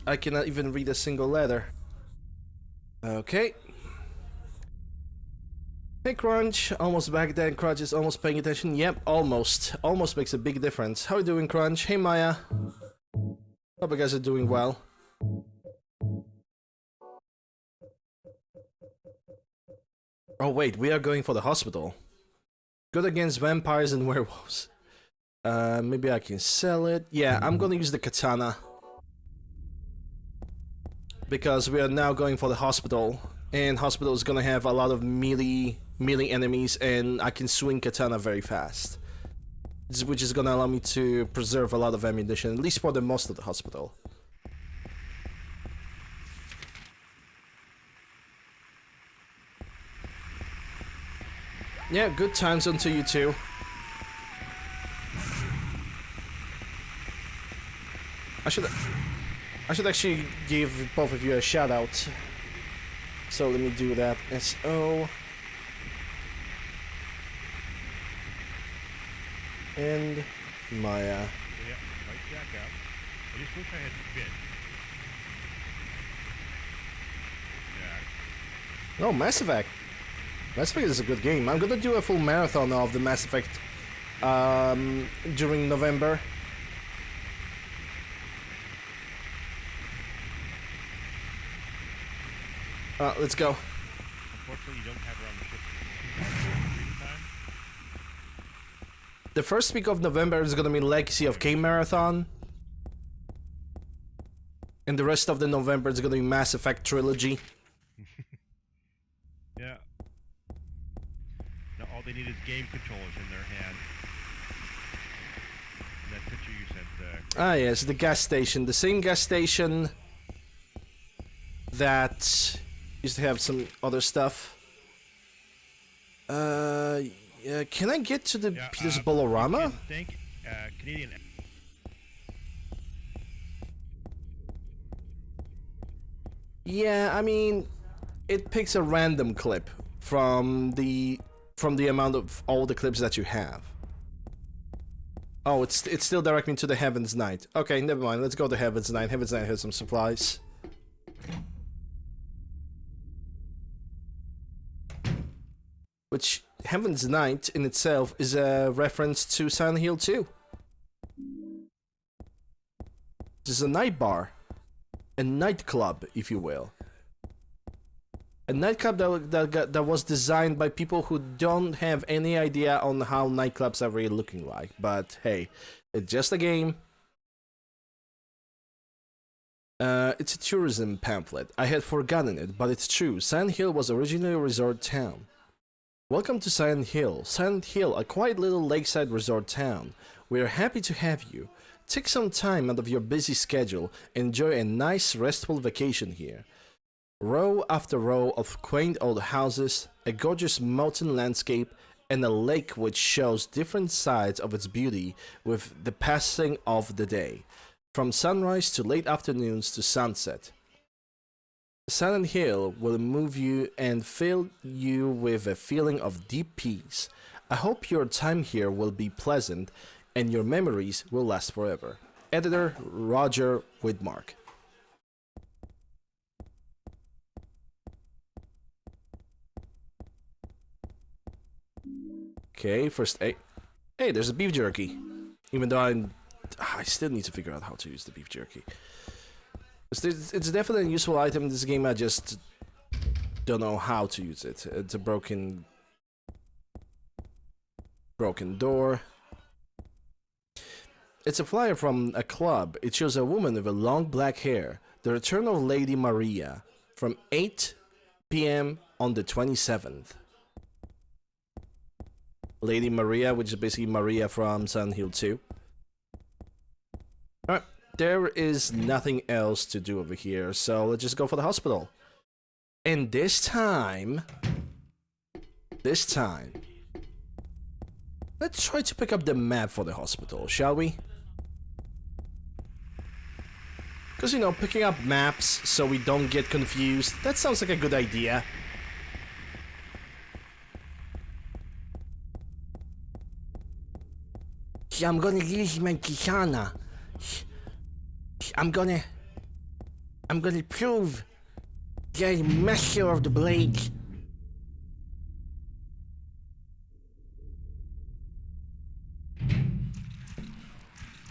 I cannot even read a single letter. Okay. Hey Crunch, almost back then. Crunch is almost paying attention. Yep, almost. Almost makes a big difference. How you doing, Crunch? Hey Maya. Hope you guys are doing well. Oh wait, we are going for the hospital. Good against vampires and werewolves. Maybe I can sell it. Yeah, I'm gonna use the katana. Because we are now going for the hospital. And hospital is gonna have a lot of melee enemies, and I can swing katana very fast. Which is gonna allow me to preserve a lot of ammunition, at least for the most of the hospital. Yeah, good times unto you too. I should actually give both of you a shout out. So let me do that. SO. And Maya. Yeah, right back up. I just wish I had fit. Yeah. Oh, Mass Effect. Mass Effect is a good game. I'm gonna do a full marathon of the Mass Effect during November. Let's go. Unfortunately, you don't have her on the ship. Time. The first week of November is gonna be Legacy of Kain Marathon. And the rest of the November is gonna be Mass Effect Trilogy. Yeah. Now all they need is game controllers in their hand. And that picture you sent. Ah yes, the gas station. The same gas station that used to have some other stuff. Yeah, can I get to the Peter's Bolorama? Thank Canadian. Yeah, I mean, it picks a random clip from the amount of all the clips that you have. Oh, it's still directing me to the Heaven's Knight. Okay, never mind. Let's go to Heaven's Knight. Heaven's Knight has some supplies. Which, Heaven's Knight in itself is a reference to Silent Hill 2. This is a night bar. A nightclub, if you will. A nightclub that was designed by people who don't have any idea on how nightclubs are really looking like. But hey, it's just a game. It's a tourism pamphlet. I had forgotten it, but it's true. Silent Hill was originally a resort town. Welcome to Silent Hill. Silent Hill, a quiet little lakeside resort town. We are happy to have you. Take some time out of your busy schedule and enjoy a nice, restful vacation here. Row after row of quaint old houses, a gorgeous mountain landscape, and a lake which shows different sides of its beauty with the passing of the day, from sunrise to late afternoons to sunset. Silent Hill will move you and fill you with a feeling of deep peace. I hope your time here will be pleasant and your memories will last forever. Editor Roger Widmark. Okay, first hey, there's a beef jerky. Even though I still need to figure out how to use the beef jerky. It's definitely a useful item in this game, I just don't know how to use it. It's a broken door. It's a flyer from a club. It shows a woman with a long black hair. The Return of Lady Maria from 8 p.m. on the 27th. Lady Maria, which is basically Maria from Silent Hill 2. Alright. There is nothing else to do over here, so let's just go for the hospital. And this time, let's try to pick up the map for the hospital, shall we? Because, you know, picking up maps so we don't get confused, that sounds like a good idea. I'm gonna use my katana. I'm gonna I'm gonna prove that I'm master of the blade.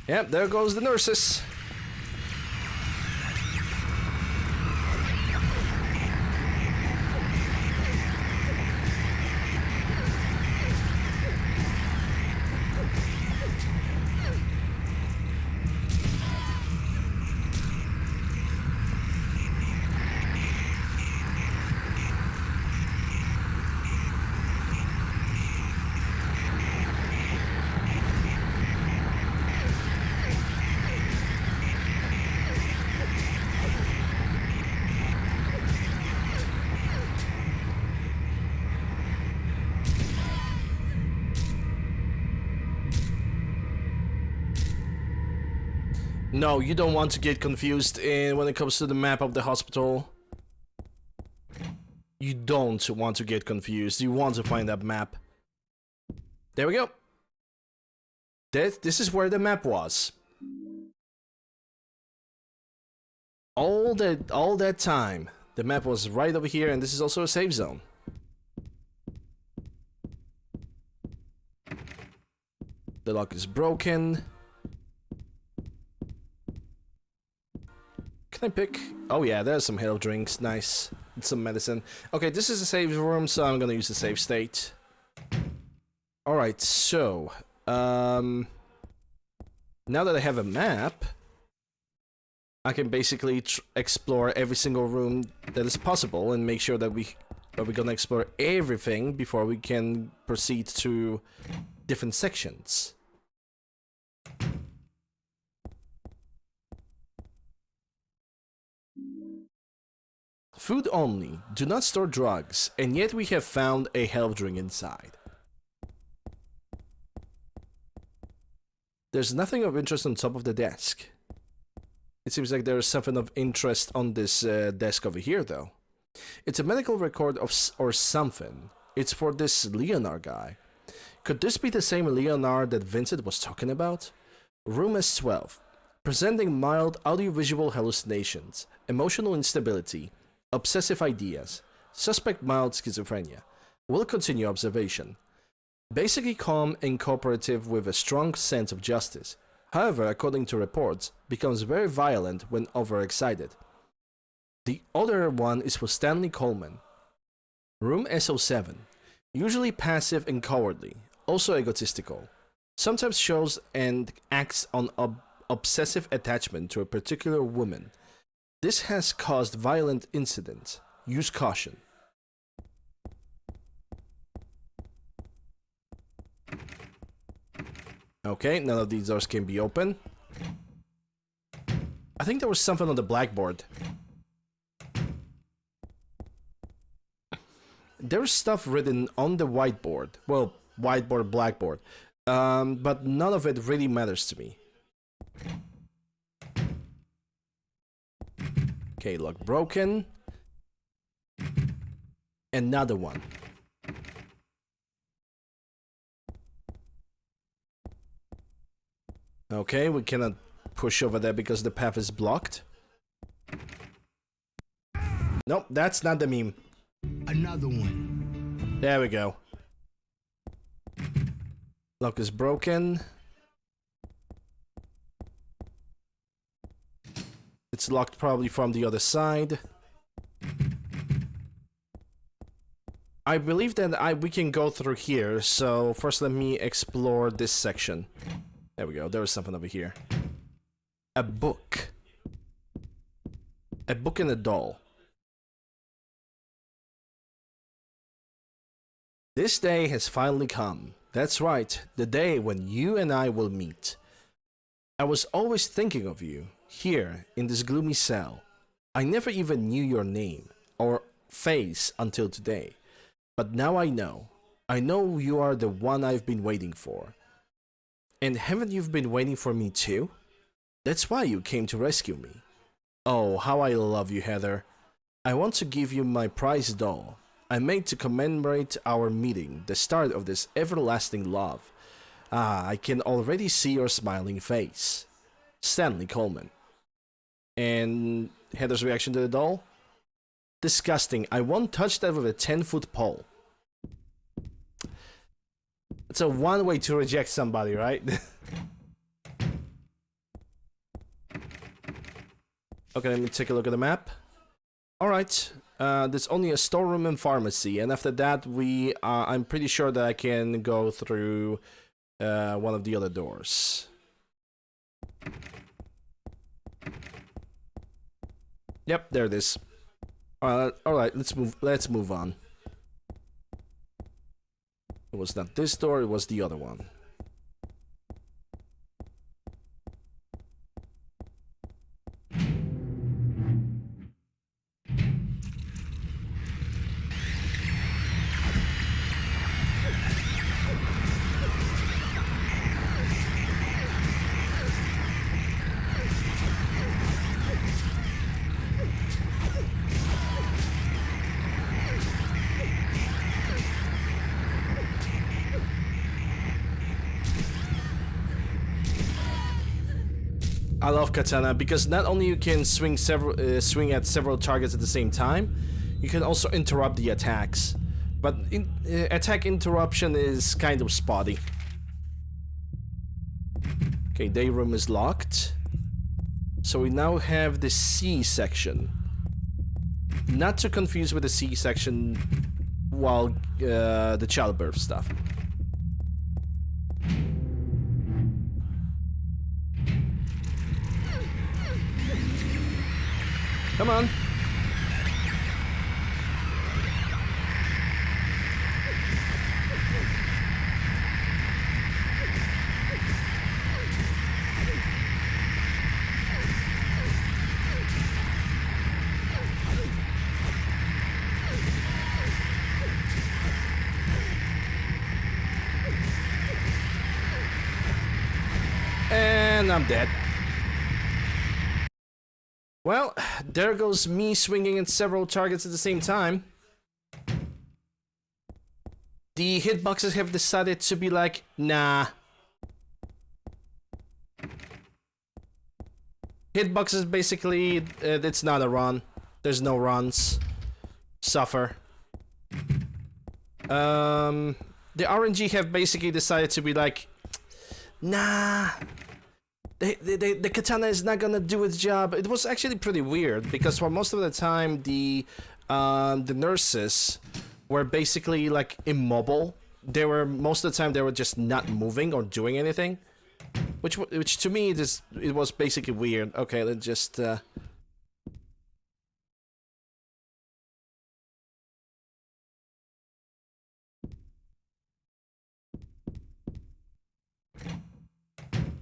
Yep, there goes the nurses. No, you don't want to get confused when it comes to the map of the hospital. You don't want to get confused. You want to find that map. There we go. This is where the map was. All that time, the map was right over here, and this is also a save zone. The lock is broken. Can I pick? Oh yeah, there's some health drinks. Nice. And some medicine. Okay, this is a save room, so I'm gonna use the save state. Alright, so... now that I have a map, I can basically explore every single room that is possible and make sure that we're gonna explore everything before we can proceed to different sections. Food only. Do not store drugs, and yet we have found a health drink inside. There's nothing of interest on top of the desk. It seems like there is something of interest on this desk over here, though. It's a medical record or something. It's for this Leonard guy. Could this be the same Leonard that Vincent was talking about? Room S12. Presenting mild audiovisual hallucinations, emotional instability, obsessive ideas, suspect mild schizophrenia. Will continue observation. Basically calm and cooperative with a strong sense of justice. However, according to reports, becomes very violent when overexcited. The other one is for Stanley Coleman. Room SO7. Usually passive and cowardly, also egotistical. Sometimes shows and acts on obsessive attachment to a particular woman. This has caused violent incidents. Use caution. Okay, none of these doors can be open. I think there was something on the blackboard. There's stuff written on the whiteboard. Well, whiteboard, blackboard. But none of it really matters to me. Okay, lock broken. Another one. Okay, we cannot push over there because the path is blocked. Nope, that's not the meme. Another one. There we go. Lock is broken. It's locked probably from the other side. I believe that we can go through here, so first let me explore this section. There we go, there was something over here. A book. A book and a doll. This day has finally come. That's right, the day when you and I will meet. I was always thinking of you, here, in this gloomy cell. I never even knew your name, or face until today. But now I know. I know you are the one I've been waiting for. And haven't you been waiting for me too? That's why you came to rescue me. Oh, how I love you, Heather. I want to give you my prize doll. I made to commemorate our meeting, the start of this everlasting love. Ah, I can already see your smiling face. Stanley Coleman. And Heather's reaction to the doll? Disgusting. I won't touch that with a 10-foot pole. It's a one way to reject somebody, right? Okay, let me take a look at the map. Alright, there's only a storeroom and pharmacy, and after that I'm pretty sure that I can go through one of the other doors. Yep, there it is. Alright, let's move on. It was not this door, it was the other one. I love katana because not only you can swing at several targets at the same time, you can also interrupt the attacks. But attack interruption is kind of spotty. Okay, day room is locked. So we now have the C section. Not to confuse with the C section while the childbirth stuff. Come on. And I'm dead. Well, there goes me swinging at several targets at the same time. The hitboxes have decided to be like, nah. Hitboxes basically, it's not a run. There's no runs. Suffer. The RNG have basically decided to be like, nah. The katana is not gonna do its job. It was actually pretty weird because for most of the time the nurses were basically like immobile. They were most of the time they were just not moving or doing anything, which to me it was basically weird. Okay, let's just.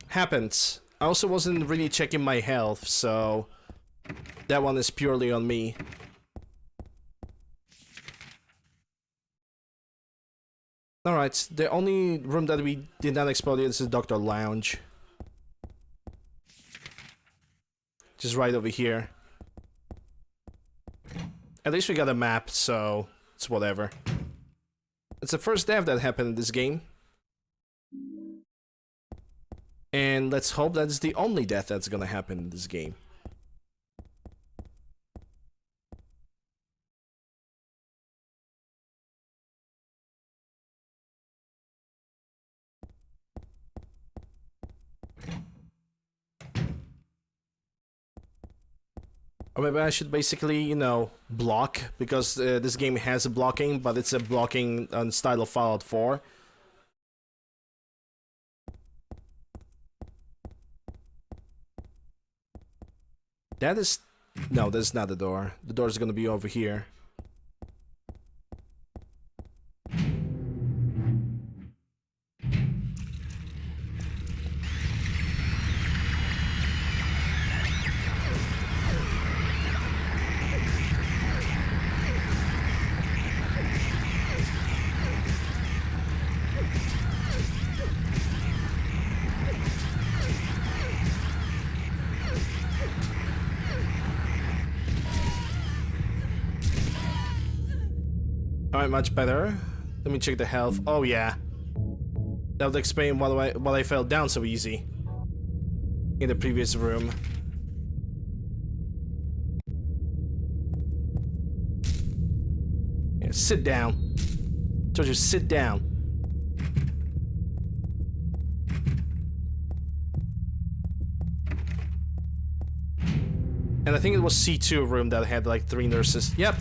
Happens. I also wasn't really checking my health, so that one is purely on me. Alright, the only room that we did not explore is the Doctor Lounge. Just right over here. At least we got a map, so it's whatever. It's the first death that happened in this game. And let's hope that's the only death that's gonna happen in this game. Or maybe I should basically, you know, block, because this game has a blocking, but it's a blocking on style of Fallout 4. That is... No, that's not the door. The door is gonna be over here. Alright, much better. Let me check the health. Oh yeah. That would explain why I fell down so easy in the previous room. Yeah, sit down. Told you, sit down. And I think it was C2 room that had like 3 nurses. Yep.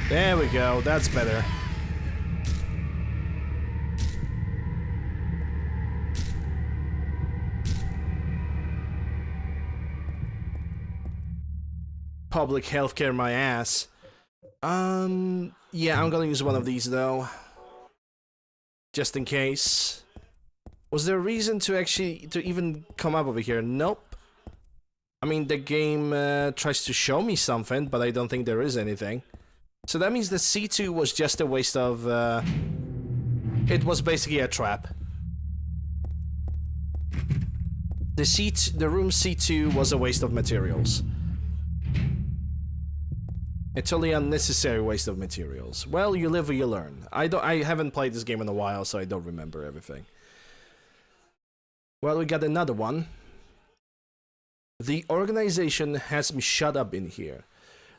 There we go, that's better. Public healthcare, my ass. Yeah, I'm gonna use one of these though. Just in case. Was there a reason to even come up over here? Nope. I mean, the game tries to show me something, but I don't think there is anything. So that means the C2 was just a waste of, it was basically a trap. The room C2 was a waste of materials. A totally unnecessary waste of materials. Well, you live or you learn. I haven't played this game in a while, so I don't remember everything. Well, we got another one. The organization has me shut up in here.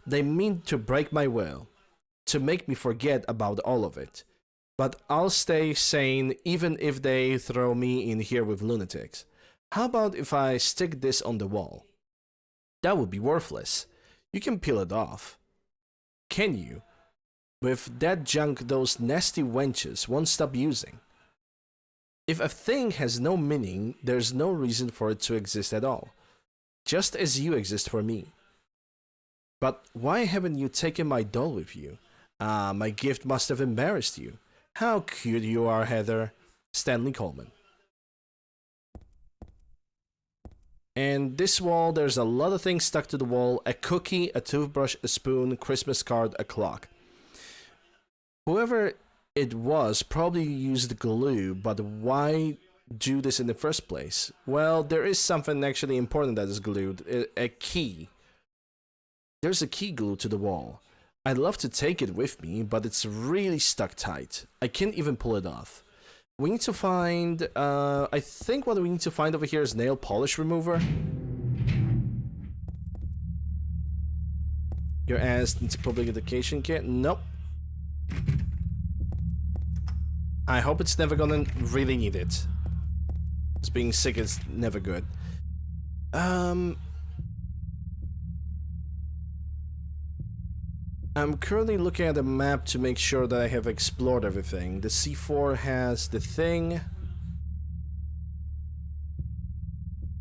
They mean to break my will, to make me forget about all of it. But I'll stay sane even if they throw me in here with lunatics. How about if I stick this on the wall? That would be worthless. You can peel it off. Can you? With that junk those nasty wenches won't stop using. If a thing has no meaning, there's no reason for it to exist at all. Just as you exist for me. But why haven't you taken my doll with you? My gift must have embarrassed you. How cute you are, Heather. Stanley Coleman. And this wall, there's a lot of things stuck to the wall. A cookie, a toothbrush, a spoon, Christmas card, a clock. Whoever it was probably used glue, but why do this in the first place? Well, there is something actually important that is glued. A key. There's a key glued to the wall. I'd love to take it with me, but it's really stuck tight. I can't even pull it off. We need to find, I think what we need to find over here is nail polish remover. Your ass needs a public education kit? Nope. I hope it's never gonna really need it. Because being sick is never good. I'm currently looking at a map to make sure that I have explored everything. The C4 has the thing.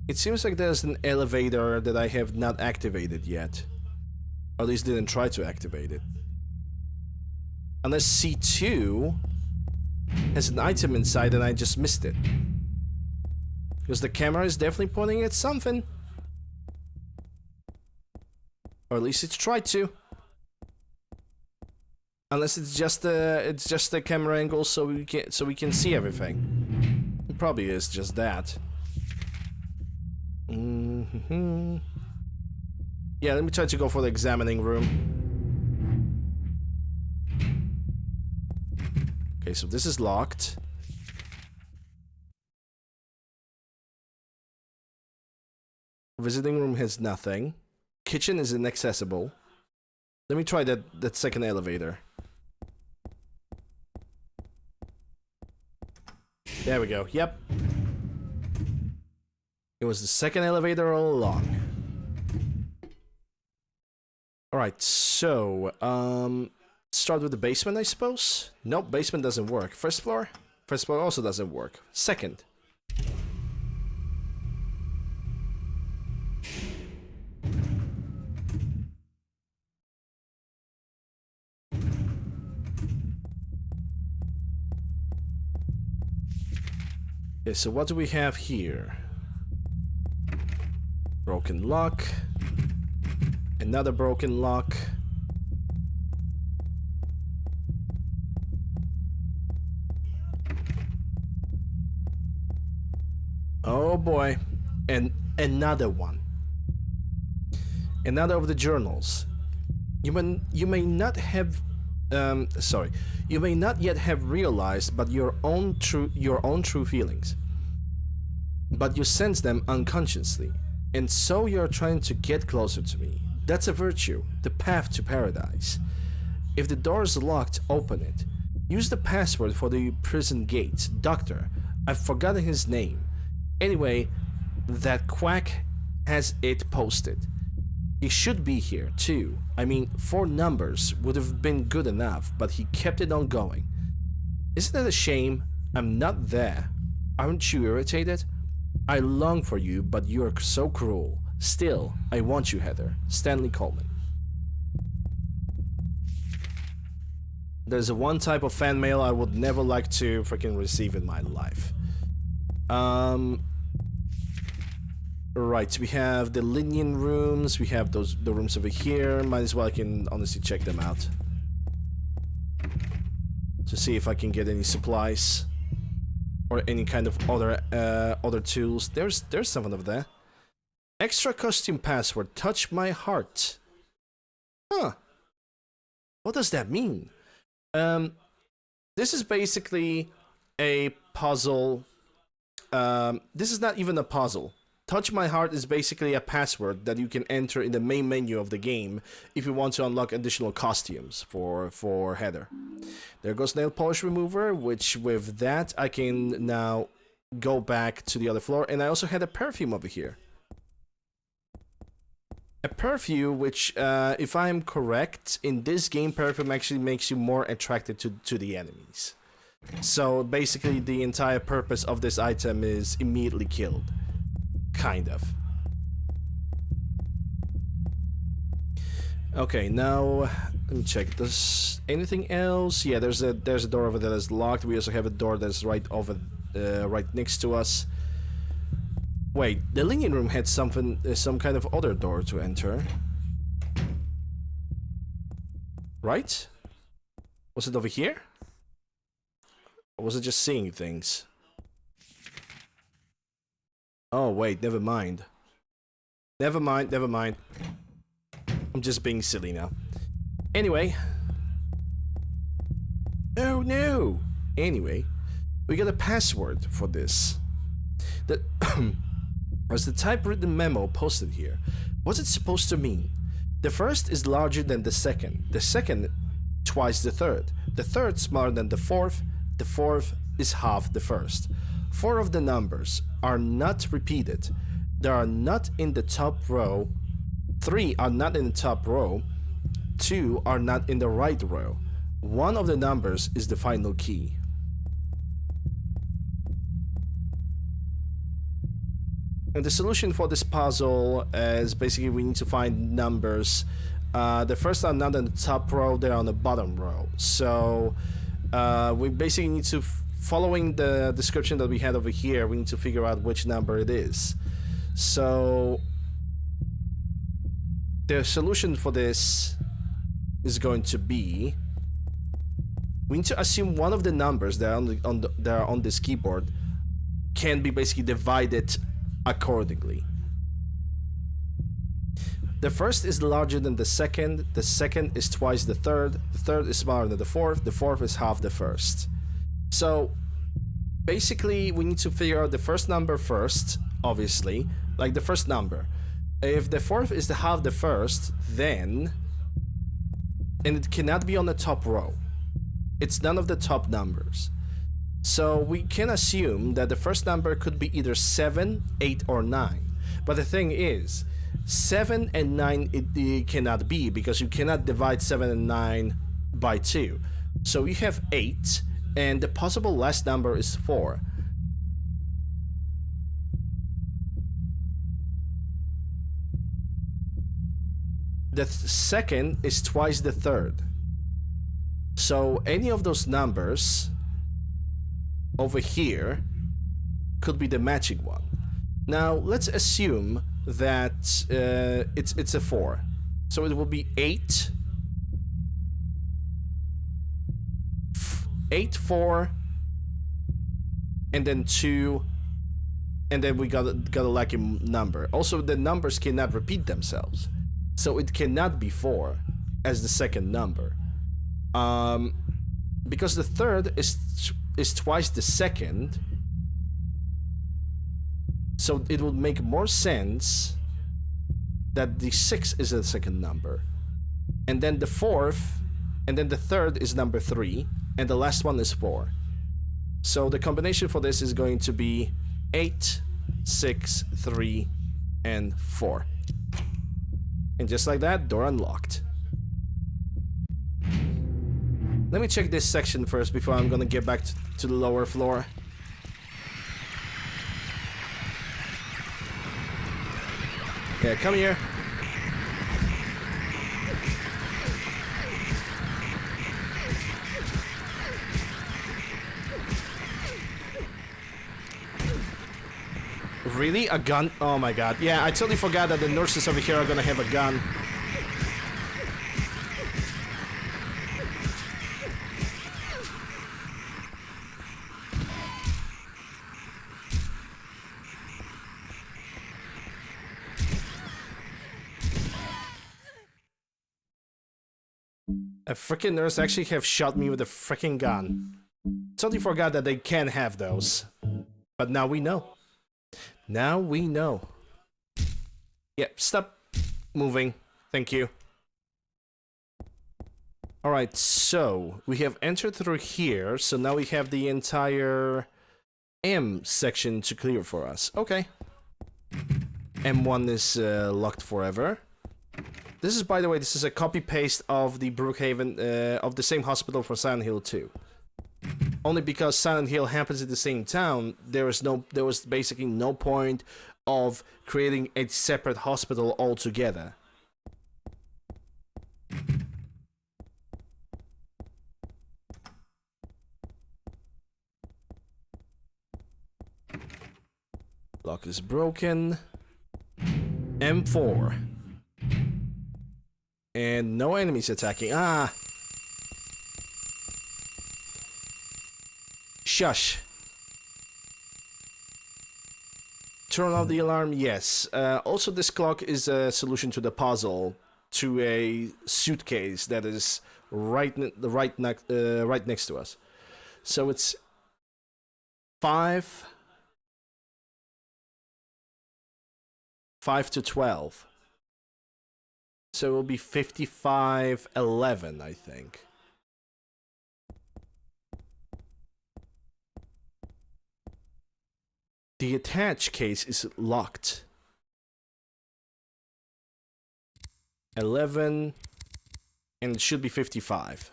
It seems like there's an elevator that I have not activated yet. Or at least didn't try to activate it. Unless C2 has an item inside and I just missed it. Because the camera is definitely pointing at something. Or at least it's tried to. Unless it's just a camera angle so we can see everything. It probably is just that. Yeah, let me try to go for the examining room. Okay, so this is locked. Visiting room has nothing. Kitchen is inaccessible. Let me try that second elevator. There we go. Yep. It was the second elevator all along. Alright, so, start with the basement, I suppose? Nope, basement doesn't work. First floor? First floor also doesn't work. Second. Okay, so what do we have here? Broken lock. Another broken lock. Oh boy. And another one. Another of the journals. You may not have, you may not yet have realized, but your own true feelings. But you sense them unconsciously, and so you're trying to get closer to me. That's a virtue, the path to paradise. If the door is locked, open it. Use the password for the prison gate. Doctor, I've forgotten his name. Anyway, that quack has it posted. He should be here, too. I mean, 4 numbers would have been good enough, but he kept it on going. Isn't that a shame? I'm not there. Aren't you irritated? I long for you, but you're so cruel. Still, I want you, Heather. Stanley Coleman. There's a one type of fan mail I would never like to freaking receive in my life. Right, we have the Linian rooms, we have the rooms over here. Might as well I can honestly check them out. To see if I can get any supplies. Or any kind of other tools. There's something over there. Extra costume password, touch my heart. Huh. What does that mean? This is basically a puzzle. This is not even a puzzle. Touch my heart is basically a password that you can enter in the main menu of the game if you want to unlock additional costumes for Heather. There goes nail polish remover, which with that I can now go back to the other floor, and I also had a perfume over here. A perfume which, if I'm correct, in this game perfume actually makes you more attracted to the enemies. So basically the entire purpose of this item is immediately killed. Kind of. Okay, now let me check. Does anything else? Yeah, there's a door over there that's locked. We also have a door that's right over, right next to us. Wait, the Linian room had some kind of other door to enter, right? Was it over here? Or was it just seeing things? Oh, wait, never mind. Never mind. I'm just being silly now. Anyway. Oh, no! Anyway, we got a password for this. Was the typewritten memo posted here? What's it supposed to mean? The first is larger than the second twice the third smaller than the fourth is half the first. 4 of the numbers are not repeated. They are not in the top row. 3 are not in the top row. 2 are not in the right row. 1 of the numbers is the final key. And the solution for this puzzle is basically we need to find numbers. The first are not in the top row, they're on the bottom row. So we basically need to, following the description that we had over here, we need to figure out which number it is. So the solution for this is going to be, we need to assume one of the numbers that are on this keyboard can be basically divided accordingly. The first is larger than the second is twice the third is smaller than the fourth is half the first. So basically we need to figure out the first number first, obviously, like the first number. If the fourth is the half the first, then, and it cannot be on the top row. It's none of the top numbers. So we can assume that the first number could be either 7, 8, or 9. But the thing is, 7 and 9 it cannot be, because you cannot divide 7 and 9 by 2. So you have 8, and the possible last number is 4. The second is twice the third. So any of those numbers over here could be the matching one. Now let's assume that it's a 4. So it will be 8, 4, and then 2, and then we got a lucky number. Also, the numbers cannot repeat themselves, so it cannot be 4 as the second number. Because the third is twice the second, so it would make more sense that the 6 is the second number, and then the fourth, and then the third is number 3, and the last one is 4. So the combination for this is going to be 8, 6, 3, and 4. And just like that, door unlocked. Let me check this section first before I'm gonna get back to the lower floor. Yeah, come here. Really? A gun? Oh my god. Yeah, I totally forgot that the nurses over here are gonna have a gun. A freaking nurse actually have shot me with a freaking gun. Totally forgot that they can have those. But now we know. Now we know. Yep, stop moving. Thank you. Alright, so we have entered through here, so now we have the entire M section to clear for us. Okay. M1 is locked forever. This is, by the way, this is a copy-paste of the Brookhaven, of the same hospital for Silent Hill 2. Only because Silent Hill happens in the same town, there was basically no point of creating a separate hospital altogether. Lock is broken. M4. And no enemies attacking. Ah! Shush. Turn off the alarm, yes. Also, this clock is a solution to the puzzle, to a suitcase that is right next to us. So it's 5 to 12. So it will be 55-11, I think. The attach case is locked. 11, and it should be 55.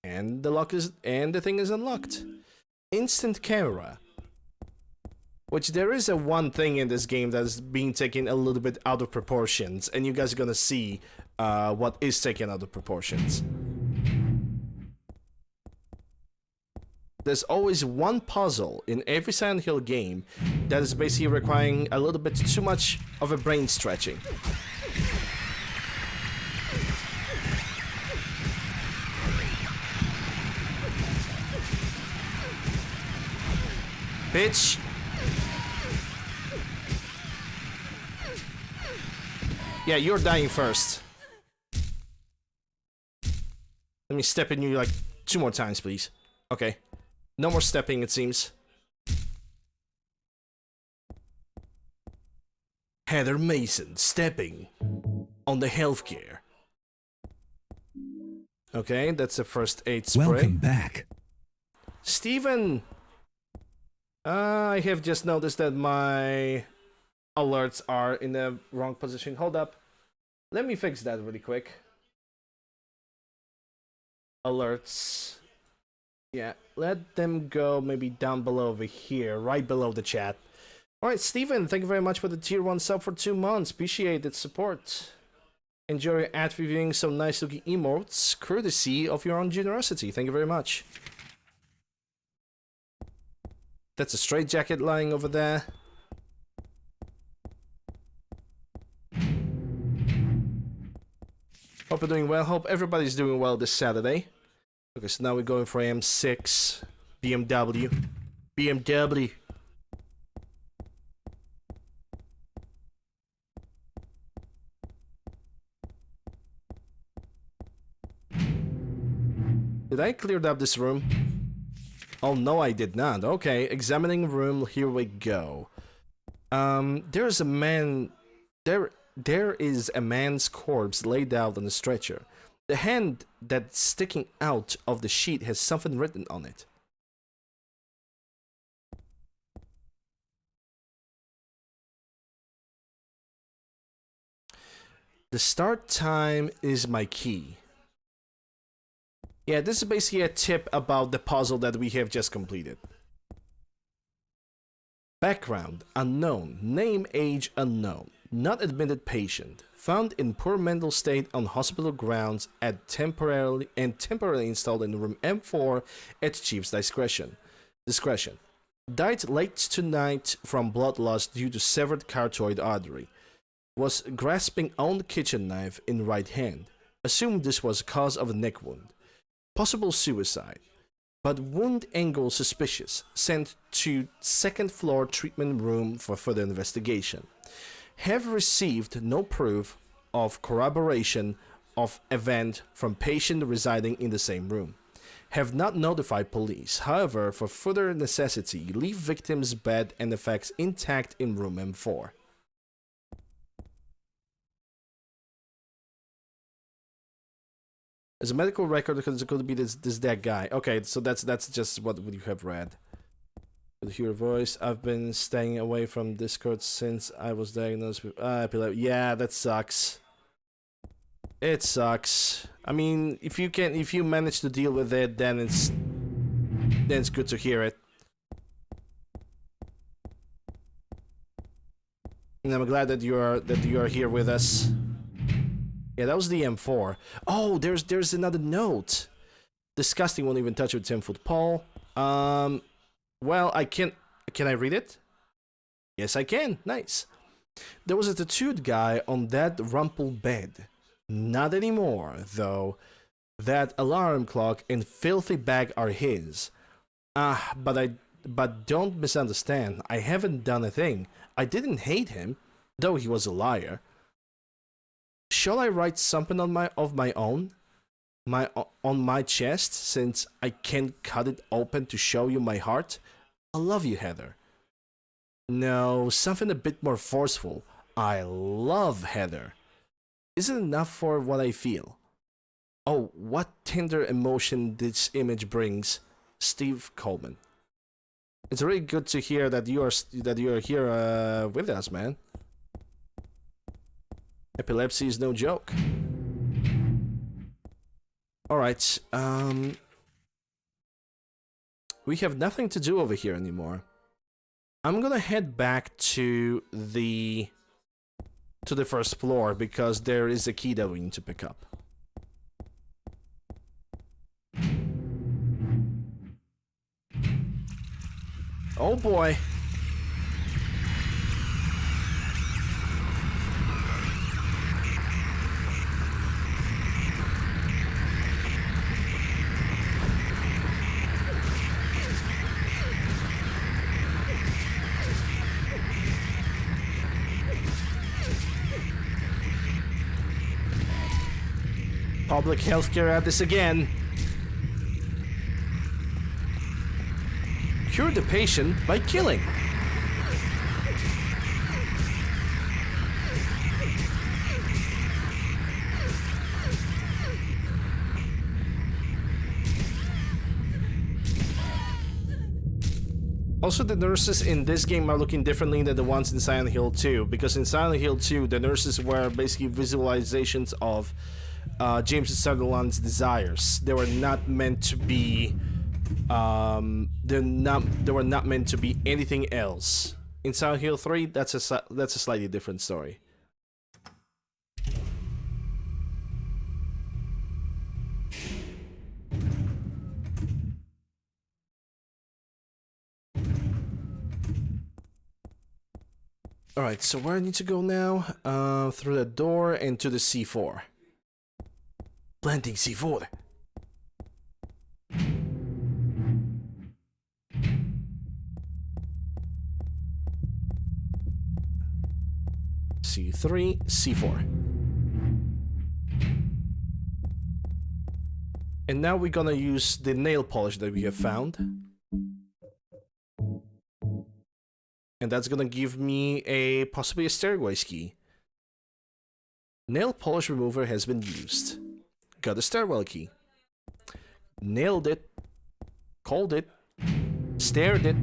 And the thing is unlocked. Instant camera. Which there is a one thing in this game that is being taken a little bit out of proportions, and you guys are gonna see what is taken out of proportions. There's always one puzzle in every Silent Hill game that is basically requiring a little bit too much of a brain stretching. Bitch! Yeah, you're dying first. Let me step in you like 2 more times, please. Okay. No more stepping, it seems. Heather Mason stepping on the healthcare. Okay, that's the first aid spray. Welcome back. Steven! I have just noticed that my alerts are in the wrong position. Hold up. Let me fix that really quick. Alerts. Yeah, let them go maybe down below over here, right below the chat. Alright, Steven, thank you very much for the tier 1 sub for 2 months. Appreciate its support. Enjoy your ad reviewing some nice looking emotes, courtesy of your own generosity. Thank you very much. That's a straight jacket lying over there. Hope you're doing well. Hope everybody's doing well this Saturday. Okay, so now we're going for M6, BMW. Did I clear up this room? Oh, no, I did not. Okay, examining room, here we go. There's a man... There is a man's corpse laid out on a stretcher. The hand that's sticking out of the sheet has something written on it. The start time is my key. Yeah, this is basically a tip about the puzzle that we have just completed. Background, unknown. Name, age, unknown. Not admitted patient. Found in poor mental state on hospital grounds at temporarily installed in room M4 at chief's discretion. Died late tonight from blood loss due to severed carotid artery. Was grasping on kitchen knife in right hand. Assumed this was cause of a neck wound. Possible suicide. But wound angle suspicious. Sent to second floor treatment room for further investigation. Have received no proof of corroboration of event from patient residing in the same room. Have not notified police. However, for further necessity, leave victim's bed and effects intact in room M4. As a medical record, because it could be this dead guy. Okay, so that's just what you have read. With your voice, I've been staying away from Discord since I was diagnosed with epilepsy. Yeah, that sucks. It sucks. I mean, if you manage to deal with it, then it's good to hear it. And I'm glad that you are here with us. Yeah, that was the M4. Oh, there's another note. Disgusting, won't even touch with 10-foot pole. Well, can I read it? Yes, I can. Nice. There was a tattooed guy on that rumple bed. Not anymore, though. That alarm clock and filthy bag are his. But don't misunderstand. I haven't done a thing. I didn't hate him, though he was a liar. Shall I write something on my own? On my chest, since I can't cut it open to show you my heart? I love you, Heather. No, something a bit more forceful. I love Heather. Isn't enough for what I feel. Oh, what tender emotion this image brings. Steve Coleman. It's really good to hear that you are here with us, man. Epilepsy is no joke. Alright, we have nothing to do over here anymore. I'm gonna head back to the first floor because there is a key that we need to pick up. Oh boy. Public healthcare at this again. Cure the patient by killing. Also, the nurses in this game are looking differently than the ones in Silent Hill 2, because in Silent Hill 2, the nurses were basically visualizations of James Sutherland's desires. They were not meant to be they were not meant to be anything else. In Silent Hill 3, that's a slightly different story. Alright, so where I need to go now? Through the door and to the C4. Planting C4. C3, C4. And now we're gonna use the nail polish that we have found. And that's gonna give me possibly a stairway key. Nail polish remover has been used. Got a stairwell key. Nailed it. Called it. Stared it.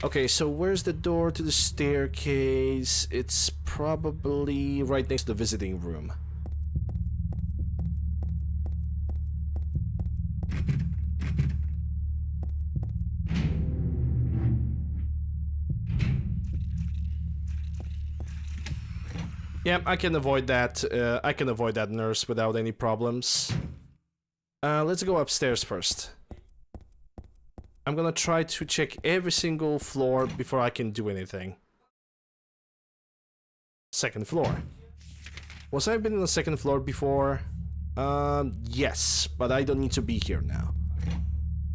Okay, so where's the door to the staircase? It's probably right next to the visiting room. Yeah, I can avoid that. I can avoid that nurse without any problems. Let's go upstairs first. I'm gonna try to check every single floor before I can do anything. Second floor. Was I been on the second floor before? Yes, but I don't need to be here now.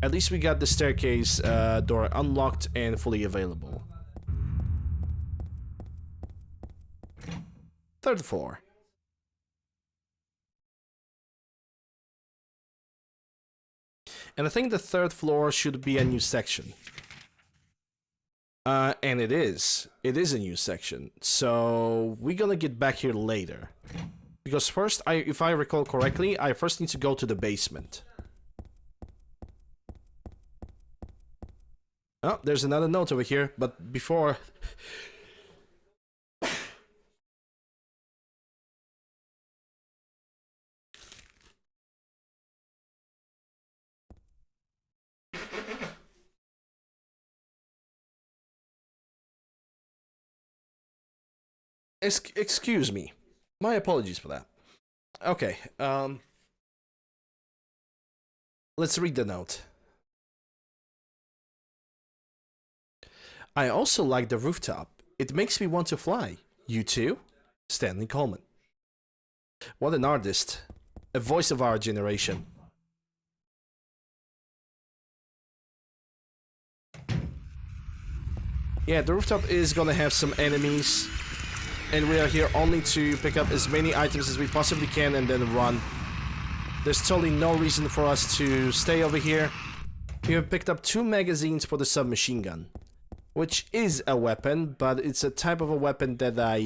At least we got the staircase door unlocked and fully available. Third floor. And I think the third floor should be a new section. And it is. It is a new section. So we're gonna get back here later. Because first, if I recall correctly, I first need to go to the basement. Oh, there's another note over here, but before... Excuse me. My apologies for that. Okay, let's read the note. I also like the rooftop. It makes me want to fly. You too? Stanley Coleman. What an artist. A voice of our generation. Yeah, the rooftop is gonna have some enemies. And we are here only to pick up as many items as we possibly can and then run. There's totally no reason for us to stay over here. We have picked up 2 magazines for the submachine gun, which is a weapon, but it's a type of a weapon that I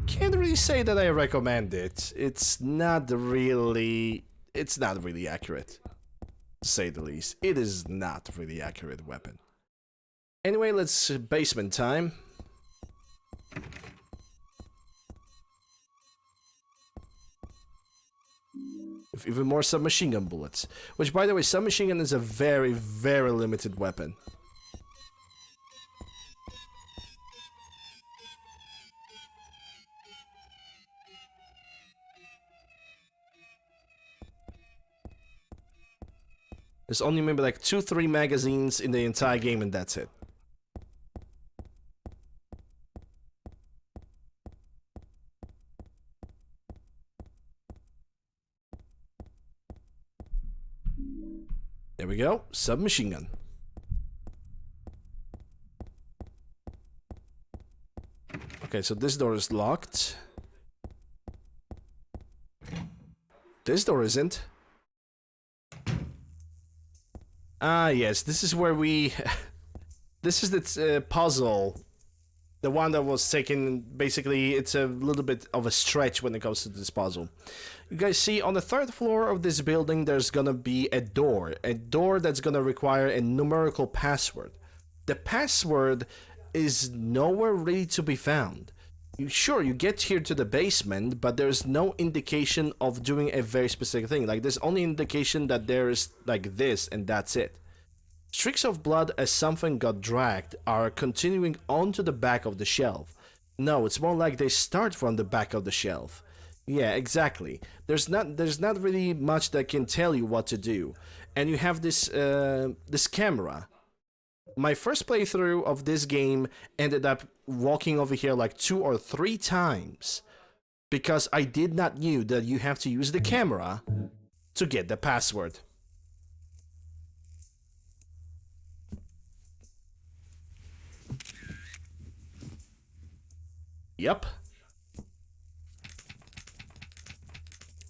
can't really say that I recommend it. It's not really accurate, to say the least. It is not a really accurate weapon. Anyway, let's basement time. With even more submachine gun bullets. Which, by the way, submachine gun is a very, very limited weapon. There's only maybe like 2-3 magazines in the entire game and that's it. There we go, submachine gun. Okay, so this door is locked. This door isn't. Ah, yes, this is where we... this is the puzzle. The one that was taken, basically, it's a little bit of a stretch when it comes to this puzzle. You guys see, on the 3rd floor of this building, there's gonna be a door that's gonna require a numerical password. The password is nowhere really to be found. Sure, you get here to the basement, but there's no indication of doing a very specific thing. Like, there's only indication that there is, like, this, and that's it. Streaks of blood as something got dragged are continuing onto the back of the shelf. No, it's more like they start from the back of the shelf. Yeah, exactly. There's not really much that can tell you what to do. And you have this this camera. My first playthrough of this game ended up walking over here like 2 or 3 times because I did not knew that you have to use the camera to get the password. Yep.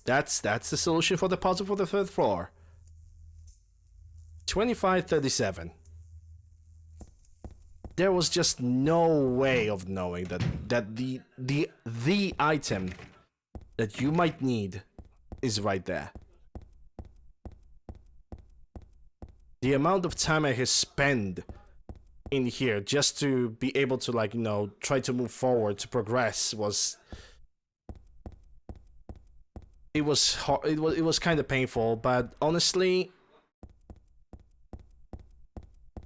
That's the solution for the puzzle for the third floor. 2537. There was just no way of knowing that the item that you might need is right there. The amount of time I have spent in here just to be able to, like, you know, try to move forward, to progress was... It was kind of painful, but honestly,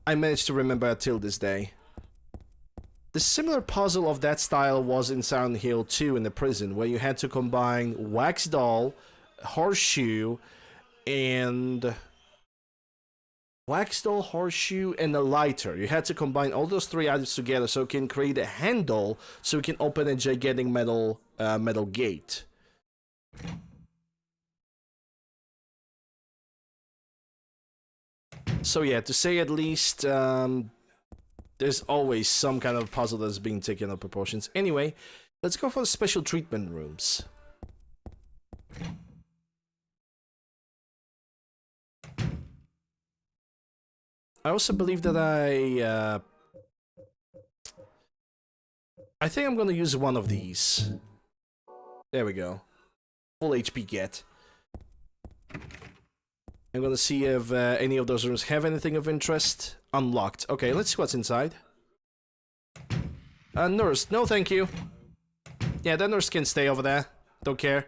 I managed to remember it till this day. The similar puzzle of that style was in Silent Hill 2 in the prison, where you had to combine wax doll, horseshoe, and... wax doll, horseshoe, and a lighter. You had to combine all those three items together so you can create a handle so you can open a gigantic metal gate. So yeah, to say at least, there's always some kind of puzzle that's being taken out of proportions. Anyway, let's go for the special treatment rooms. I also believe that I think I'm gonna use one of these. There we go. Full HP get. I'm gonna see if any of those rooms have anything of interest. Unlocked. Okay, let's see what's inside. Nurse. No, thank you. Yeah, that nurse can stay over there. Don't care.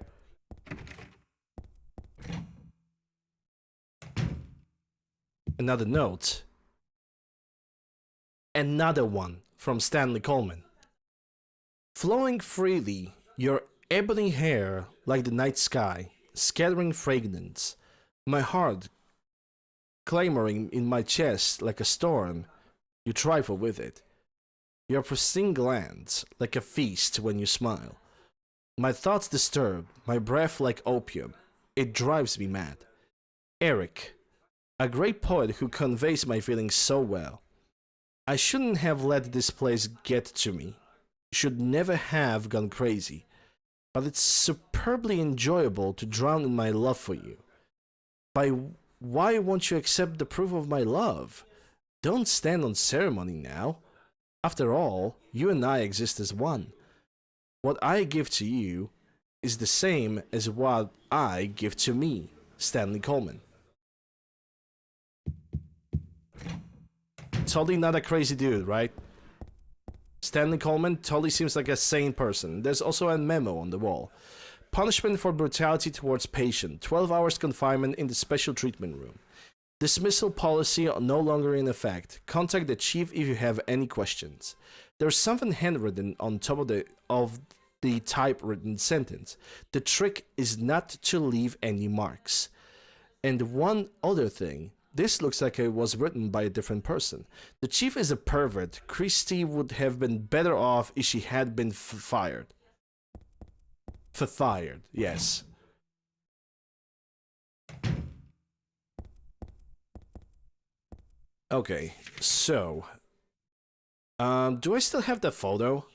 Another note. Another one from Stanley Coleman. Flowing freely, your ebony hair like the night sky, scattering fragrance. My heart clamoring in my chest like a storm, you trifle with it. Your pristine glance like a feast when you smile. My thoughts disturbed, my breath like opium. It drives me mad. Eric, a great poet who conveys my feelings so well. I shouldn't have let this place get to me. Should never have gone crazy. But it's superbly enjoyable to drown in my love for you. Why won't you accept the proof of my love? Don't stand on ceremony now. After all, you and I exist as one. What I give to you is the same as what I give to me. Stanley Coleman. Totally not a crazy dude, right? Stanley Coleman totally seems like a sane person. There's also a memo on the wall. Punishment for brutality towards patient. 12 hours confinement in the special treatment room. Dismissal policy no longer in effect. Contact the chief if you have any questions. There's something handwritten on top of the typewritten sentence. The trick is not to leave any marks. And one other thing. This looks like it was written by a different person. The chief is a pervert. Christie would have been better off if she had been fired. Fired, yes. Okay, so... do I still have the photo?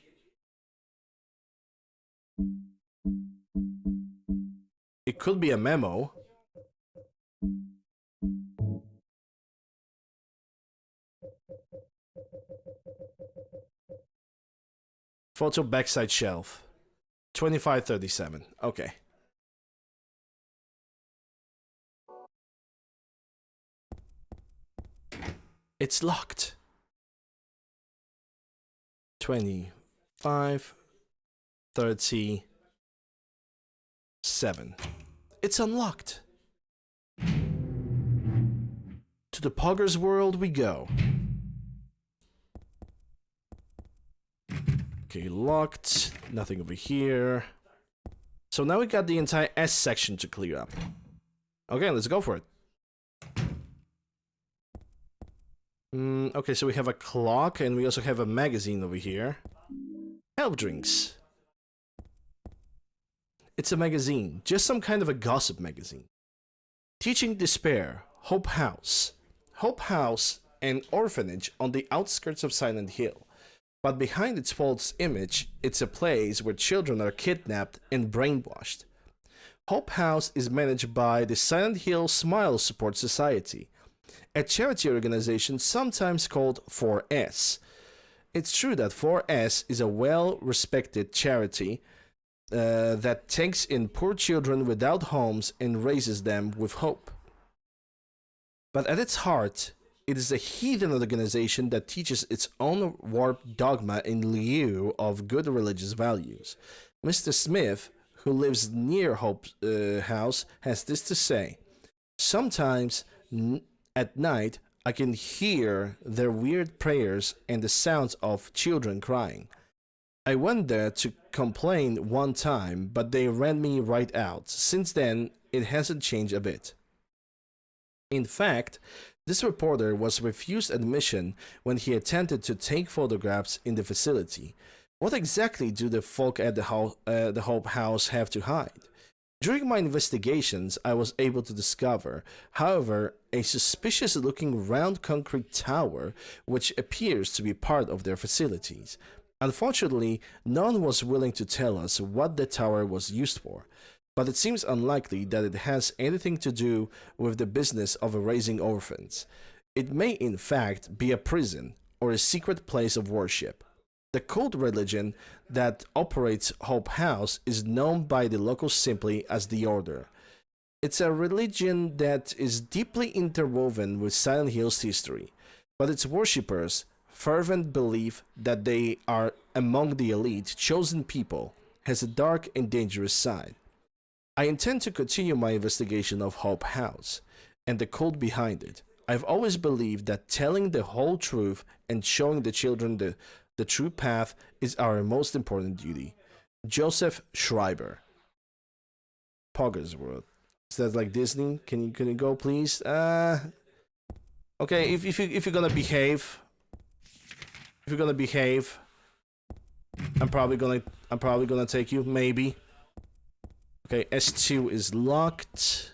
It could be a memo. Photo backside shelf. 2537. Okay. It's locked. 2537. It's unlocked. To the Pogger's world we go. Okay, locked. Nothing over here. So now we got the entire S section to clear up. Okay, let's go for it. Okay, so we have a clock, and we also have a magazine over here. Help drinks. It's a magazine, just some kind of a gossip magazine. Teaching Despair, Hope House. Hope House, an orphanage on the outskirts of Silent Hill. But behind its false image, it's a place where children are kidnapped and brainwashed. Hope House is managed by the Silent Hill Smile Support Society, a charity organization sometimes called 4S. It's true that 4S is a well-respected charity that takes in poor children without homes and raises them with hope. But at its heart, it is a heathen organization that teaches its own warped dogma in lieu of good religious values. Mr. Smith, who lives near Hope House, has this to say. Sometimes at night, I can hear their weird prayers and the sounds of children crying. I went there to complain one time, but they ran me right out. Since then, it hasn't changed a bit. In fact, this reporter was refused admission when he attempted to take photographs in the facility. What exactly do the folk at the Hope House have to hide? During my investigations, I was able to discover, however, a suspicious-looking round concrete tower which appears to be part of their facilities. Unfortunately, none was willing to tell us what the tower was used for, but it seems unlikely that it has anything to do with the business of raising orphans. It may in fact be a prison or a secret place of worship. The cult religion that operates Hope House is known by the locals simply as the Order. It's a religion that is deeply interwoven with Silent Hill's history, but its worshippers' fervent belief that they are among the elite, chosen people, has a dark and dangerous side. I intend to continue my investigation of Hope House and the cult behind it. I've always believed that telling the whole truth and showing the children the true path is our most important duty. Joseph Schreiber. Poggers World. Is that like Disney? Can you go, please? Okay, if you're gonna behave, I'm probably gonna take you. Maybe. Okay, S2 is locked.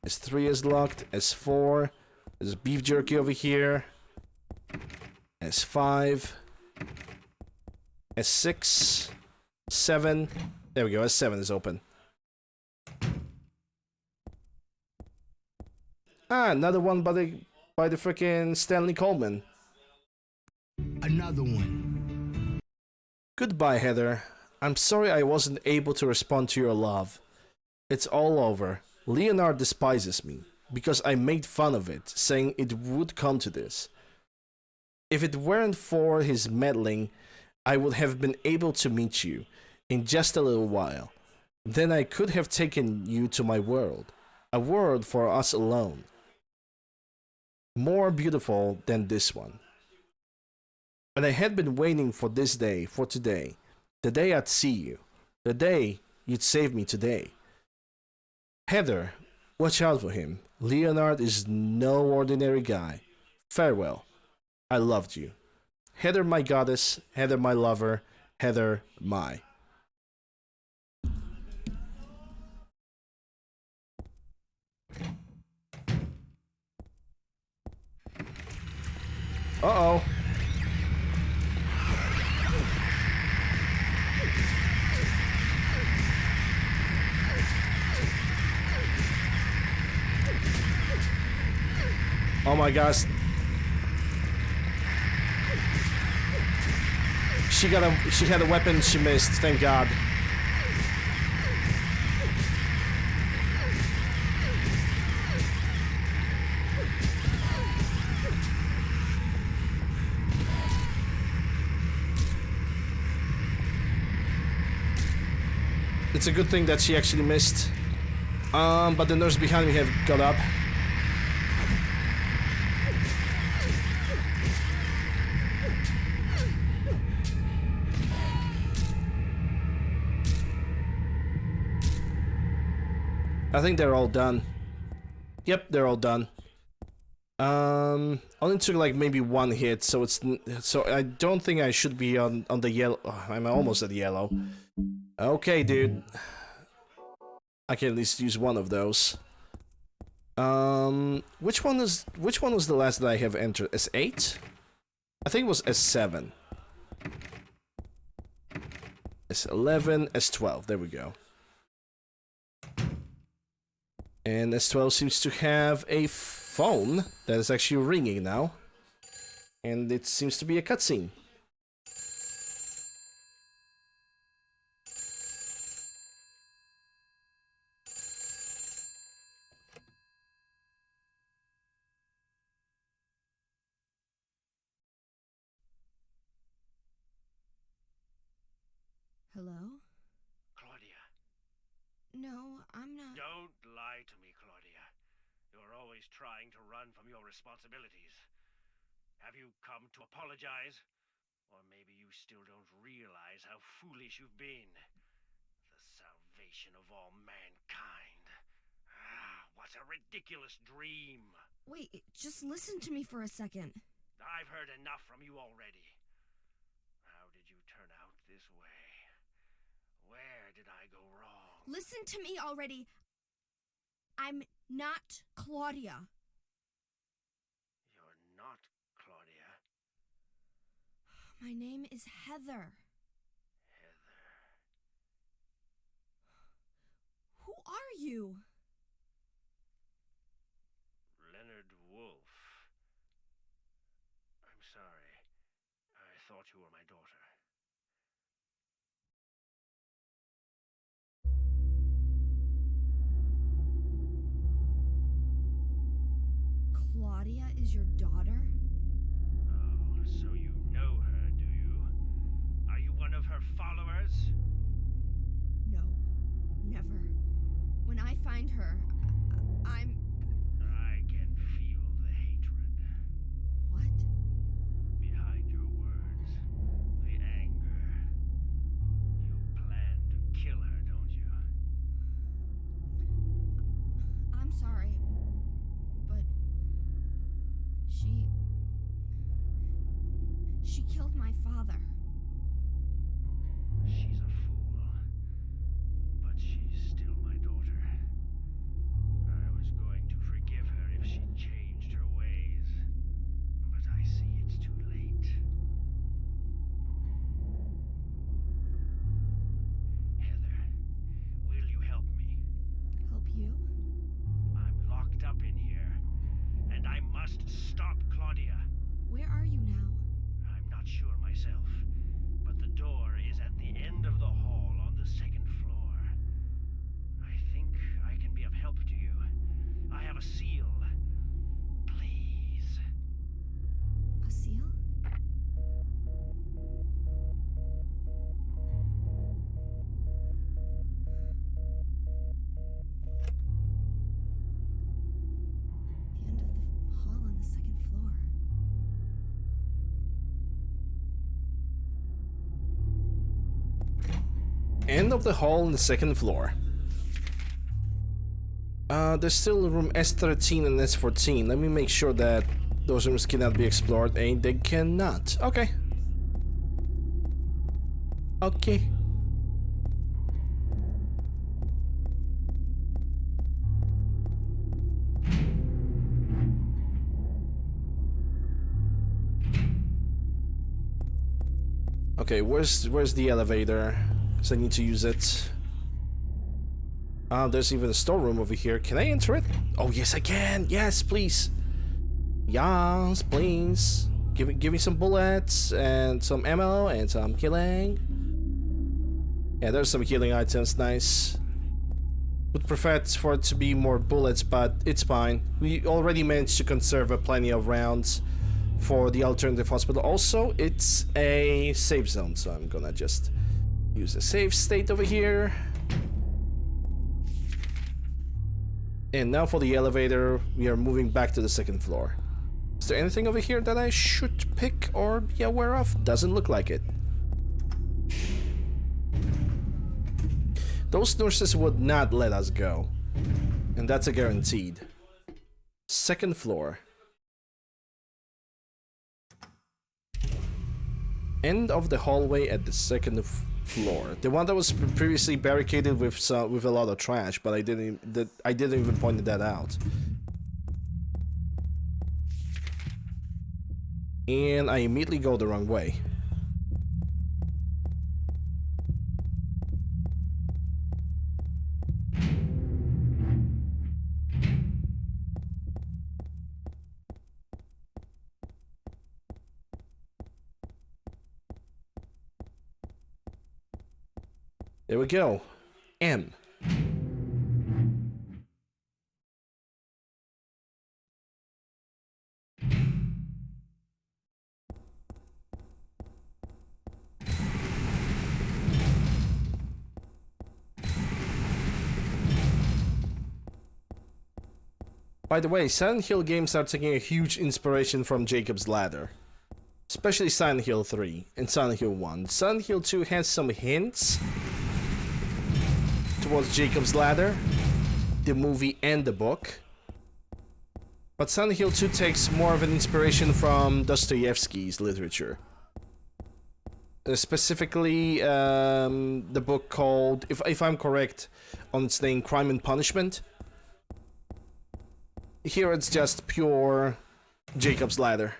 S3 is locked. S4. There's beef jerky over here. S5. S6. 7. There we go. S7 is open. Ah, another one by the freaking Stanley Coleman. Another one. Goodbye, Heather. I'm sorry I wasn't able to respond to your love. It's all over. Leonard despises me because I made fun of it, saying it would come to this. If it weren't for his meddling, I would have been able to meet you in just a little while. Then I could have taken you to my world, a world for us alone. More beautiful than this one. And I had been waiting for this day, for today, the day I'd see you, the day you'd save me today. Heather, watch out for him. Leonard is no ordinary guy. Farewell. I loved you. Heather, my goddess. Heather, my lover. Heather, my. Uh-oh. Oh my gosh. She had a weapon she missed, thank God. It's a good thing that she actually missed. But the nurse behind me have got up. I think they're all done. Yep, they're all done. Only took like maybe one hit, so I don't think I should be on the yellow. Oh, I'm almost at yellow. Okay, dude. I can at least use one of those. Which one was the last that I have entered? S8? I think it was S7. S11, S12. There we go. And S12 seems to have a phone that is actually ringing now. And it seems to be a cutscene. Hello? Claudia, No, I'm not. don't lie to me, Claudia. You're always trying to run from your responsibilities. Have you come to apologize? Or maybe you still don't realize how foolish you've been. The salvation of all mankind. Ah, what a ridiculous dream. Wait, just listen to me for a second. I've heard enough from you already. How did you turn out this way? Where did I go wrong? Listen to me already. I'm not Claudia. You're not Claudia. My name is Heather. Heather. Who are you? Leonard Wolf. I'm sorry. I thought you were my daughter. Claudia is your daughter? Oh, so you know her, do you? Are you one of her followers? No, never. When I find her, I'm... I can feel the hatred. What? Behind your words. The anger. You plan to kill her, don't you? I'm sorry, but... She killed my father. She's a fool. But she's still my daughter. I was going to forgive her if she changed her ways. But I see it's too late. Heather, will you help me? Help you? I'm locked up in here, and I must stop Claudia. Where are you now? I'm not sure myself, but the door is at the end of the hall on the second floor. I think I can be of help to you. I have a seal. Please. A seal? The end of the hall on the second floor. End of the hall on the second floor. There's still room S13 and S14. Let me make sure that those rooms cannot be explored. And they cannot. Okay. Okay. Okay, where's the elevator? Because I need to use it. There's even a storeroom over here. Can I enter it? Oh yes, I can. Yes, please. Yes, please. Give me some bullets and some ammo and some healing. Yeah, there's some healing items. Nice. Would prefer for it to be more bullets, but it's fine. We already managed to conserve plenty of rounds for the alternative hospital. Also, it's a safe zone, so I'm gonna just use a save state over here. And now for the elevator, we are moving back to the second floor. Is there anything over here that I should pick or be aware of? Doesn't look like it. Those nurses would not let us go. And that's a guaranteed. Second floor. End of the hallway at the second floor. The one that was previously barricaded with a lot of trash, but I didn't even point that out. And I immediately go the wrong way. There we go. M. By the way, Silent Hill games are taking a huge inspiration from Jacob's Ladder. Especially Silent Hill 3 and Silent Hill 1. Silent Hill 2 has some hints towards Jacob's Ladder, the movie and the book. But Silent Hill 2 takes more of an inspiration from Dostoevsky's literature. Specifically, the book called, if I'm correct on its name, Crime and Punishment. Here it's just pure Jacob's Ladder.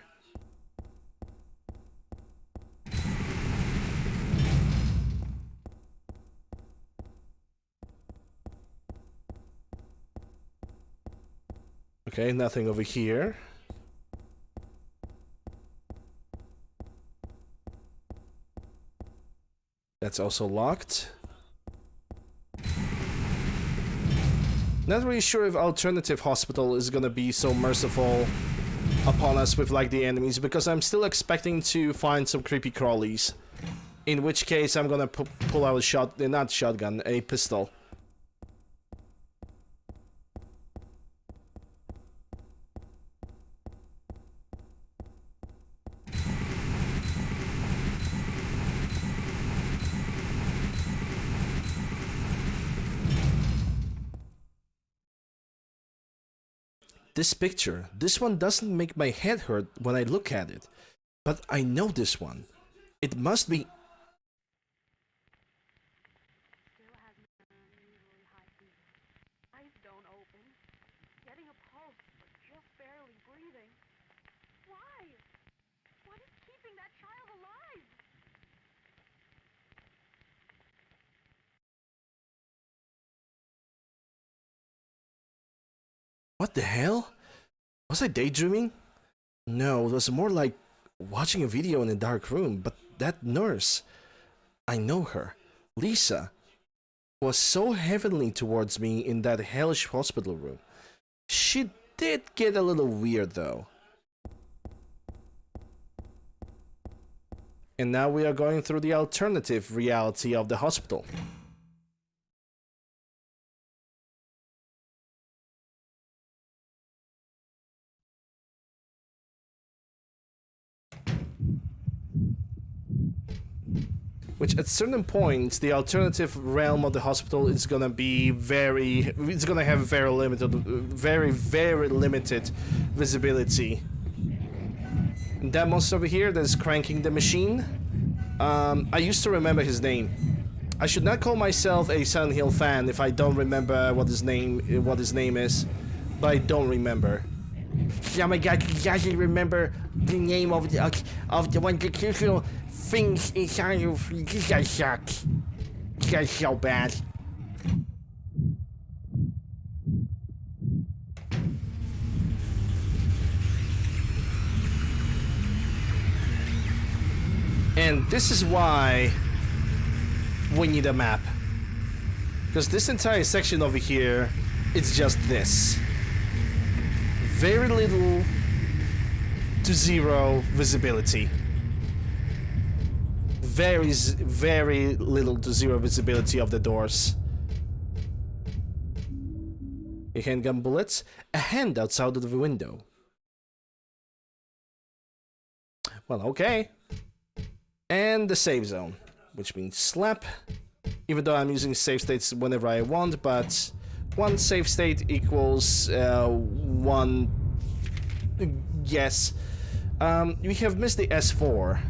Okay, nothing over here. That's also locked. Not really sure if Alternative Hospital is gonna be so merciful upon us with like the enemies, because I'm still expecting to find some creepy crawlies. In which case I'm gonna pull out a not shotgun, a pistol. This picture, this one doesn't make my head hurt when I look at it. But I know this one. It must be... Still has an unusually high fever. Eyes don't open. Getting a pulse, but just barely breathing. Why? What is keeping that child alive? What the hell? Was I daydreaming? No, it was more like watching a video in a dark room, but that nurse, I know her, Lisa, was so heavenly towards me in that hellish hospital room. She did get a little weird though. And now we are going through the alternative reality of the hospital. Which at certain points, the alternative realm of the hospital is gonna be it's gonna have very limited visibility. And that monster over here that is cranking the machine, I used to remember his name. I should not call myself a Silent Hill fan if I don't remember what his name is, but I don't remember. Oh my god, you guys remember the name of the one that kills you things inside of you. This guy sucks. This guy's so bad. And this is why we need a map. Because this entire section over here, it's just this. Very little to zero visibility. Very little to zero visibility of the doors. A handgun bullets, a hand outside of the window. Well, okay. And the save zone, which means slap. Even though I'm using save states whenever I want, but one save state equals one. Yes. We have missed the S4.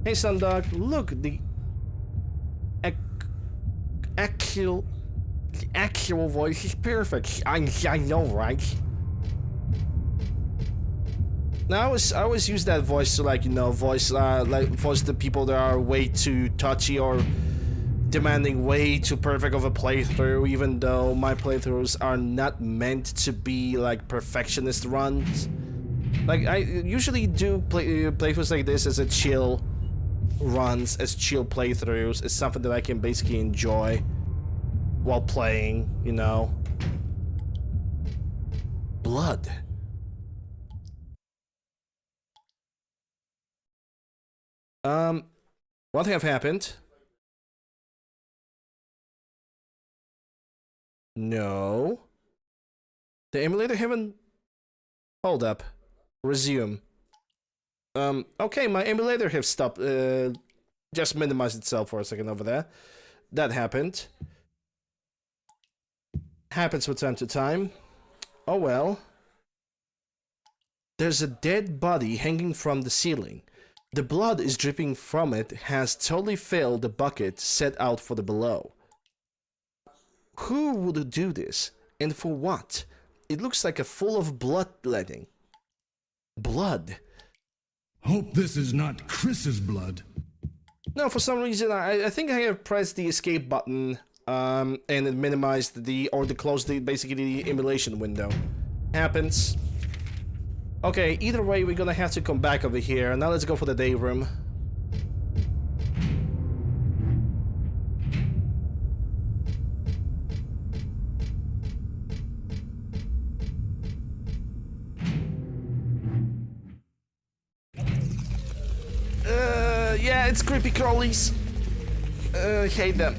Hey, Sundog, look, the actual voice is perfect. I know, right? Now I always use that voice to, like, you know, voice the people that are way too touchy or demanding way too perfect of a playthrough, even though my playthroughs are not meant to be like perfectionist runs. Like, I usually do playthroughs like this as a chill runs, as chill playthroughs, is something that I can basically enjoy while playing, you know. Blood. What have happened? No. The emulator haven't... Hold up. Resume. Okay, my emulator have stopped, just minimized itself for a second over there. That happened. Happens from time to time. Oh well. There's a dead body hanging from the ceiling. The blood is dripping from it has totally filled the bucket set out for the below. Who would do this? And for what? It looks like a full of bloodletting. Blood. Hope this is not Chris's blood. No, for some reason I think I have pressed the escape button and it minimized closed basically the emulation window. Happens. Okay, either way we're gonna have to come back over here. Now let's go for the day room. Yeah, it's creepy crawlies. Hate them.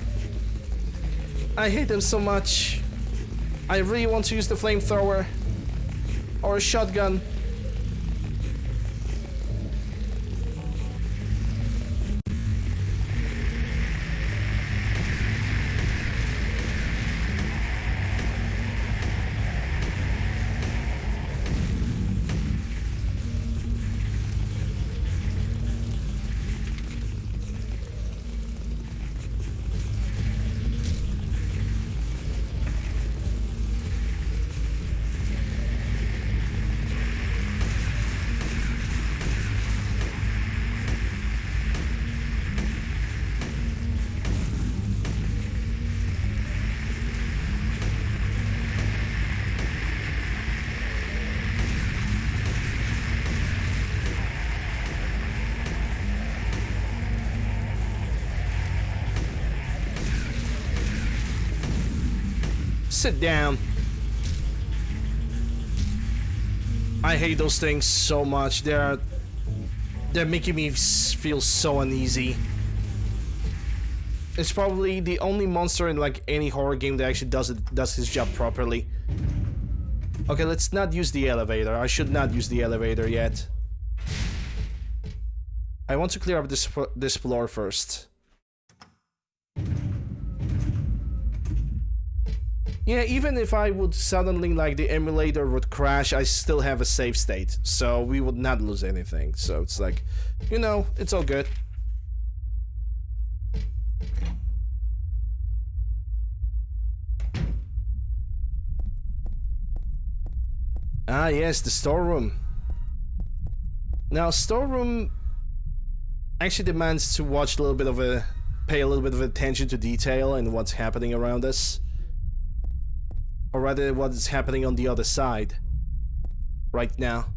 I hate them so much. I really want to use the flamethrower or a shotgun. Sit down. I hate those things so much. They're making me feel so uneasy. It's probably the only monster in like any horror game that actually does his job properly. Okay, let's not use the elevator. I should not use the elevator yet. I want to clear up this floor first. Yeah, even if I would suddenly, like, the emulator would crash, I still have a save state, so we would not lose anything. So it's like, you know, it's all good. Ah, yes, the storeroom. Now, storeroom actually demands to watch a little bit of pay a little bit of attention to detail and what's happening around us. Or rather, what is happening on the other side right now.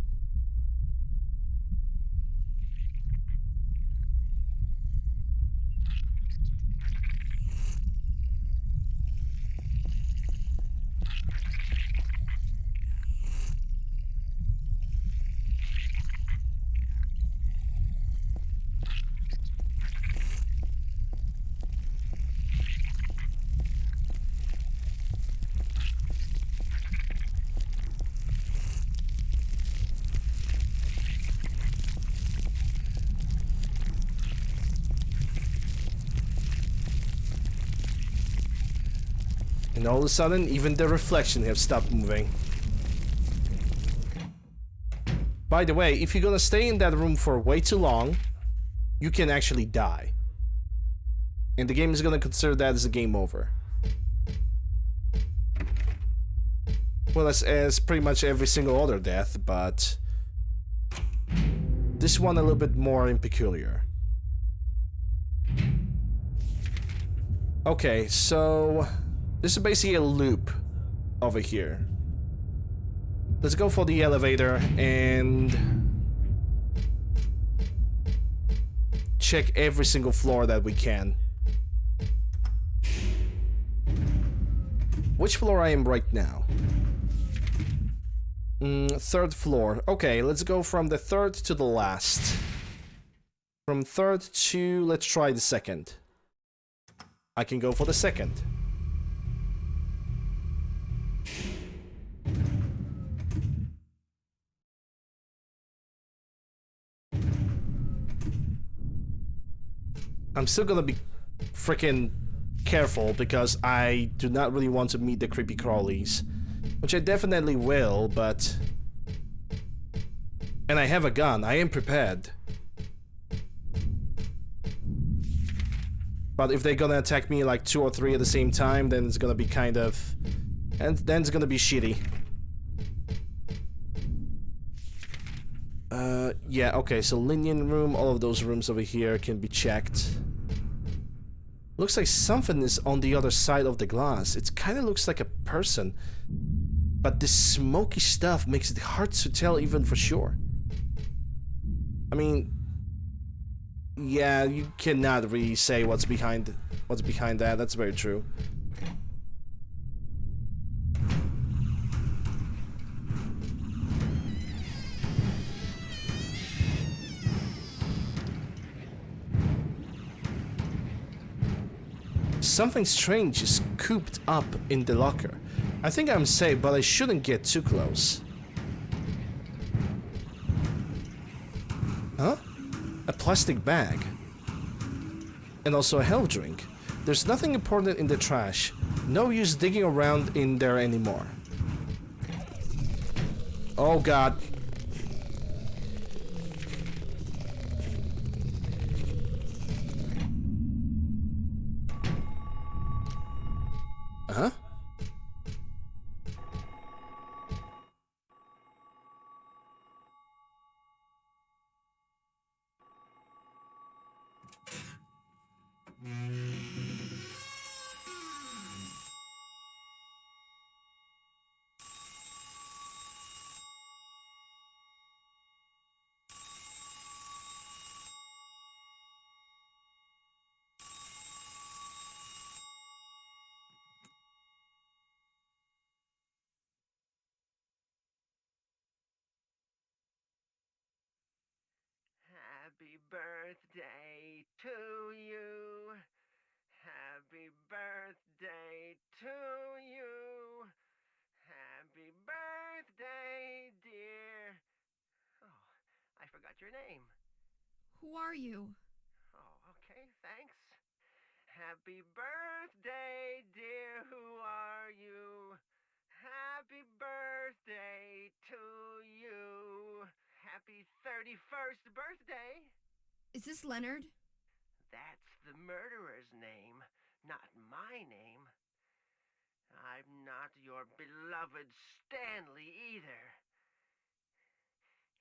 And all of a sudden, even the reflection have stopped moving. By the way, if you're gonna stay in that room for way too long, you can actually die. And the game is gonna consider that as a game over. Well, as pretty much every single other death, but this one a little bit more in peculiar. Okay, so this is basically a loop over here. Let's go for the elevator and check every single floor that we can. Which floor I am right now? Third floor. Okay, let's go from the third to the last. From third to... let's try the second. I can go for the second. I'm still gonna be freaking careful because I do not really want to meet the creepy crawlies. Which I definitely will, but... and I have a gun, I am prepared. But if they're gonna attack me like 2 or 3 at the same time, then it's gonna be kind of... and then it's gonna be shitty. Yeah, okay, so Linian room, all of those rooms over here can be checked. Looks like something is on the other side of the glass. It kind of looks like a person. But this smoky stuff makes it hard to tell even for sure. I mean... yeah, you cannot really say what's behind that, that's very true. Something strange is cooped up in the locker. I think I'm safe, but I shouldn't get too close. Huh? A plastic bag. And also a health drink. There's nothing important in the trash. No use digging around in there anymore. Oh god. Huh? Happy birthday to you. Happy birthday to you. Happy birthday, dear. Oh, I forgot your name. Who are you? Oh, okay, thanks. Happy birthday, dear. Who are you? Happy birthday to you. Happy 31st birthday. Is this Leonard? That's the murderer's name, not my name. I'm not your beloved Stanley either.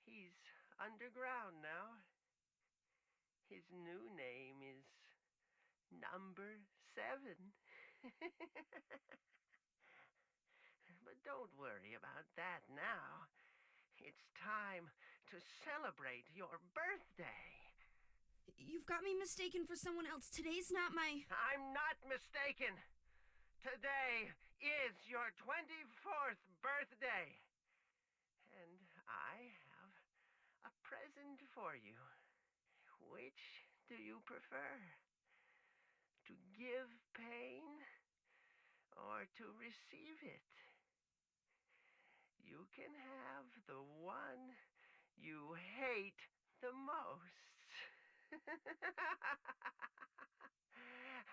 He's underground now. His new name is Number 7. But don't worry about that now. It's time to celebrate your birthday. You've got me mistaken for someone else. Today's not my... I'm not mistaken. Today is your 24th birthday. And I have a present for you. Which do you prefer? To give pain or to receive it? You can have the one you hate the most.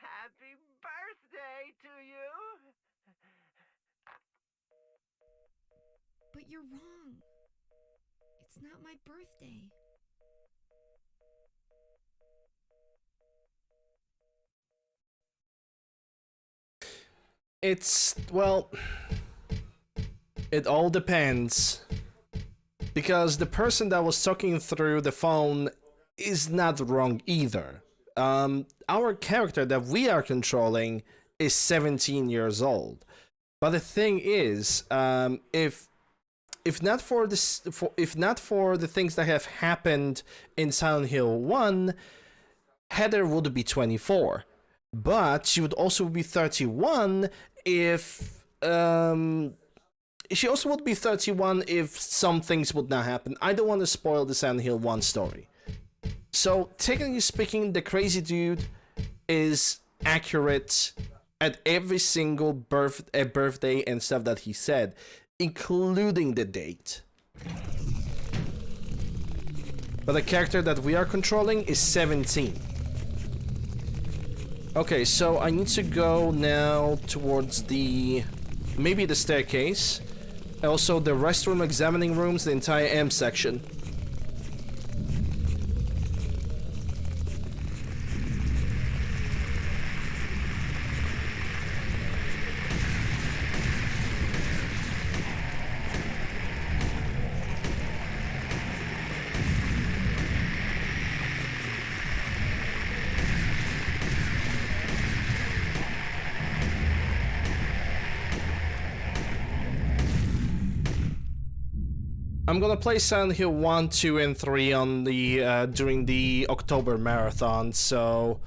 Happy birthday to you! But you're wrong. It's not my birthday. It's, well, it all depends. Because the person that was talking through the phone is not wrong either. Our character that we are controlling is 17 years old. But the thing is, if not for this, if not for the things that have happened in Silent Hill 1, Heather would be 24, but she would also be 31 if she also would be 31 if some things would not happen. I don't want to spoil the Silent Hill 1 story. So technically speaking, the crazy dude is accurate at every single birthday and stuff that he said, including the date. But the character that we are controlling is 17. Okay, so I need to go now towards maybe the staircase. Also the restroom, examining rooms, the entire M section. I'm gonna play Silent Hill 1, 2, and 3 on the during the October marathon, so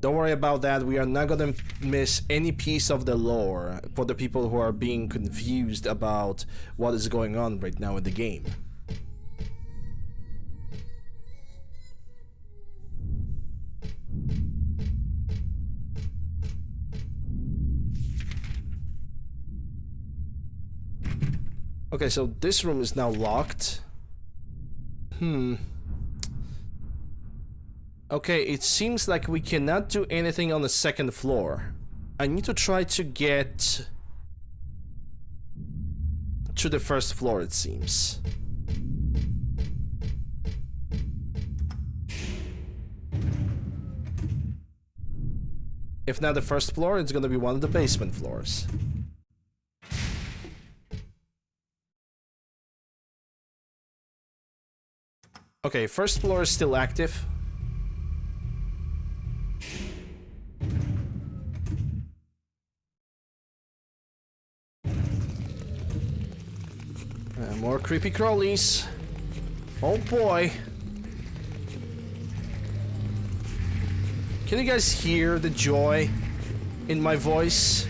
don't worry about that. We are not gonna miss any piece of the lore for the people who are being confused about what is going on right now in the game. Okay, so this room is now locked. Okay, it seems like we cannot do anything on the second floor. I need to try to get to the first floor, it seems. If not the first floor, it's gonna be one of the basement floors. Okay, first floor is still active. More creepy crawlies. Oh boy. Can you guys hear the joy in my voice?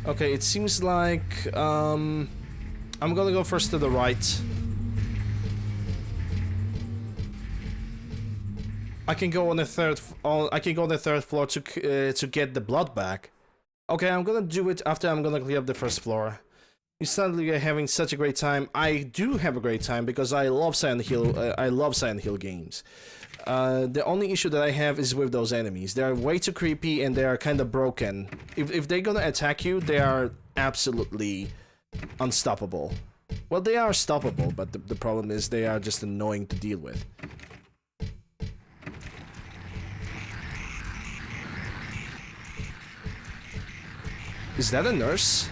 Okay, it seems like I'm gonna go first to the right. I can go on the third. I can go on the third floor to get the blood back. Okay, I'm gonna do it after I'm gonna clear up the first floor. You suddenly are having such a great time. I do have a great time because I love Silent Hill. I love Silent Hill games. The only issue that I have is with those enemies. They are way too creepy and they are kind of broken. If they're gonna attack you, they are absolutely unstoppable. Well, they are stoppable, but the problem is they are just annoying to deal with. Is that a nurse?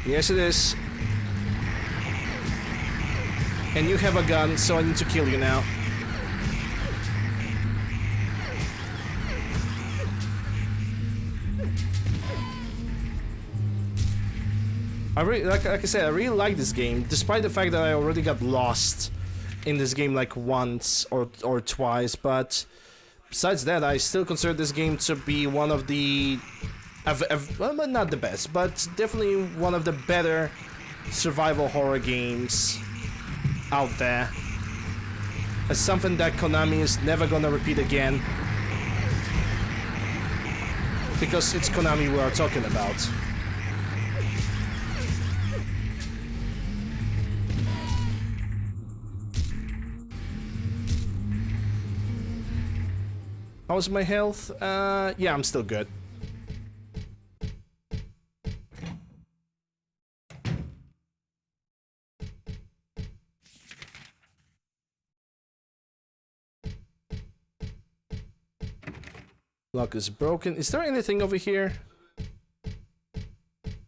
Yes, it is. And you have a gun, so I need to kill you now. Like I said, I really like this game, despite the fact that I already got lost in this game like once or twice, but besides that, I still consider this game to be one of the well, not the best, but definitely one of the better survival horror games out there. It's something that Konami is never gonna repeat again, because it's Konami we are talking about. How's my health? Yeah, I'm still good. Lock is broken. Is there anything over here?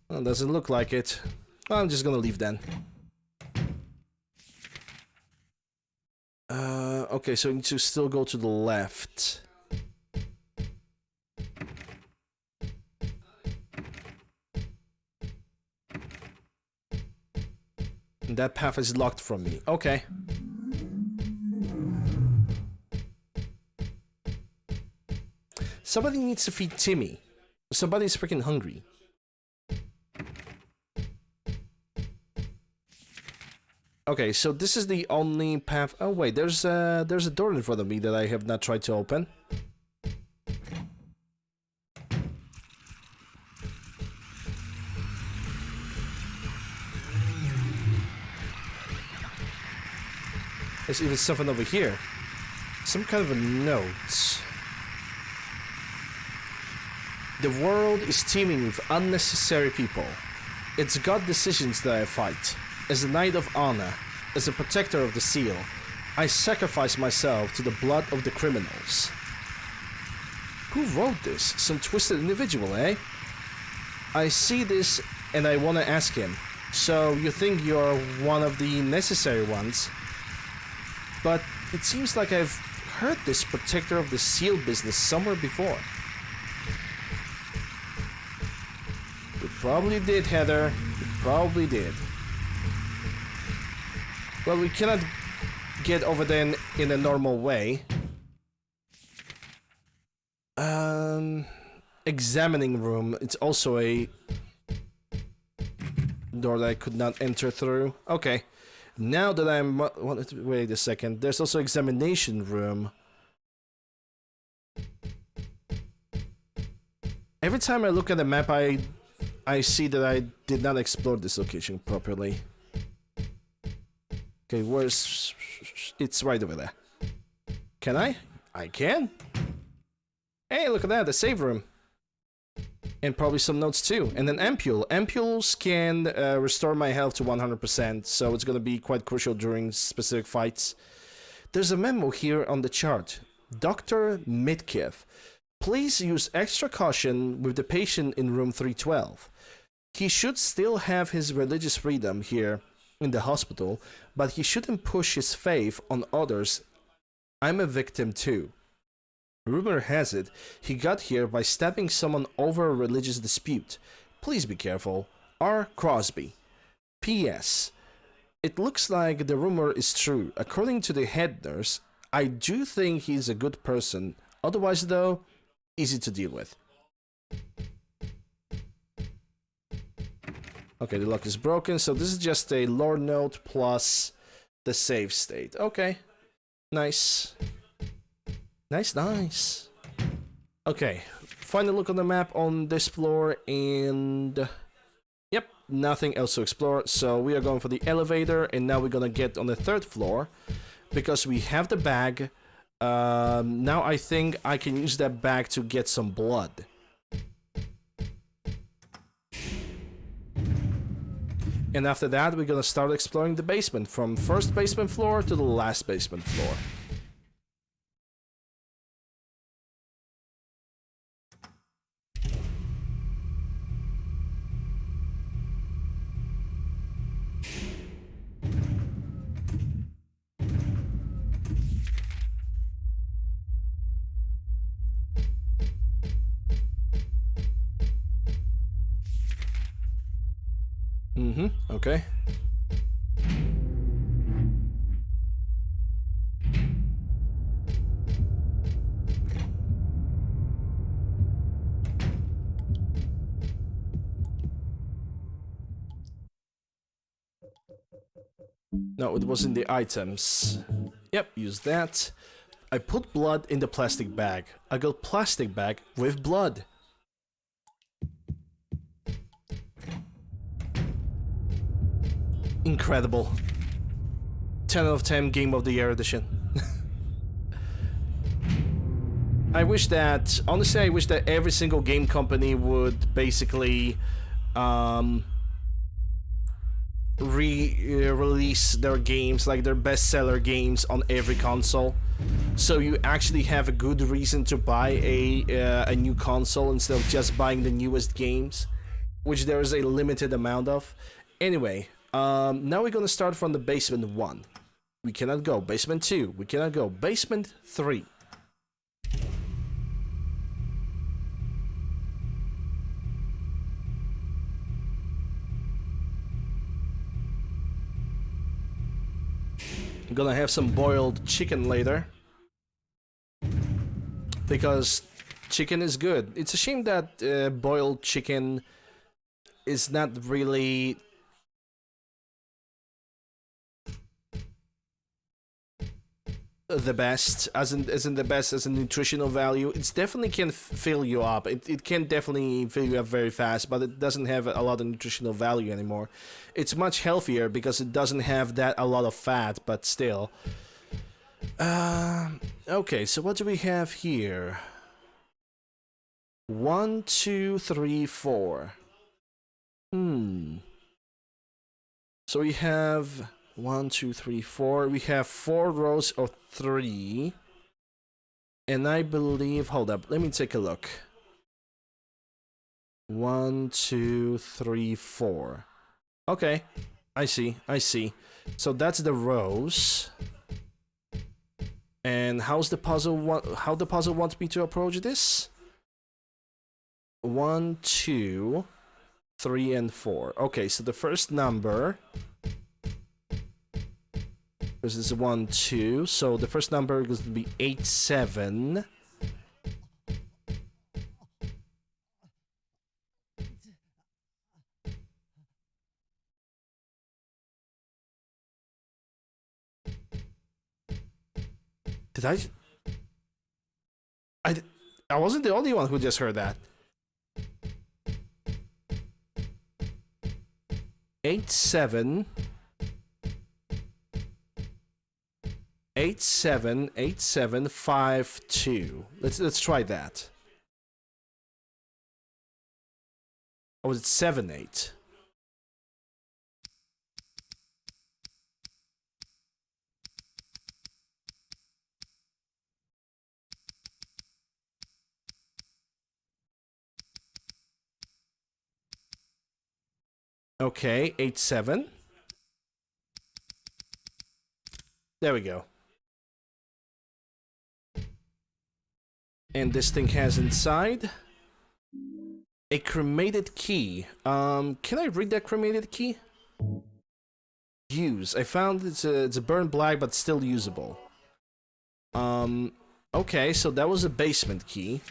Well, doesn't look like it. I'm just gonna leave then. Okay, so I need to still go to the left. And that path is locked from me. Okay. Somebody needs to feed Timmy. Somebody's freaking hungry. Okay, so this is the only path. Oh wait, there's a door in front of me that I have not tried to open. There's even something over here. Some kind of a note. The world is teeming with unnecessary people. It's God decisions that I fight. As a knight of honor, as a protector of the seal, I sacrifice myself to the blood of the criminals. Who wrote this? Some twisted individual, eh? I see this and I want to ask him. So you think you're one of the necessary ones? But it seems like I've heard this protector of the seal business somewhere before. You probably did, Heather. You probably did. Well, we cannot get over there in a normal way. Examining room. It's also a door that I could not enter through. Okay. Now that I'm... Wait a second. There's also examination room. Every time I look at the map, I see that I did not explore this location properly. Okay, where's... It's right over there. Can I? I can. Hey, look at that, the save room. And probably some notes too. And an ampule. Ampules can restore my health to 100%, so it's gonna be quite crucial during specific fights. There's a memo here on the chart. Dr. Midkiff. Please use extra caution with the patient in room 312. He should still have his religious freedom here in the hospital, but he shouldn't push his faith on others. I'm a victim too. Rumor has it he got here by stabbing someone over a religious dispute. Please be careful. R. Crosby. P.S. It looks like the rumor is true. According to the head nurse, I do think he's a good person. Otherwise, though, easy to deal with. Okay, the lock is broken, so this is just a lore note plus the save state. Okay. Nice. Nice. Okay, final look on the map on this floor, and... Yep, nothing else to explore, so we are going for the elevator, and now we're gonna get on the third floor, because we have the bag. Now I think I can use that bag to get some blood. And after that, we're gonna start exploring the basement, from first basement floor to the last basement floor. Okay. No, it was in the items. Yep, use that. I put blood in the plastic bag. I got plastic bag with blood. Incredible. 10 out of 10 Game of the Year edition. I wish that, honestly, I wish that every single game company would basically release their games, like their bestseller games, on every console, so you actually have a good reason to buy a new console instead of just buying the newest games, which there is a limited amount of. Anyway, now we're gonna start from the basement 1. We cannot go. Basement 2. We cannot go. Basement 3. I'm gonna have some boiled chicken later. Because chicken is good. It's a shame that boiled chicken is not really the best, as in the best as a nutritional value. It definitely can fill you up. It can definitely fill you up very fast, but it doesn't have a lot of nutritional value anymore. It's much healthier because it doesn't have that a lot of fat, but still. Okay, so what do we have here? 1, 2, 3, 4. So we have 1, 2, 3, 4. We have 4 rows of 3. And I believe, hold up, let me take a look. 1, 2, 3, 4. Okay, I see. So that's the rows. And how the puzzle wants me to approach this? 1, 2, 3, and 4. Okay, so the first number. This is 1, 2. So the first number is going to be 8, 7. Did I wasn't the only one who just heard that. 8, 7. 8, 7, 8, 7, 5, 2. Let's try that. Oh, was it 7, 8? Okay, 8, 7. There we go. And this thing has inside a cremated key. Can I read that cremated key? Use. I found it's a burnt black but still usable. Okay, so that was a basement key.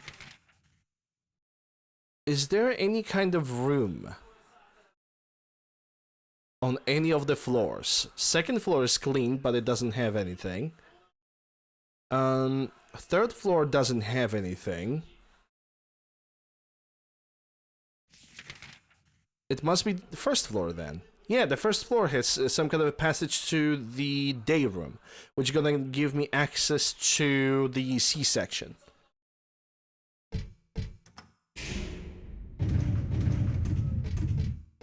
Is there any kind of room on any of the floors? Second floor is clean, but it doesn't have anything. Third floor doesn't have anything. It must be the first floor then. Yeah, the first floor has some kind of a passage to the day room, which is gonna give me access to the C-section.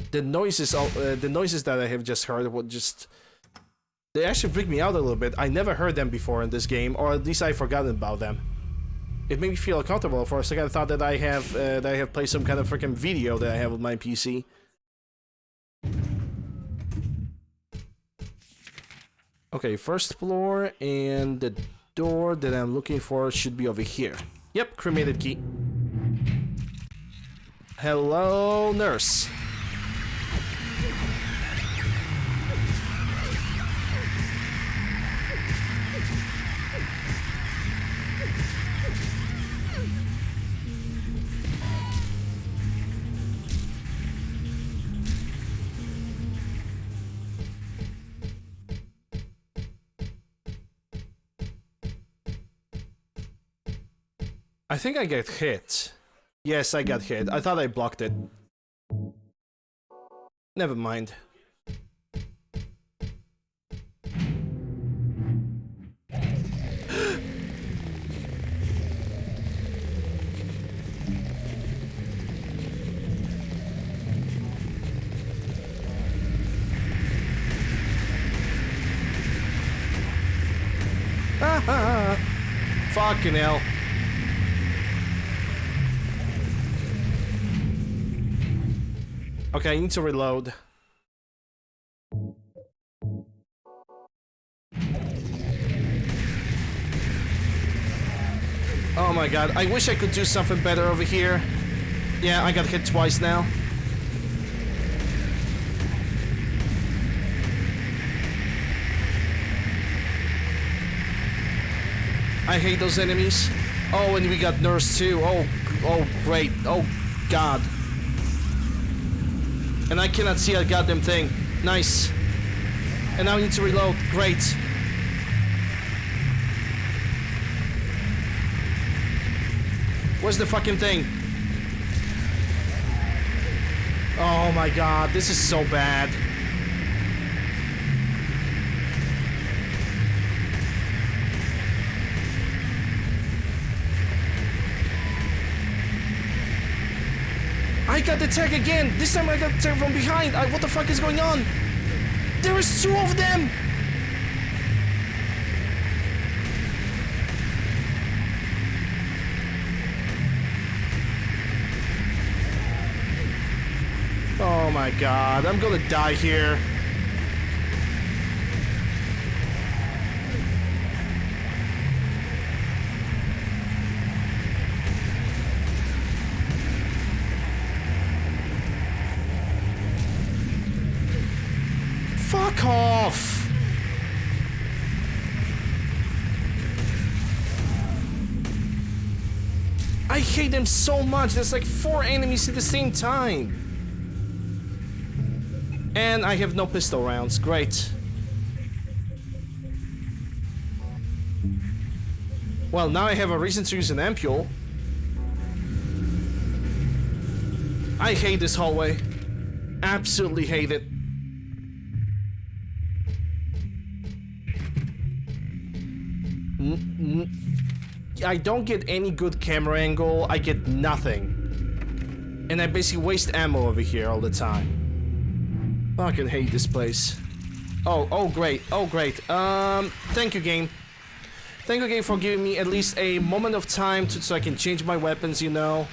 The noises that I have just heard they actually freak me out a little bit. I never heard them before in this game, or at least I've forgotten about them. It made me feel uncomfortable. For a second, I thought that I have played some kind of freaking video that I have with my PC. Okay, first floor, and the door that I'm looking for should be over here. Yep, cremated key. Hello, nurse. I think I get hit. Yes, I got hit. I thought I blocked it. Never mind. Fucking hell. Okay, I need to reload. Oh my god, I wish I could do something better over here. Yeah, I got hit twice now. I hate those enemies. Oh, and we got Nurse too. Oh, great. Oh, God. And I cannot see a goddamn thing. Nice. And now I need to reload. Great. Where's the fucking thing? Oh my god, this is so bad. I got attacked again! This time I got attacked from behind! What the fuck is going on? There is two of them! Oh my god, I'm gonna die here. Fuck off! I hate them so much. There's like 4 enemies at the same time. And I have no pistol rounds. Great. Well, now I have a reason to use an ampule. I hate this hallway. Absolutely hate it. I don't get any good camera angle. I get nothing. And I basically waste ammo over here all the time. Fucking hate this place. Oh great. Oh great. Thank you, game. Thank you, game, for giving me at least a moment of time so I can change my weapons, you know.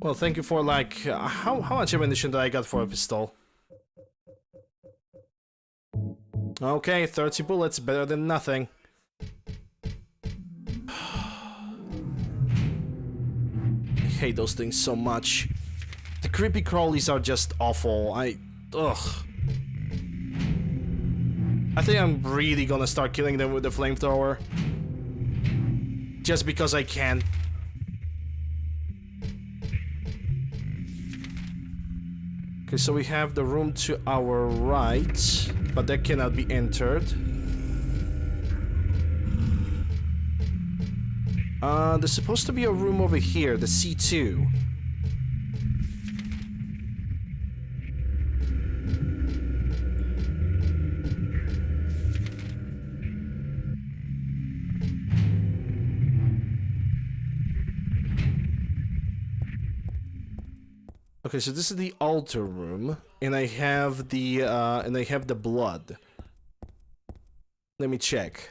Well, thank you for, like, how much ammunition did I got for a pistol? Okay, 30 bullets, better than nothing. I hate those things so much. The creepy crawlies are just awful. Ugh. I think I'm really gonna start killing them with the flamethrower. Just because I can. Okay, so we have the room to our right, but that cannot be entered. There's supposed to be a room over here, the C2. Okay, so this is the altar room, and I have the blood. Let me check.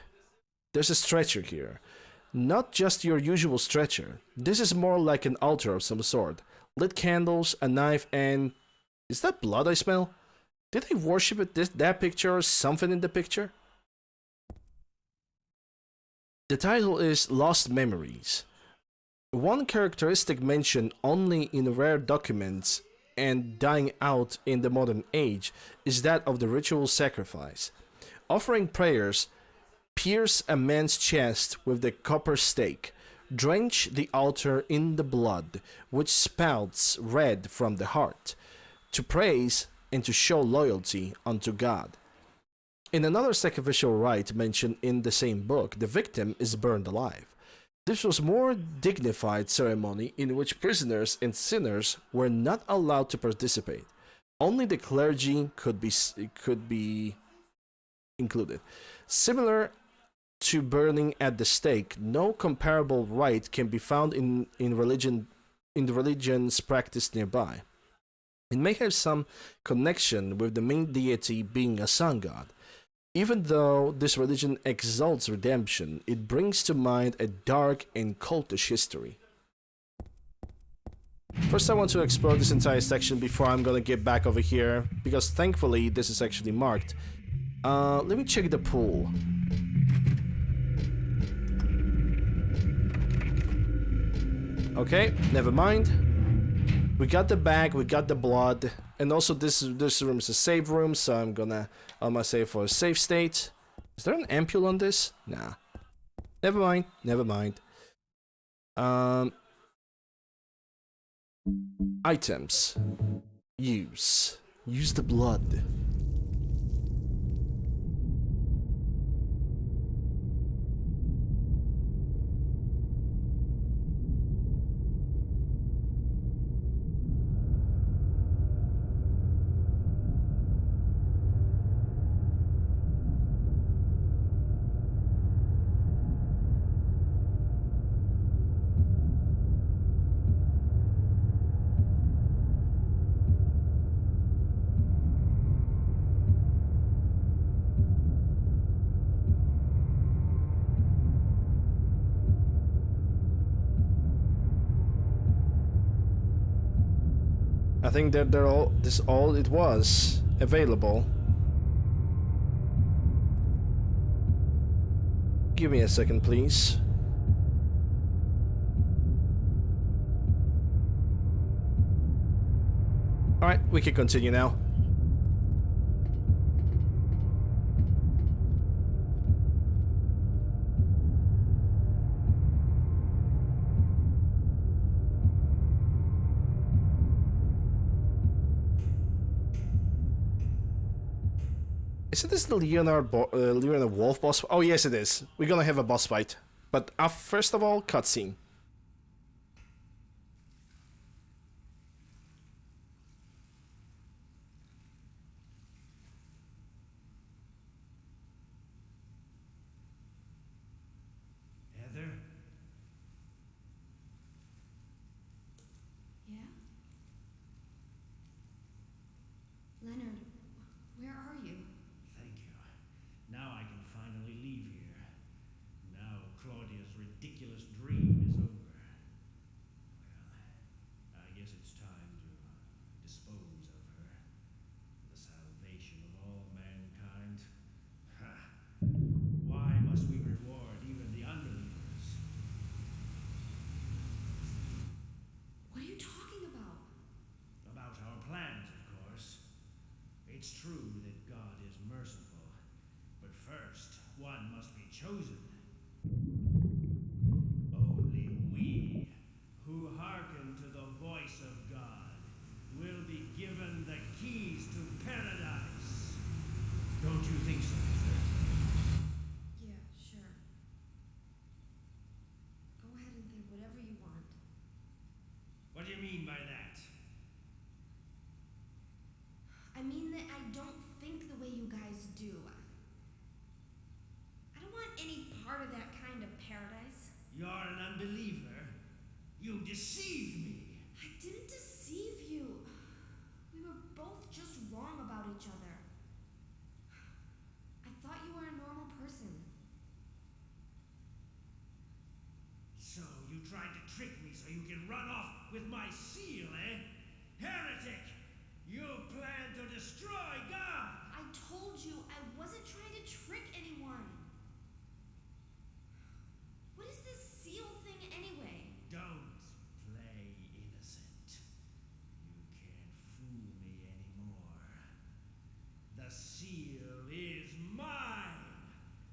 There's a stretcher here. Not just your usual stretcher. This is more like an altar of some sort. Lit candles, a knife, and... Is that blood I smell? Did I worship it, that picture or something in the picture? The title is Lost Memories. One characteristic mentioned only in rare documents and dying out in the modern age is that of the ritual sacrifice. Offering prayers, pierce a man's chest with the copper stake, drench the altar in the blood, which spouts red from the heart, to praise and to show loyalty unto God. In another sacrificial rite mentioned in the same book, the victim is burned alive. This was a more dignified ceremony in which prisoners and sinners were not allowed to participate. Only the clergy could be included. Similar to burning at the stake, no comparable rite can be found in the religions practiced nearby. It may have some connection with the main deity being a sun god. Even though this religion exalts redemption, it brings to mind a dark and cultish history. First, I want to explore this entire section before I'm gonna get back over here, because thankfully this is actually marked. Let me check the pool. Okay, never mind. We got the bag, we got the blood, and also this room is a save room, so I'm gonna save for a safe state. Is there an ampule on this? Nah. Never mind, never mind. Items. Use the blood. I think that this all it was available. Give me a second, please. Alright, we can continue now. Isn't this the Leonard Wolf boss? Oh yes it is. We're gonna have a boss fight. But first of all, cutscene. Heather? Yeah? Leonard, where are you? Thank you. Now I can finally leave here. Now Claudia's ridiculous dream is over. Well, I guess it's time to dispose of her. The salvation of all mankind. Ha! Why must we reward even the unbelievers? What are you talking about? About our plans, of course. It's true that God is merciful, but first, one must be chosen. Only we, who hearken to the voice of God, will be given the keys to paradise. Don't you think so, Heather? Yeah, sure. Go ahead and think whatever you want. What do you mean by that? I mean that I don't think the way you guys do. I don't want any part of that kind of paradise. You're an unbeliever. You deceived me. I didn't deceive you. We were both just wrong about each other. I thought you were a normal person. So you tried to trick me so you can run off with my seal, eh? Heretic! You plan to destroy God! I told you I wasn't trying to trick anyone. What is this seal thing anyway? Don't play innocent. You can't fool me anymore. The seal is mine!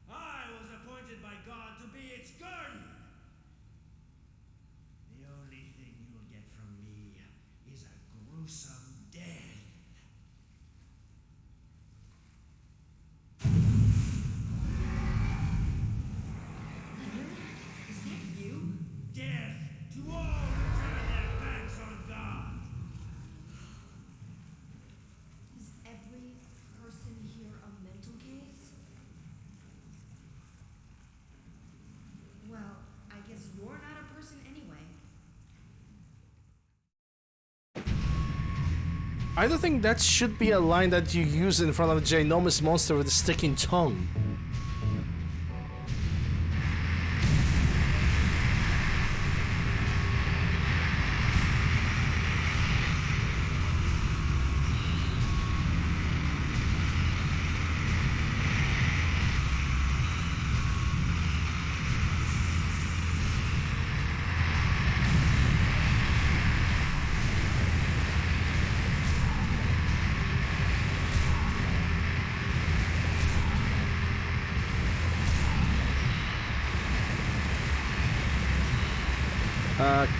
I was appointed by God to be its guardian! The only thing you'll get from me is a gruesome death. I don't think that should be a line that you use in front of a ginormous monster with a sticking tongue.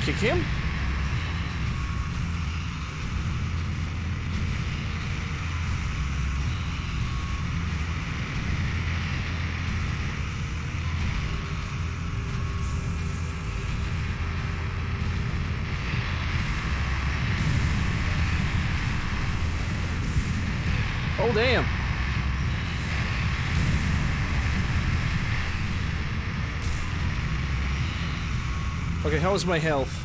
Kick him? Oh, damn. Okay, how's my health?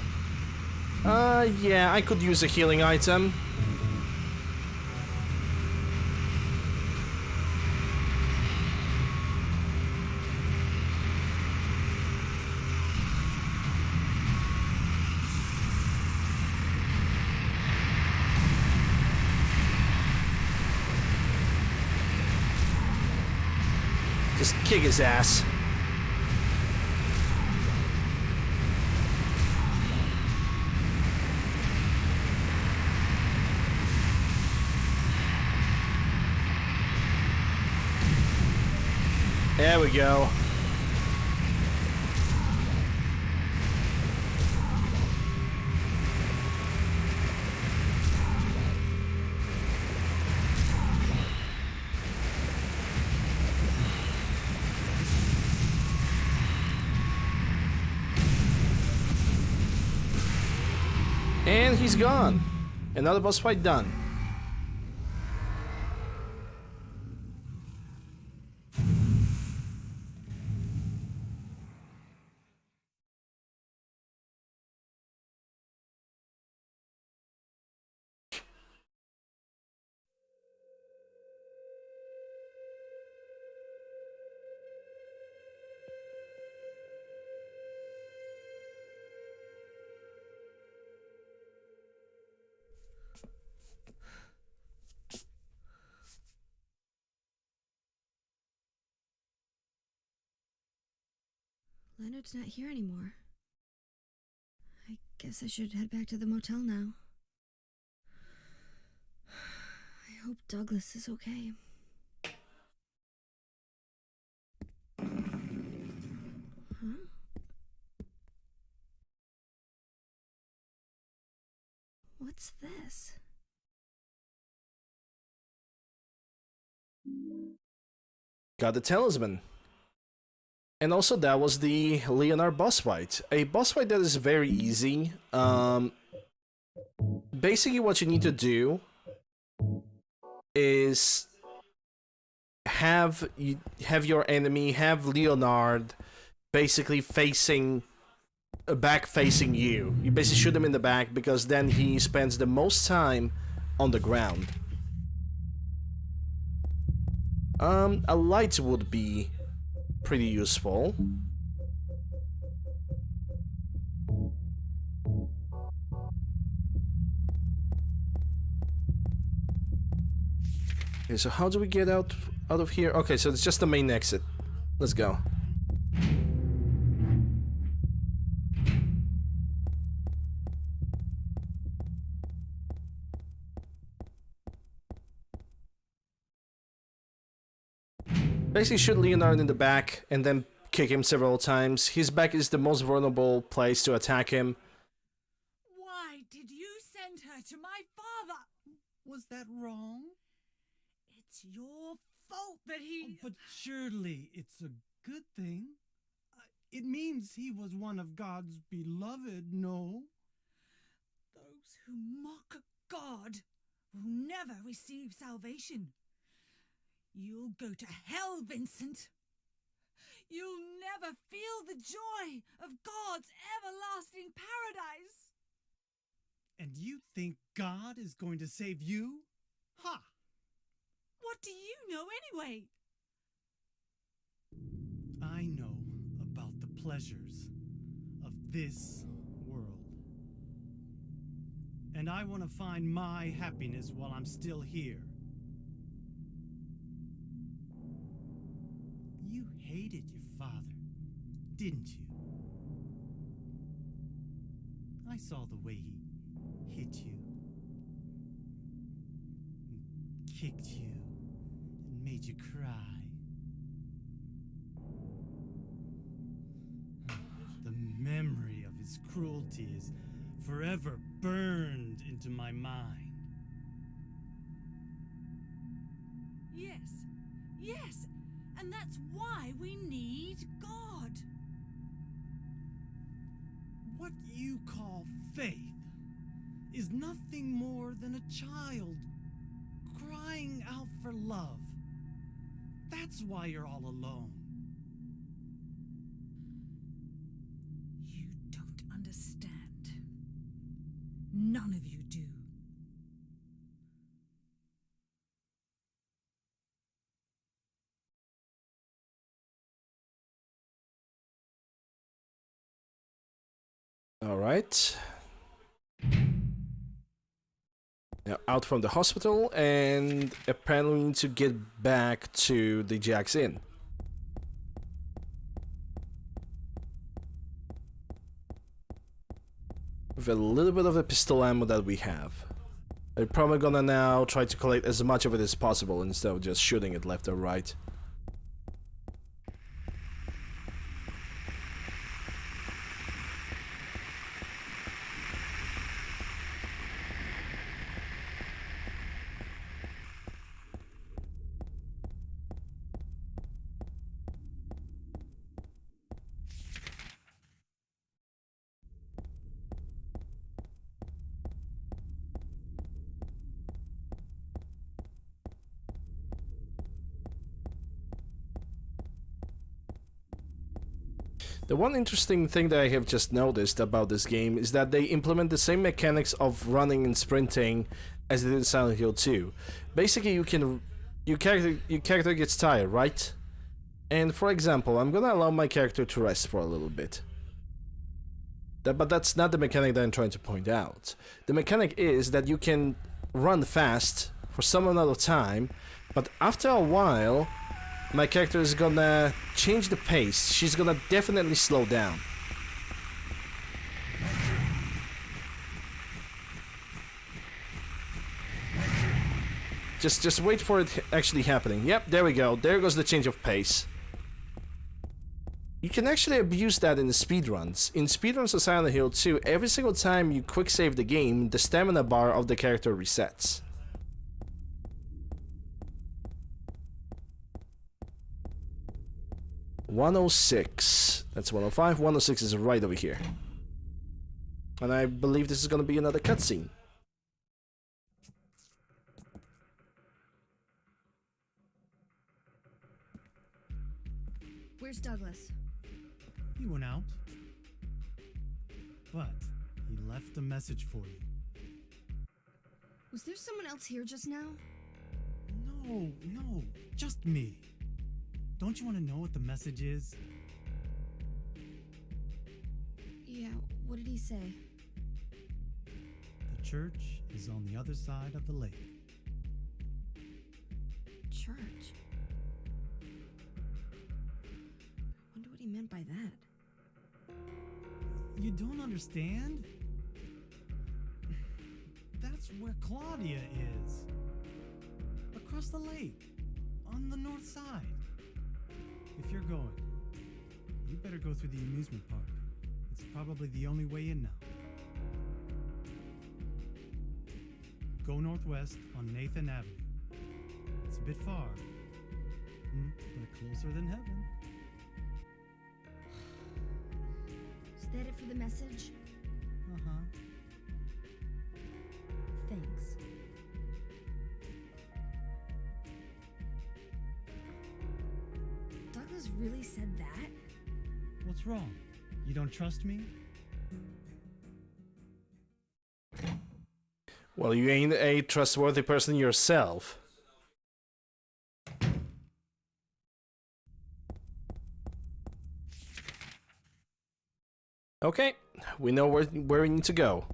Yeah, I could use a healing item. Just kick his ass. There we go. And he's gone. Another boss fight done. Leonard's not here anymore. I guess I should head back to the motel now. I hope Douglas is okay. Huh? What's this? Got the talisman. And also that was the Leonard boss fight. A boss fight that is very easy. Basically what you need to do is have your enemy, have Leonard basically back facing you. You basically shoot him in the back because then he spends the most time on the ground. A light would be pretty useful. Okay, so how do we get out of here? Okay, so it's just the main exit. Let's go. Basically shoot Leonard in the back and then kick him several times. His back is the most vulnerable place to attack him. Why did you send her to my father? Was that wrong? It's your fault that he... But surely it's a good thing. It means he was one of God's beloved, no? Those who mock God will never receive salvation. You'll go to hell, Vincent. You'll never feel the joy of God's everlasting paradise. And you think God is going to save you? Ha! What do you know anyway? I know about the pleasures of this world. And I want to find my happiness while I'm still here. You hated your father, didn't you? I saw the way he hit you, and kicked you, and made you cry. The memory of his cruelty is forever burned into my mind. Yes, and that's why we need God. What you call faith is nothing more than a child crying out for love. That's why you're all alone. You don't understand. None of you do. All right. Now out from the hospital, and apparently we need to get back to the Jack's Inn. With a little bit of the pistol ammo that we have. I'm probably gonna now try to collect as much of it as possible instead of just shooting it left or right. The one interesting thing that I have just noticed about this game is that they implement the same mechanics of running and sprinting as they did in Silent Hill 2. Basically, your character gets tired, right? And for example, I'm gonna allow my character to rest for a little bit. But that's not the mechanic that I'm trying to point out. The mechanic is that you can run fast for some amount of time, but after a while, my character is gonna change the pace. She's gonna definitely slow down. Just wait for it actually happening. Yep, there we go. There goes the change of pace. You can actually abuse that in the speedruns. In speedruns of Silent Hill 2, every single time you quick save the game, the stamina bar of the character resets. .106. That's 105. 106 is right over here. And I believe this is going to be another cutscene. Where's Douglas? He went out. But he left a message for you. Was there someone else here just now? No, just me. Don't you want to know what the message is? Yeah, what did he say? The church is on the other side of the lake. Church? Wonder what he meant by that. You don't understand? That's where Claudia is. Across the lake. On the north side. If you're going, you better go through the amusement park. It's probably the only way in now. Go northwest on Nathan Avenue. It's a bit far, but closer than heaven. Is that it for the message? Uh-huh. Thanks. Douglas really said that? What's wrong? You don't trust me? Well, you ain't a trustworthy person yourself. Okay, we know where we need to go.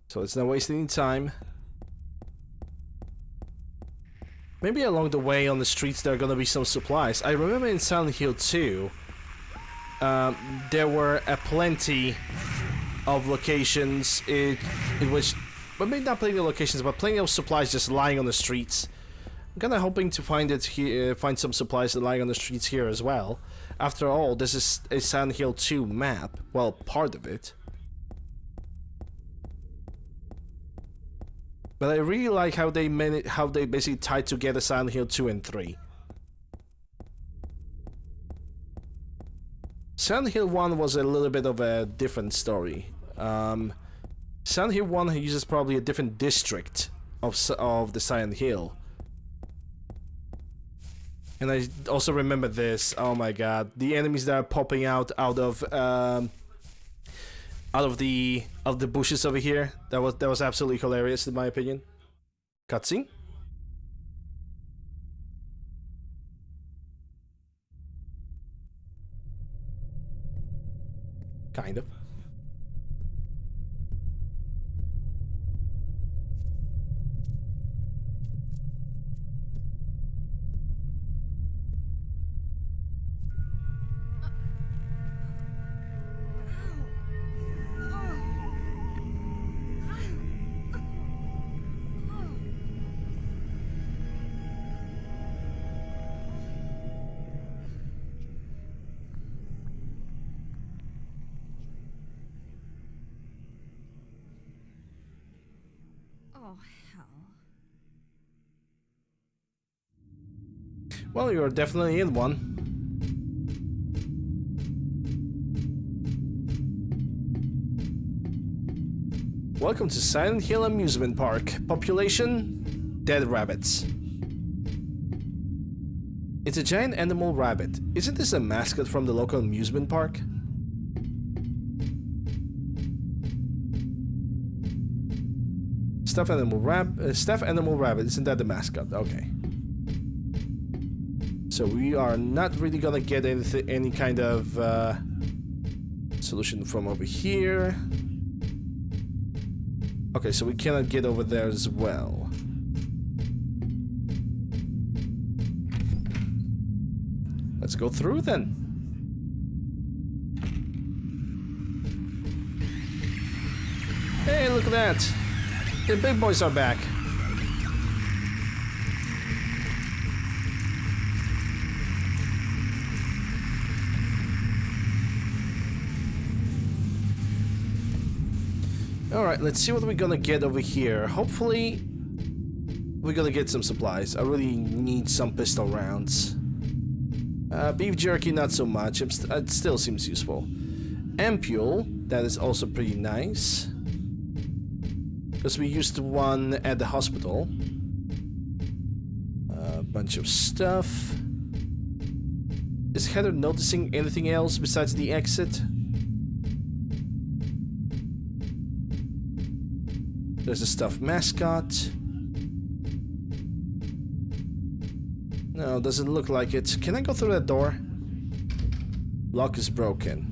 So let's not waste any time. Maybe along the way on the streets there are gonna be some supplies. I remember in Silent Hill 2, there were a plenty of locations in which, but maybe not plenty of locations, but plenty of supplies just lying on the streets. I'm kinda hoping to find it here, find some supplies lying on the streets here as well. After all, this is a Silent Hill 2 map. Well, part of it. But I really like how they basically tied together Silent Hill 2 and 3. Silent Hill 1 was a little bit of a different story. Silent Hill 1 uses probably a different district of the Silent Hill. And I also remember this. Oh my god, the enemies that are popping out of the bushes over here. That was absolutely hilarious in my opinion. Cutscene? Kind of. Oh, hell. Well, you're definitely in one. Welcome to Silent Hill Amusement Park. Population: dead rabbits. It's a giant animal rabbit. Isn't this a mascot from the local amusement park? Stuffed animal rabbit. Isn't that the mascot? Okay. So we are not really gonna get any kind of solution from over here. Okay, so we cannot get over there as well. Let's go through then. Hey, look at that! The big boys are back. Alright, let's see what we're gonna get over here. Hopefully, we're gonna get some supplies. I really need some pistol rounds. Beef jerky, not so much. It still seems useful. Ampule, that is also pretty nice. Because we used one at the hospital. A bunch of stuff. Is Heather noticing anything else besides the exit? There's a stuffed mascot. No, doesn't look like it. Can I go through that door? Lock is broken.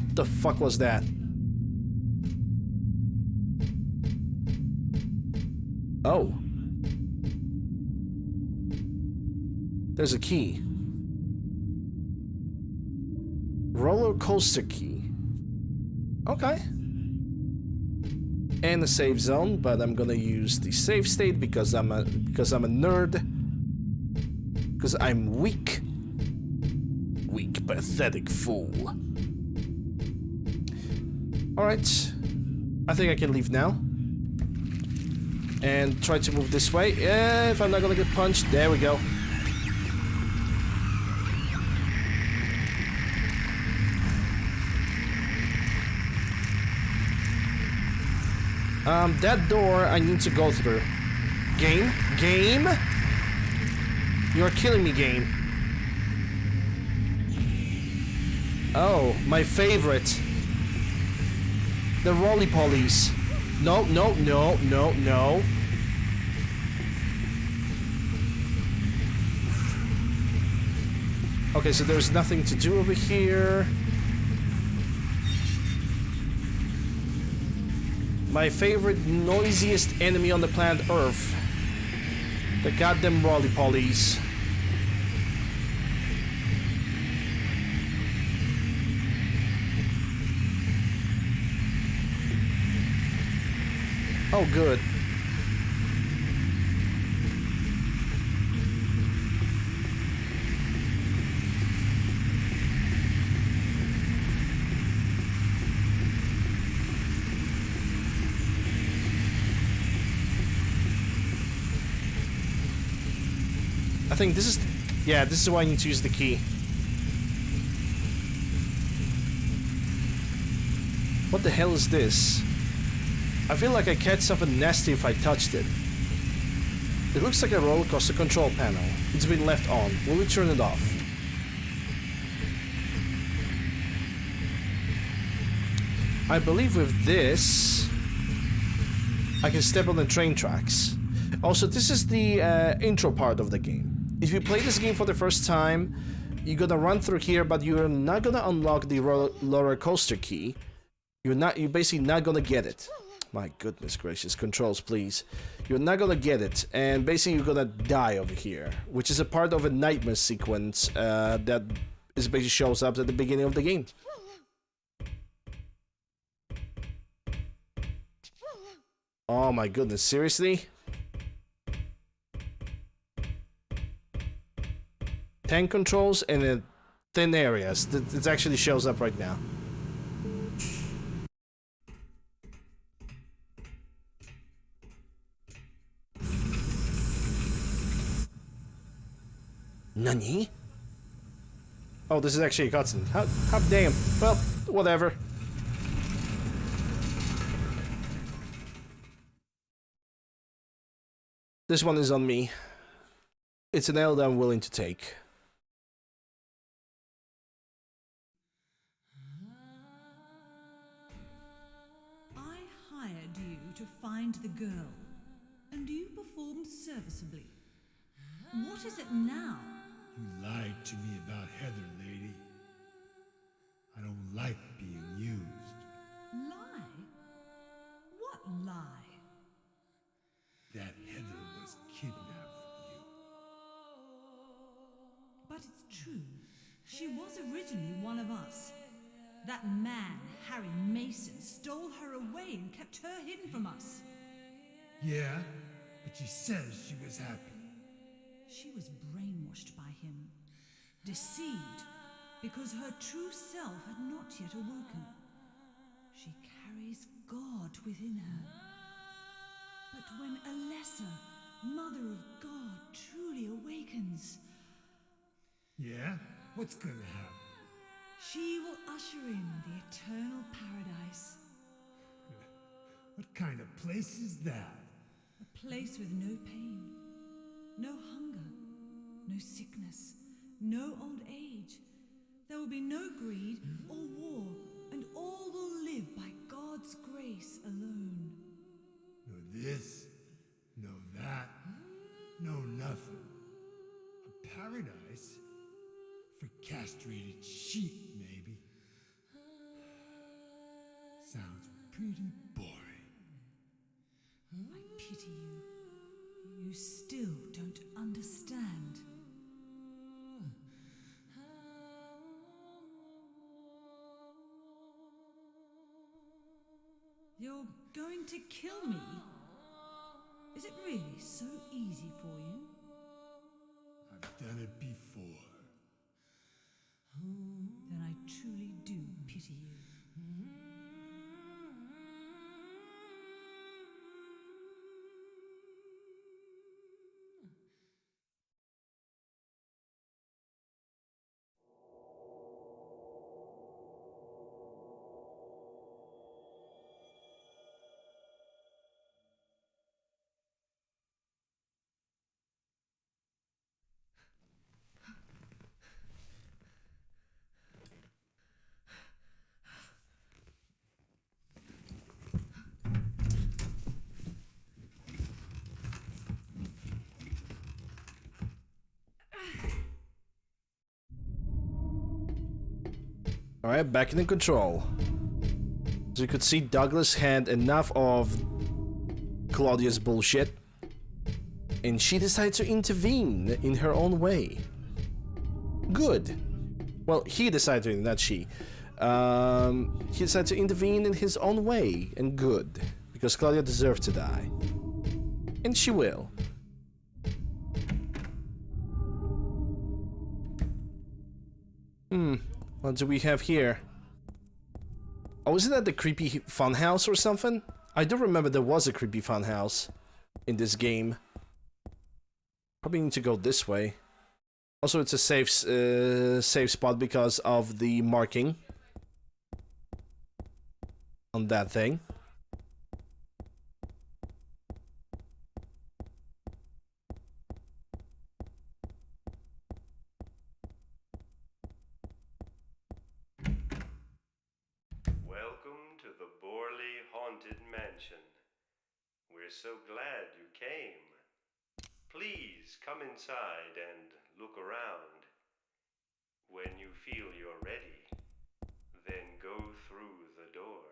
What the fuck was that? Oh. There's a key. Roller coaster key. Okay. And a save zone, but I'm gonna use the save state because I'm a nerd. Because I'm weak. Weak, pathetic fool. Alright. I think I can leave now. And try to move this way. If I'm not gonna get punched, there we go. That door I need to go through. Game? Game? You're killing me, game. Oh, my favorite. The roly-polies. No, no, no, no, no. Okay, so there's nothing to do over here. My favorite, noisiest enemy on the planet Earth. The goddamn roly-polies. Oh, good. I think this is... Yeah, this is why I need to use the key. What the hell is this? I feel like I catch something nasty if I touched it. It looks like a roller coaster control panel. It's been left on. Will we turn it off? I believe with this, I can step on the train tracks. Also, this is the intro part of the game. If you play this game for the first time, you're gonna run through here, but you're not gonna unlock the roller coaster key. You're basically not gonna get it. My goodness gracious, controls please. You're not gonna get it, and basically you're gonna die over here, which is a part of a nightmare sequence that basically shows up at the beginning of the game. Oh my goodness, seriously? 10 controls in thin areas. It actually shows up right now. Nani? Oh, this is actually a cutscene. How damn. Well, whatever. This one is on me. It's an L that I'm willing to take. I hired you to find the girl, and you performed serviceably. What is it now? You lied to me about Heather, lady. I don't like being used. Lie? What lie? That Heather was kidnapped from you. But it's true. She was originally one of us. That man, Harry Mason, stole her away and kept her hidden from us. Yeah, but she says she was happy. She was brainwashed by him, deceived, because her true self had not yet awoken. She carries God within her. But when a lesser, Mother of God, truly awakens, Yeah? What's gonna happen? she will usher in the eternal paradise. What kind of place is that? A place with no pain, no hunger, no sickness, no old age. There will be no greed or war, and all will live by God's grace alone. No this, no that, no nothing. A paradise? For castrated sheep, maybe. Sounds pretty boring. I pity you. You still don't understand. You're going to kill me? Is it really so easy for you? I've done it before. Then I truly do pity you. Alright, back in control. So you could see Douglas had enough of Claudia's bullshit, and she decided to intervene in her own way. Good. Well, he decided to, not she. He decided to intervene in his own way, and good. Because Claudia deserved to die. And she will. What do we have here? Oh, isn't that the creepy funhouse or something? I do remember there was a creepy funhouse in this game. Probably need to go this way. Also, it's a safe spot because of the marking on that thing. Welcome to the Borley Haunted Mansion. We're so glad you came. Please come inside and look around. When you feel you're ready, then go through the door.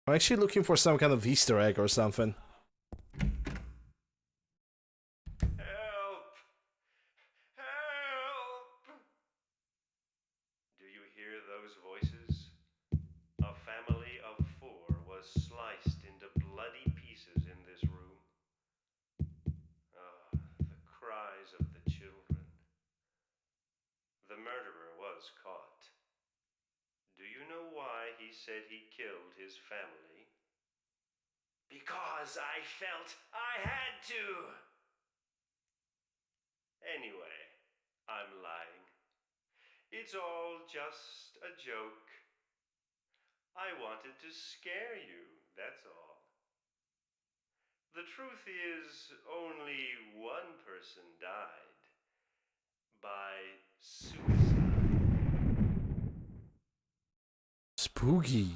I'm actually looking for some kind of Easter egg or something. Help! Help! Do you hear those voices? A family of 4 was sliced into bloody pieces in this room. Ah, the cries of the children. The murderer was caught. Do you know why he said he killed his family? Because I felt I had to! Anyway, I'm lying. It's all just a joke. I wanted to scare you, that's all. The truth is, only one person died. By suicide. Spooky.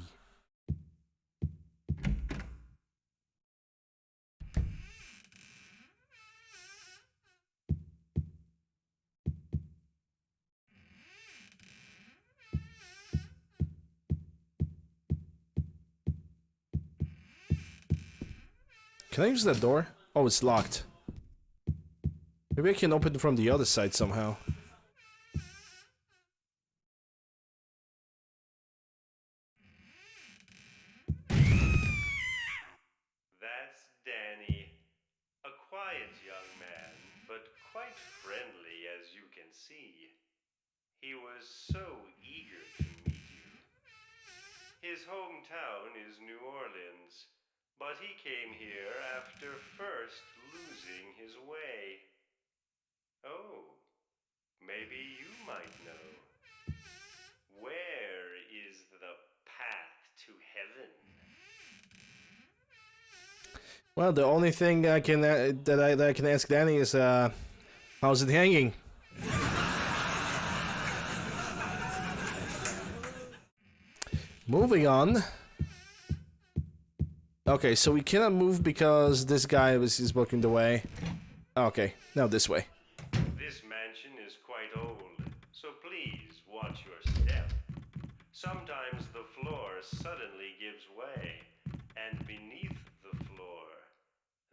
Can I use that door? Oh, it's locked. Maybe I can open it from the other side somehow. That's Danny. A quiet young man, but quite friendly as you can see. He was so eager to meet you. His hometown is New Orleans, but he came here after first losing his way. Oh, maybe you might know. Where is the path to heaven? Well, the only thing I can that I can ask Danny is, how's it hanging? Moving on. Okay, so we cannot move because this guy is blocking the way. Okay, now this way. This mansion is quite old, so please watch your step. Sometimes the floor suddenly gives way, and beneath the floor,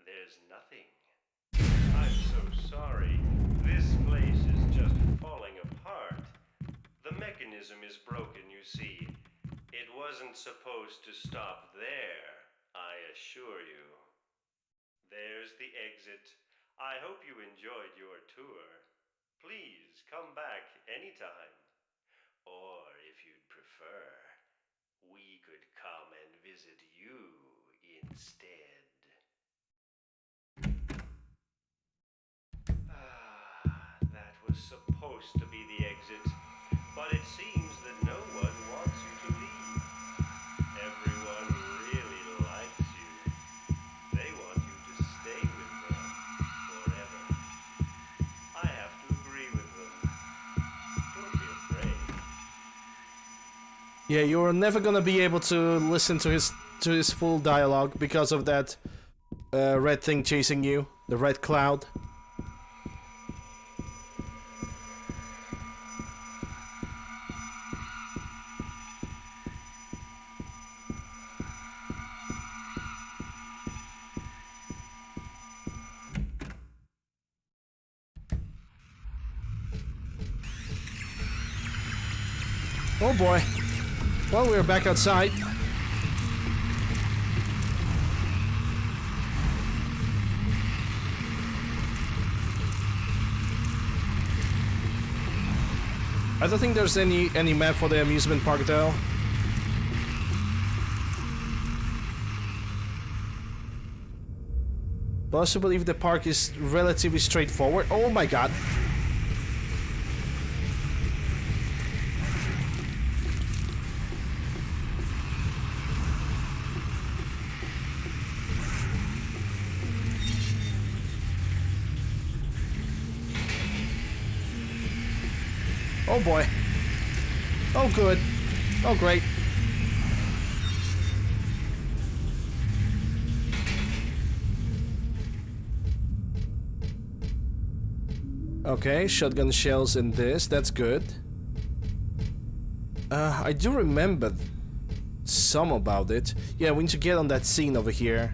there's nothing. I'm so sorry. This place is just falling apart. The mechanism is broken, you see. It wasn't supposed to stop there, I assure you. There's the exit. I hope you enjoyed your tour. Please come back anytime. Or if you'd prefer, we could come and visit you instead. That was supposed to be the exit, but it seems that no one wants you to leave. Everyone really likes you. They want you to stay with them forever. I have to agree with them. Don't be afraid. Yeah, you're never gonna be able to listen to his full dialogue because of that red thing chasing you, the red cloud. Oh boy. Well, we're back outside. I don't think there's any map for the amusement park though. But I also believe the park is relatively straightforward. Oh my god. Oh boy. Oh good. Oh great. Okay, shotgun shells in this, that's good. I do remember some about it. Yeah, we need to get on that scene over here.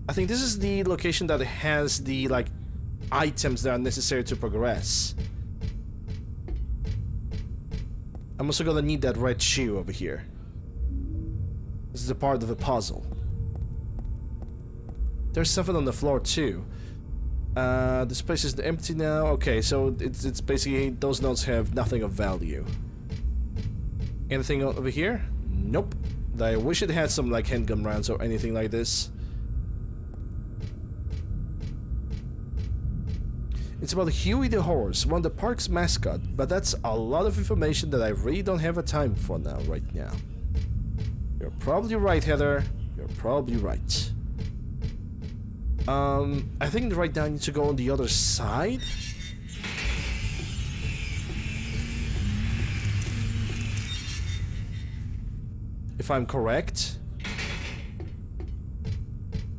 I think this is the location that has the, like, items that are necessary to progress. I'm also gonna need that red shoe over here. This is a part of the puzzle. There's something on the floor too. This place is empty now. Okay, so it's basically those notes have nothing of value. Anything over here? Nope. I wish it had some like handgun rounds or anything like this. It's about Huey the horse, one of the park's mascot, but that's a lot of information that I really don't have a time for now, right now. You're probably right, Heather. You're probably right. I think right now I need to go on the other side. If I'm correct.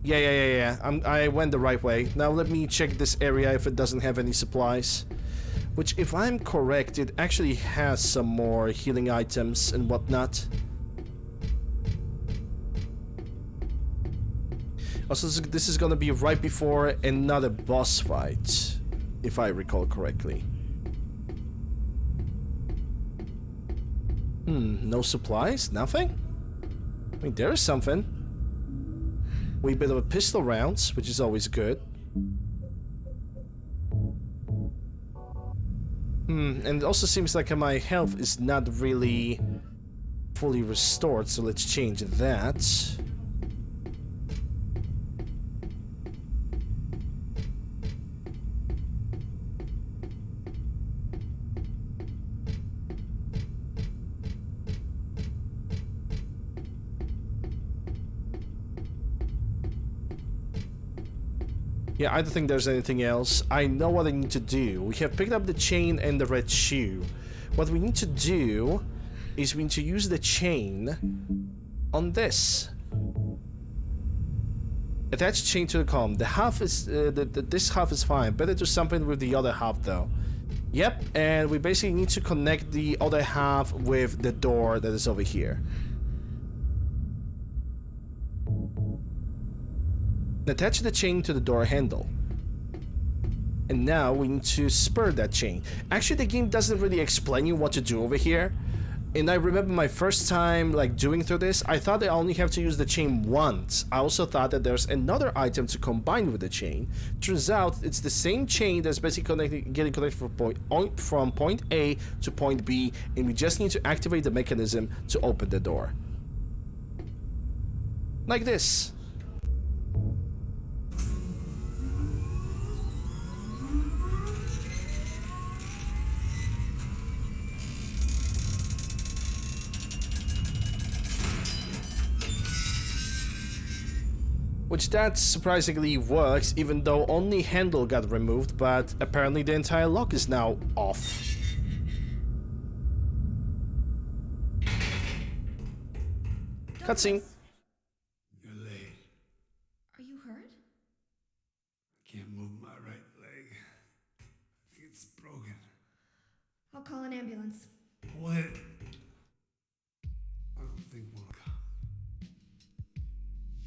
Yeah. I went the right way. Now let me check this area if it doesn't have any supplies. Which, if I'm correct, it actually has some more healing items and whatnot. Also, this is gonna be right before another boss fight, if I recall correctly. No supplies? Nothing? I mean, there is something. Wee bit of a pistol rounds, which is always good. And it also seems like my health is not really fully restored, so let's change that. Yeah, I don't think there's anything else. I know what I need to do. We have picked up the chain and the red shoe. What we need to do is we need to use the chain on this. Attach chain to the column. The half is this half is fine. Better do something with the other half though. Yep, and we basically need to connect the other half with the door that is over here. Attach the chain to the door handle. And now we need to spur that chain. Actually, the game doesn't really explain you what to do over here. And I remember my first time like doing through this, I thought I only have to use the chain once. I also thought that there's another item to combine with the chain. Turns out it's the same chain that's basically getting connected from point A to point B, and we just need to activate the mechanism to open the door. Like this. Which that surprisingly works, even though only handle got removed, but apparently the entire lock is now off. Cutscene. You're late. Are you hurt? I can't move my right leg. I think it's broken. I'll call an ambulance. What? I don't think we'll come.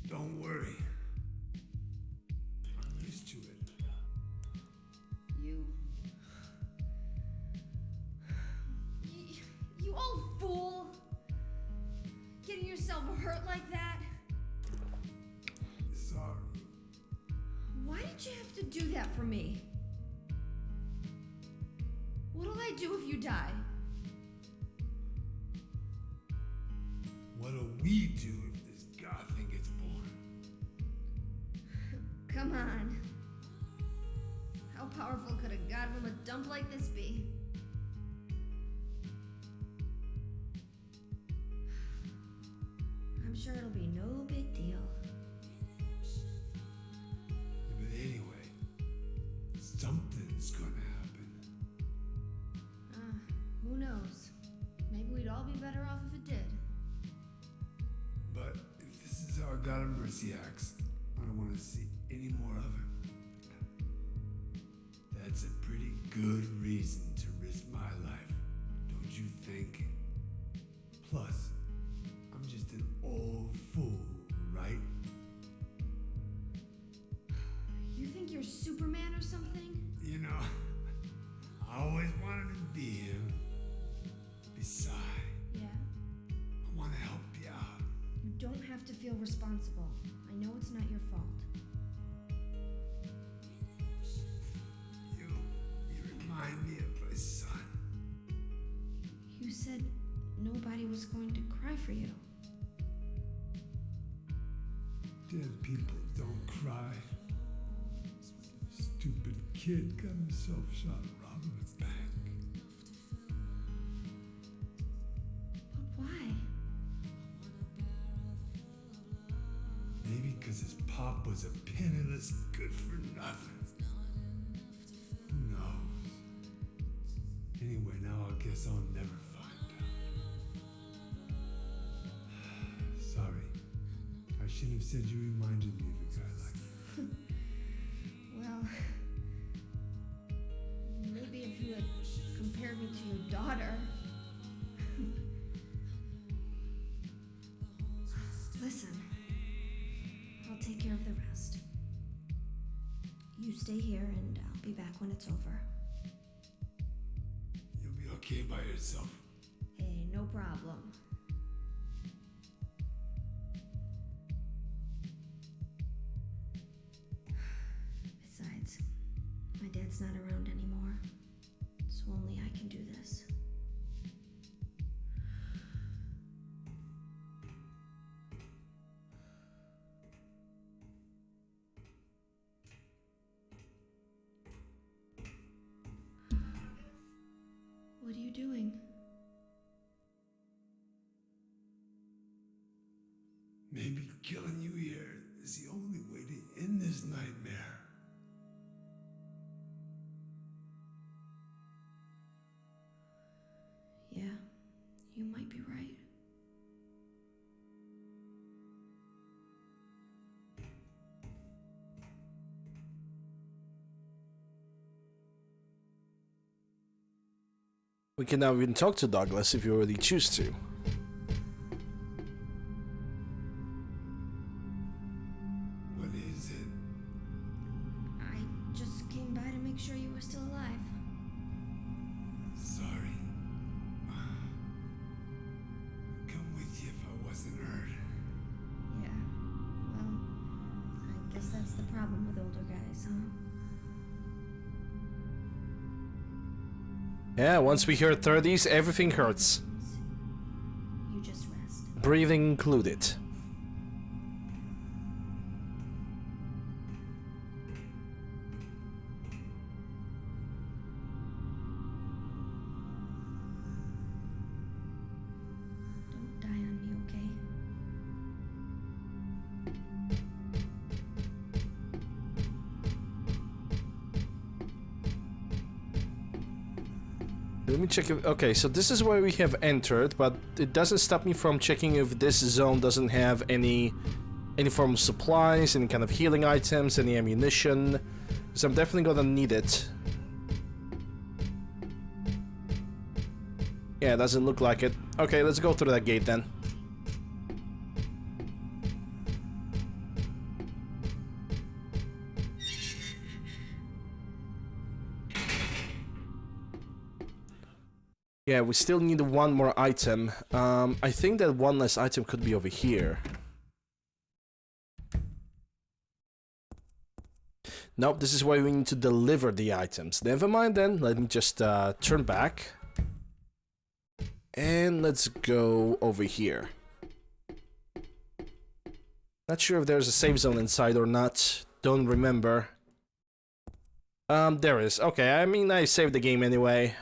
Don't worry. I'm used to it. You for me. What'll I do if you die? What'll we do if this god thing gets born? Come on. How powerful could a god from a dump like this be? I'm sure it'll be no big deal. But anyway, something's gonna happen. Who knows? Maybe we'd all be better off if it did. But if this is how God of Mercy acts, I don't want to see any more of him. That's a pretty good reason to risk my life, don't you think? Plus, I'm just an old fool, right? You think you're Superman or something? You know, I always wanted to be him. Besides, Yeah? I want to help you out. You don't have to feel responsible. I know it's not your fault. You remind me of my son. You said nobody was going to cry for you. Dead people don't cry. Stupid kid got himself shot robbing his bank. But why? Maybe because his pop was a penniless good for nothing. Who knows? Anyway, now I guess I'll never find out. Sorry. I shouldn't have said you reminded me of a guy like that. Well, maybe if you had compared me to your daughter. Listen, I'll take care of the rest. You stay here and I'll be back when it's over. You'll be okay by yourself. Hey, no problem. Besides, my dad's not around anymore, so only I can do this. What are you doing? Maybe killing you here is the only way to end this nightmare. Yeah, you might be right. We can now even talk to Douglas if you really choose to. What is it? I just came by to make sure you were still alive. Sorry. I'd come with you if I wasn't hurt. Yeah, well, I guess that's the problem with older guys, huh? Yeah, once we hit 30s, everything hurts. You just rest. Breathing included. Don't die on me, okay? Let me check if... Okay, so this is where we have entered, but it doesn't stop me from checking if this zone doesn't have any form of supplies, any kind of healing items, any ammunition. So I'm definitely gonna need it. Yeah, it doesn't look like it. Okay, let's go through that gate then. Yeah, we still need one more item. I think that one less item could be over here. Nope, this is why we need to deliver the items. Never mind then, let me just turn back. And let's go over here. Not sure if there's a save zone inside or not. Don't remember. There is. Okay, I mean, I saved the game anyway.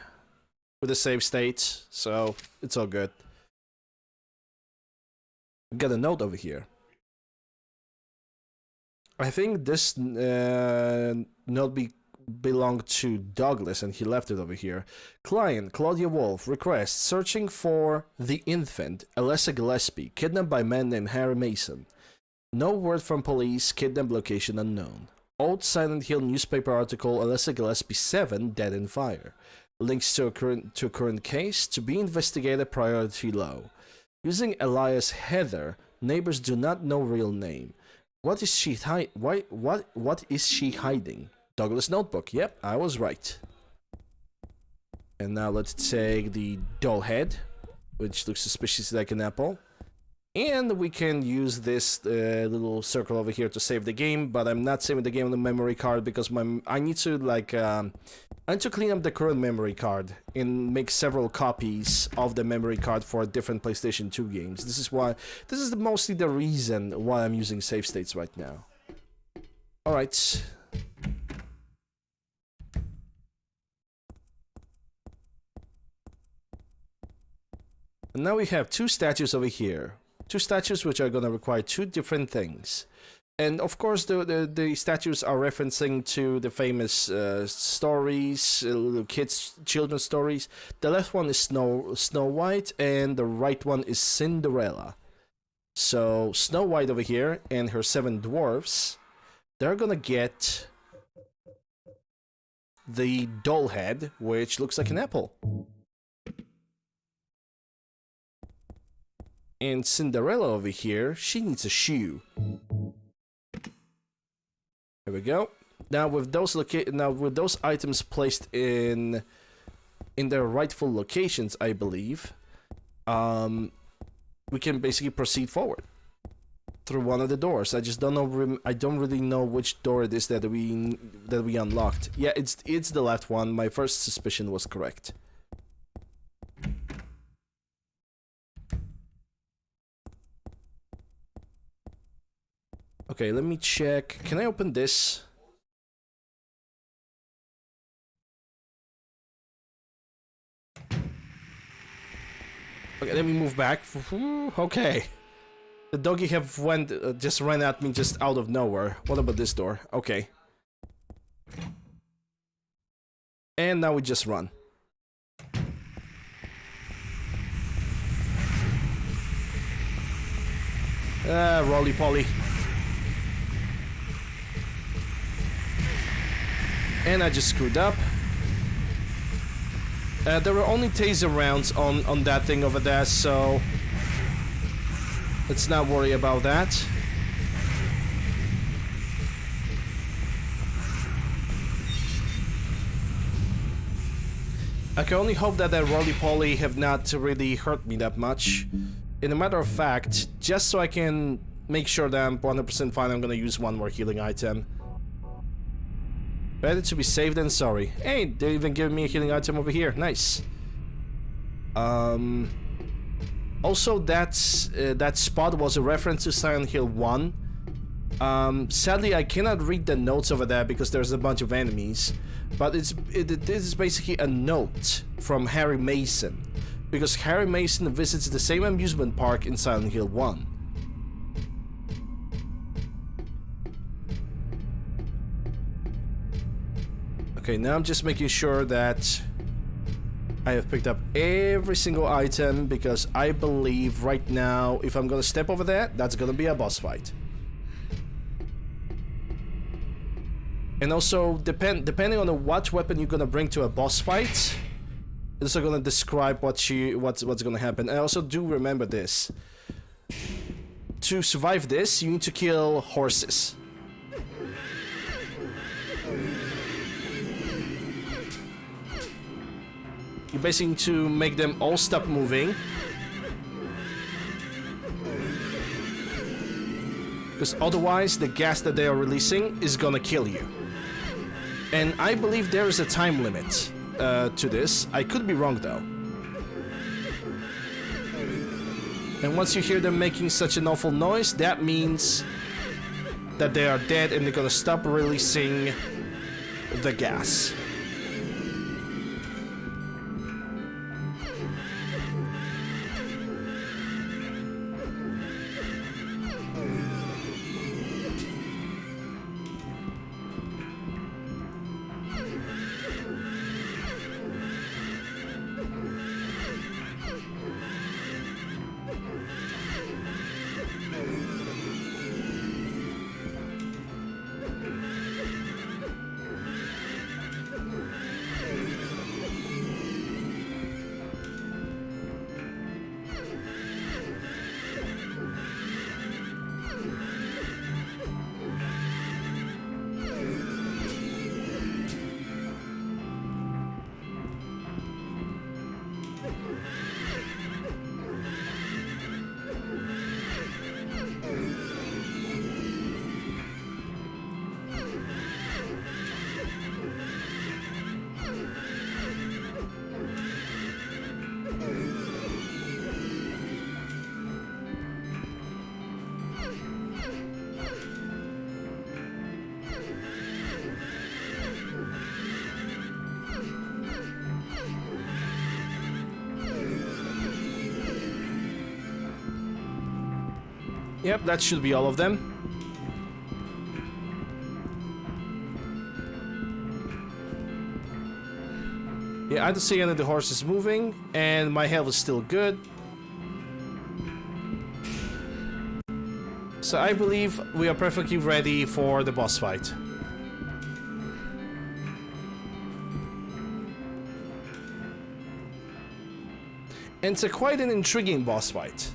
With a save state, so it's all good. Got a note over here. I think this note belonged to Douglas and he left it over here. Client, Claudia Wolf, request, searching for the infant, Alessa Gillespie, kidnapped by a man named Harry Mason. No word from police, kidnap location unknown. Old Silent Hill newspaper article, Alessa Gillespie 7, dead in fire. Links to a current case, to be investigated, priority low. Using alias Heather, neighbors do not know real name. What is she what is she hiding? Douglas notebook. Yep, I was right. And now let's take the doll head, which looks suspiciously like an apple. And we can use this little circle over here to save the game, but I'm not saving the game on the memory card because I need to I need to clean up the current memory card and make several copies of the memory card for different PlayStation 2 games. This is mostly the reason why I'm using save states right now. Alright. And now we have two statues over here. Two statues which are gonna require two different things. And of course the statues are referencing to the famous stories, children's stories. The left one is Snow White and the right one is Cinderella. So Snow White over here and her 7 dwarfs, they're gonna get the doll head, which looks like an apple. And Cinderella over here, she needs a shoe. There we go. Now with those items placed in their rightful locations, I believe, we can basically proceed forward through one of the doors. I just don't know. I don't really know which door it is that we unlocked. Yeah, it's the left one. My first suspicion was correct. Okay, let me check. Can I open this? Okay, let me move back. Okay. The doggy just ran at me just out of nowhere. What about this door? Okay. And now we just run. Roly-poly. And I just screwed up. There were only taser rounds on that thing over there, so let's not worry about that. I can only hope that roly-poly have not really hurt me that much. In a matter of fact, just so I can make sure that I'm 100% fine, I'm gonna use one more healing item. Better to be safe than sorry. Hey, they're even giving me a healing item over here. Nice. Also, that spot was a reference to Silent Hill 1. Sadly, I cannot read the notes over there because there's a bunch of enemies. But this is basically a note from Harry Mason. Because Harry Mason visits the same amusement park in Silent Hill 1. Okay, now I'm just making sure that I have picked up every single item, because I believe right now, if I'm gonna step over there, that's gonna be a boss fight. And also, depending on what weapon you're gonna bring to a boss fight, it's also gonna describe what's gonna happen. I also do remember this. To survive this, you need to kill horses. You basically need to make them all stop moving. Because otherwise, the gas that they are releasing is gonna kill you. And I believe there is a time limit to this. I could be wrong though. And once you hear them making such an awful noise, that means that they are dead and they're gonna stop releasing the gas. Yep, that should be all of them. Yeah, I don't see any of the horses moving, and my health is still good. So I believe we are perfectly ready for the boss fight. And it's quite an intriguing boss fight.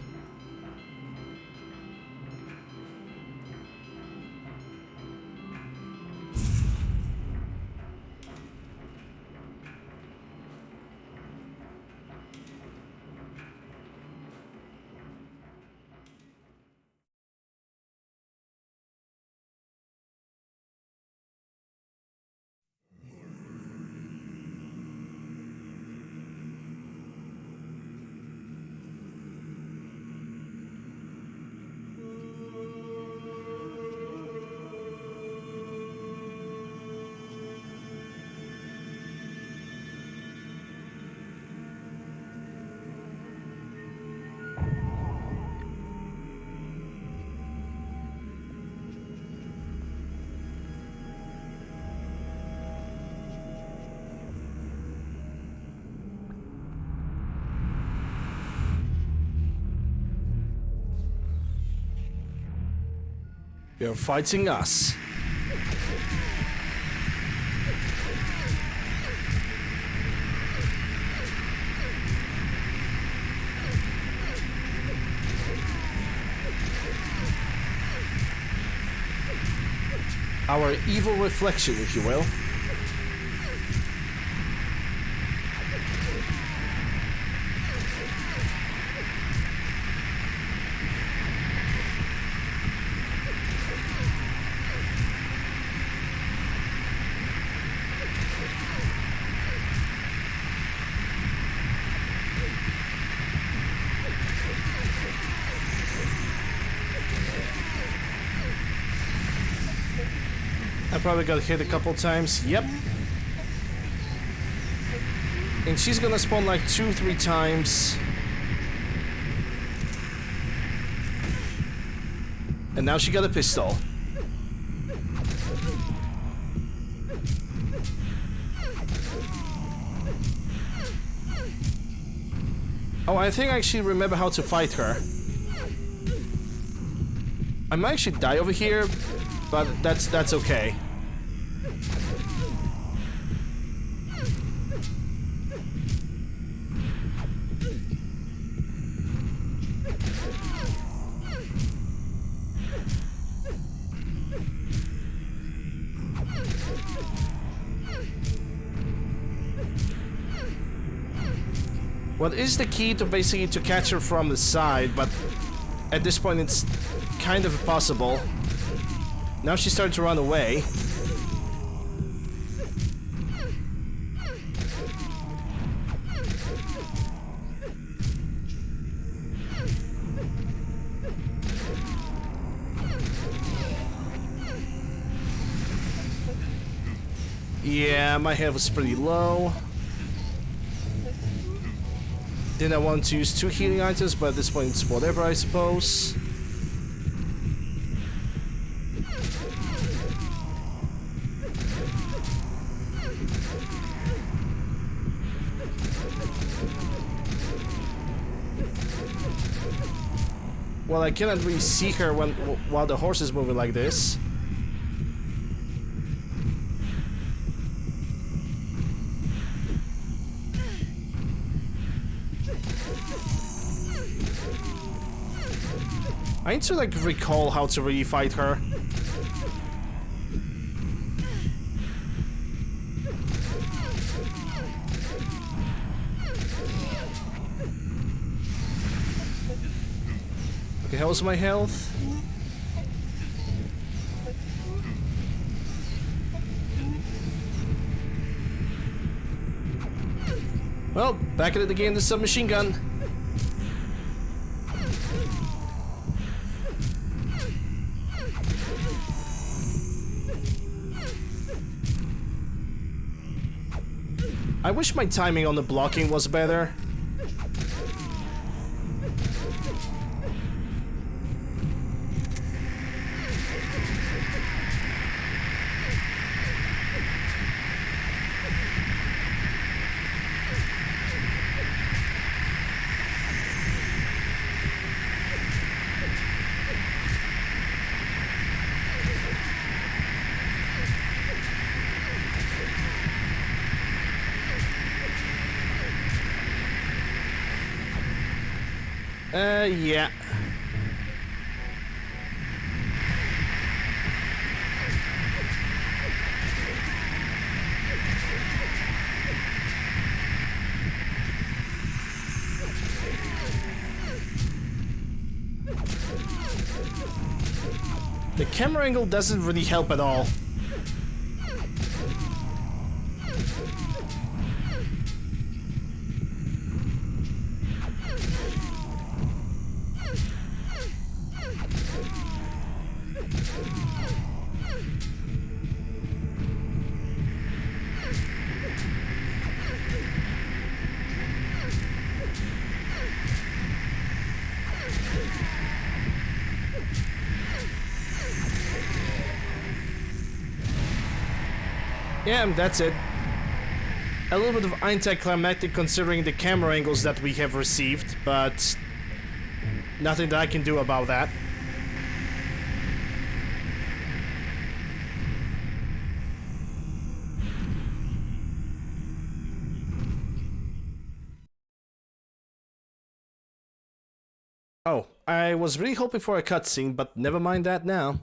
You're fighting us. Our evil reflection, if you will. I probably got hit a couple times. Yep. And she's gonna spawn like 2-3 times. And now she got a pistol. Oh, I think I actually remember how to fight her. I might actually die over here, but that's okay. What is the key to basically to catch her from the side, but at this point it's kind of impossible. Now she's starting to run away. Yeah, my health was pretty low. Didn't I want to use 2 healing items, but at this point it's whatever, I suppose. Well, I cannot really see her while the horse is moving like this. I need to like recall how to really fight her. Okay, how's my health? Well, back at it again, the submachine gun. I wish my timing on the blocking was better. Yeah. The camera angle doesn't really help at all. Yeah, that's it. A little bit of anticlimactic considering the camera angles that we have received, but nothing that I can do about that. Oh, I was really hoping for a cutscene, but never mind that now.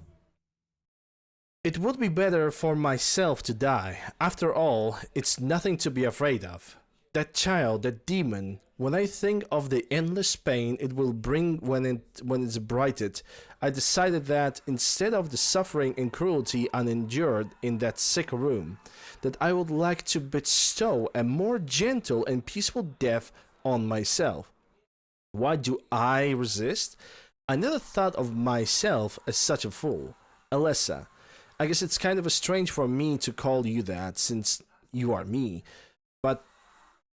It would be better for myself to die. After all, it's nothing to be afraid of. That child, that demon, when I think of the endless pain it will bring when it's brighted, I decided that instead of the suffering and cruelty I endured in that sick room, that I would like to bestow a more gentle and peaceful death on myself. Why do I resist? I never thought of myself as such a fool. Alessa, I guess it's kind of strange for me to call you that since you are me, but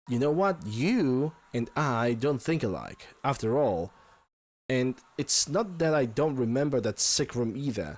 you know what? You and I don't think alike, after all. And it's not that I don't remember that sick room either.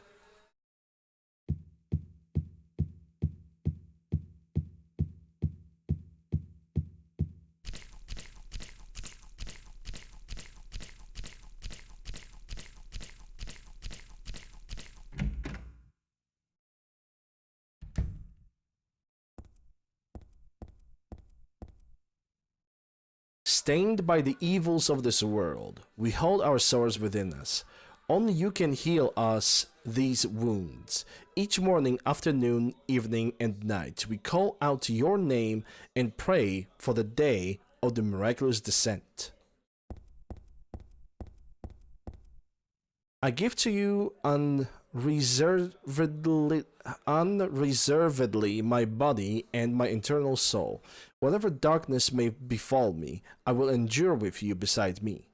Stained by the evils of this world, we hold our sores within us. Only you can heal us these wounds. Each morning, afternoon, evening, and night, we call out your name and pray for the day of the miraculous descent. I give to you unreservedly my body and my eternal soul. Whatever darkness may befall me, I will endure with you beside me.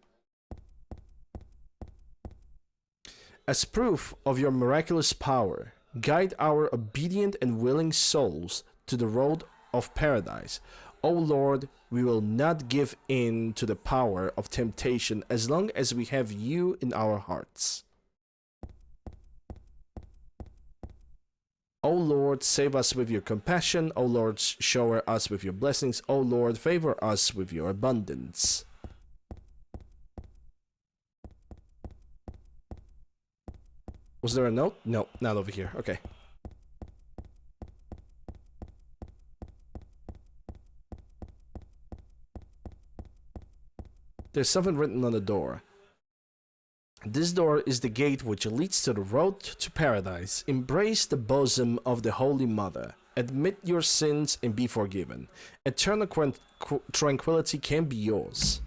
As proof of your miraculous power, guide our obedient and willing souls to the road of paradise. O Lord, we will not give in to the power of temptation as long as we have you in our hearts. O Lord, save us with your compassion. O Lord, shower us with your blessings. O Lord, favor us with your abundance. Was there a note? No, not over here. Okay. There's something written on the door. This door is the gate which leads to the road to paradise. Embrace the bosom of the Holy Mother. Admit your sins and be forgiven. Eternal tranquility can be yours.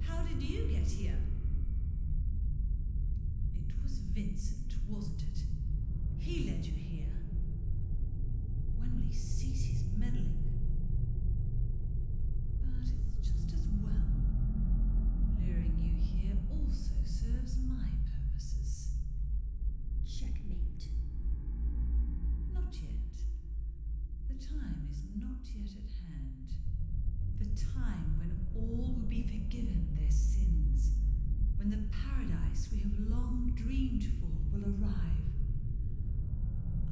How did you get here? It was Vincent, wasn't it? He led you here. When will he cease his meddling? But it's just as well. Luring you here also serves my purposes. Checkmate. Not yet. The time is not yet at hand. The time when all will be forgiven their sins. When the paradise we have long dreamed for will arrive.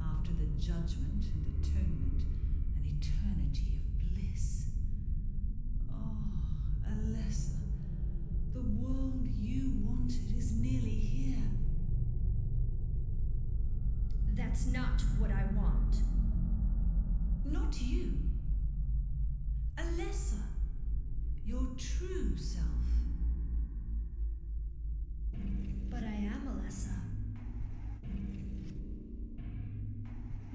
After the judgment and atonement, an eternity of bliss. Oh, Alessa, the world you wanted is nearly here. That's not what I want. Not you. Alessa, your true self. But I am Alessa.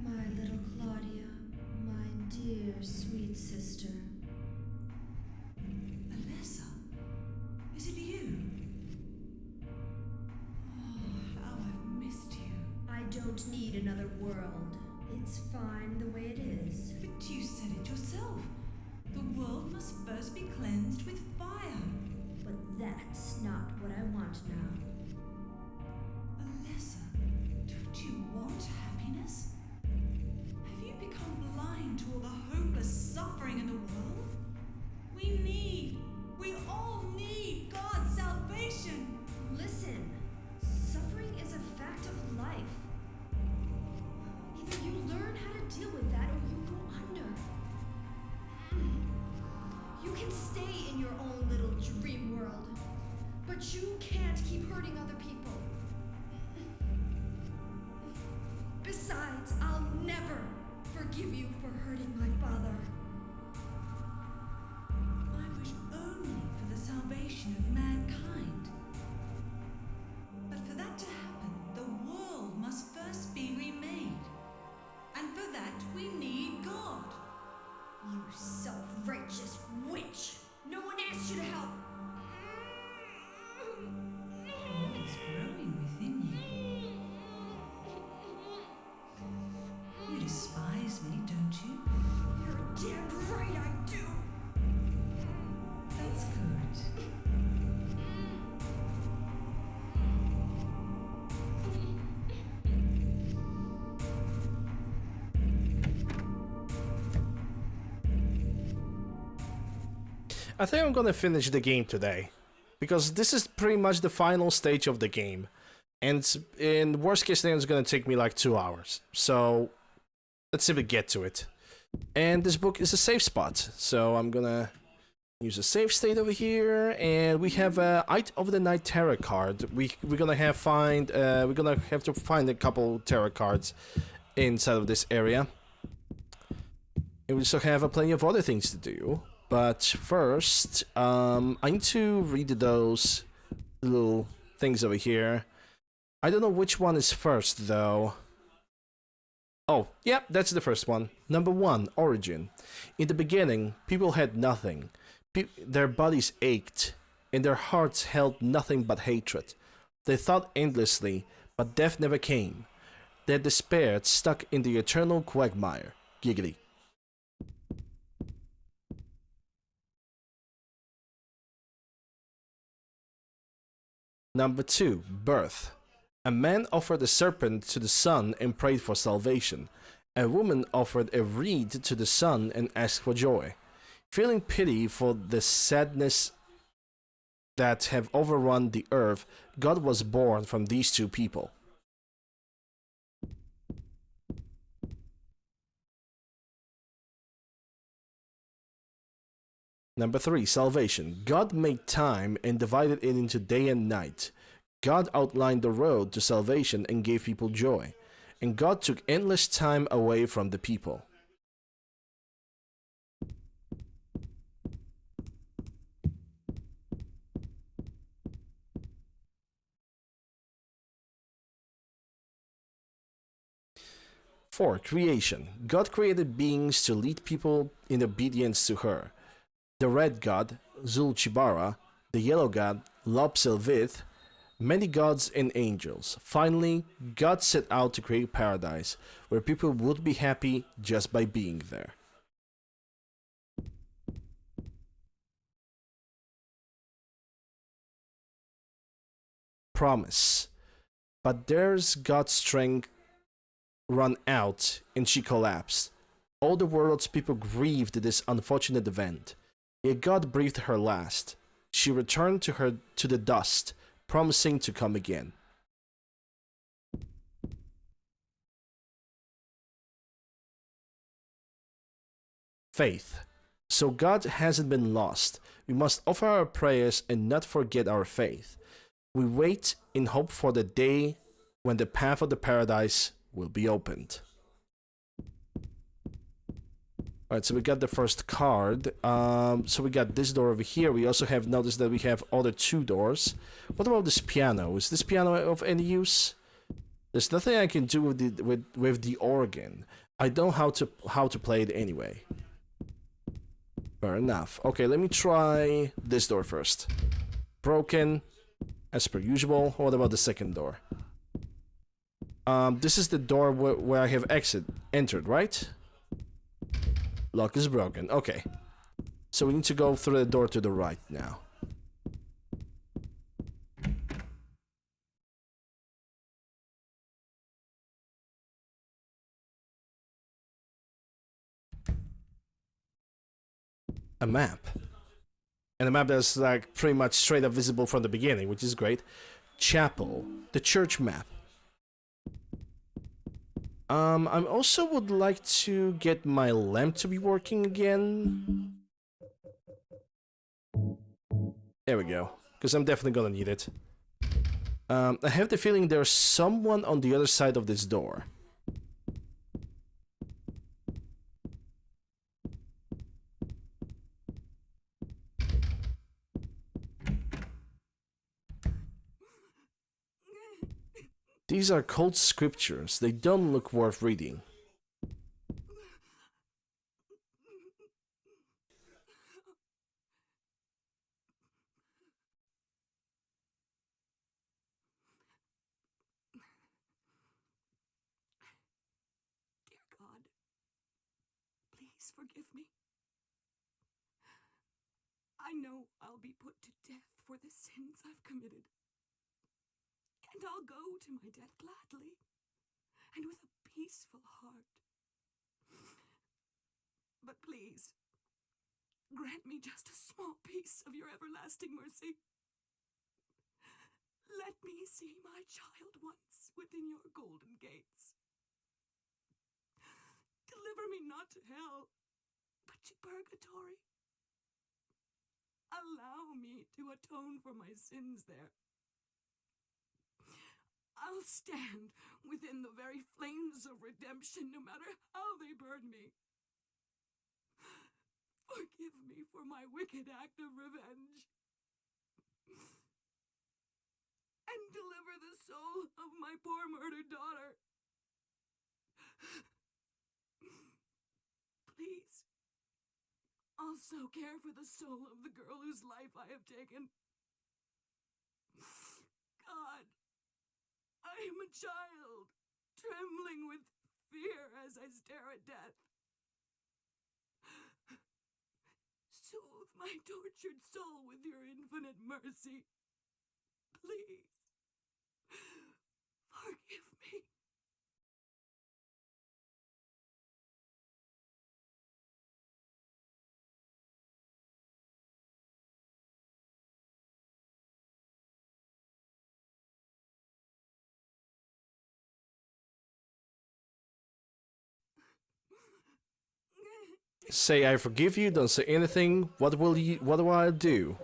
My little Claudia, my dear sweet sister. Alessa, is it you? Oh, how I've missed you. I don't need another world. It's fine the way it is. But you said it yourself. The world must first be cleansed with fire. But that's not what I want now. Alessa, don't you want happiness? Have you become blind to all the hopeless suffering in the world? We all need God's salvation. Listen, suffering is a fact of life. Either you learn how to deal with that or you go under. You can stay in your own little dream world, but you can't keep hurting other people. Besides, I'll never forgive you for hurting my father. I wish only for the salvation of mankind. But for that to happen, the world must first be remade. And for that, we need God. You self-righteous witch! No one asked you to help! God is growing within you. You despise me, don't you? You're damn right I do! That's good. I think I'm gonna finish the game today, because this is pretty much the final stage of the game, and in worst case scenario it's gonna take me like 2 hours, so let's simply get to it. And this book is a safe spot, so I'm gonna use a save state over here, and we have a Eye of the Night tarot card. We're gonna have to find a couple tarot cards inside of this area, and we still have plenty of other things to do. But first, I need to read those little things over here. I don't know which one is first, though. Oh, yeah, that's the first one. Number 1, Origin. In the beginning, people had nothing. Their bodies ached, and their hearts held nothing but hatred. They thought endlessly, but death never came. They're despaired, stuck in the eternal quagmire. Giggity. Number 2. Birth. A man offered a serpent to the sun and prayed for salvation. A woman offered a reed to the sun and asked for joy. Feeling pity for the sadness that have overrun the earth, God was born from these two people. Number 3. Salvation. God made time and divided it into day and night. God outlined the road to salvation and gave people joy. And God took endless time away from the people. Four. Creation. God created beings to lead people in obedience to her. The red god, Zulchibara, the yellow god, Lobsilvith, many gods and angels. Finally, God set out to create paradise, where people would be happy just by being there. Promise. But there's God's strength run out, and she collapsed. All the world's people grieved this unfortunate event. Yet God breathed her last. She returned to the dust, promising to come again. Faith. So God hasn't been lost. We must offer our prayers and not forget our faith. We wait in hope for the day when the path of the paradise will be opened. Alright, so we got the first card. So we got this door over here. We also have noticed that we have other two doors. What about this piano? Is this piano of any use? There's nothing I can do with the organ. I know how to play it anyway. Fair enough. Okay, let me try this door first. Broken, as per usual. What about the second door? This is the door where I have entered, right? Lock is broken. Okay. So we need to go through the door to the right now. A map. And a map that's like pretty much straight up visible from the beginning, which is great. Chapel. The church map. I also would like to get my lamp to be working again. There we go. Because I'm definitely gonna need it. I have the feeling there's someone on the other side of this door. These are cold scriptures. They don't look worth reading. Dear God, please forgive me. I know I'll be put to death for the sins I've committed. And I'll go to my death gladly, and with a peaceful heart. But please, grant me just a small piece of your everlasting mercy. Let me see my child once within your golden gates. Deliver me not to hell, but to purgatory. Allow me to atone for my sins there. I'll stand within the very flames of redemption, no matter how they burn me. Forgive me for my wicked act of revenge. And deliver the soul of my poor murdered daughter. Please, also care for the soul of the girl whose life I have taken. God, I am a child, trembling with fear as I stare at death. Soothe my tortured soul with your infinite mercy. Please, forgive me. Say I forgive you, don't say anything. What do I do?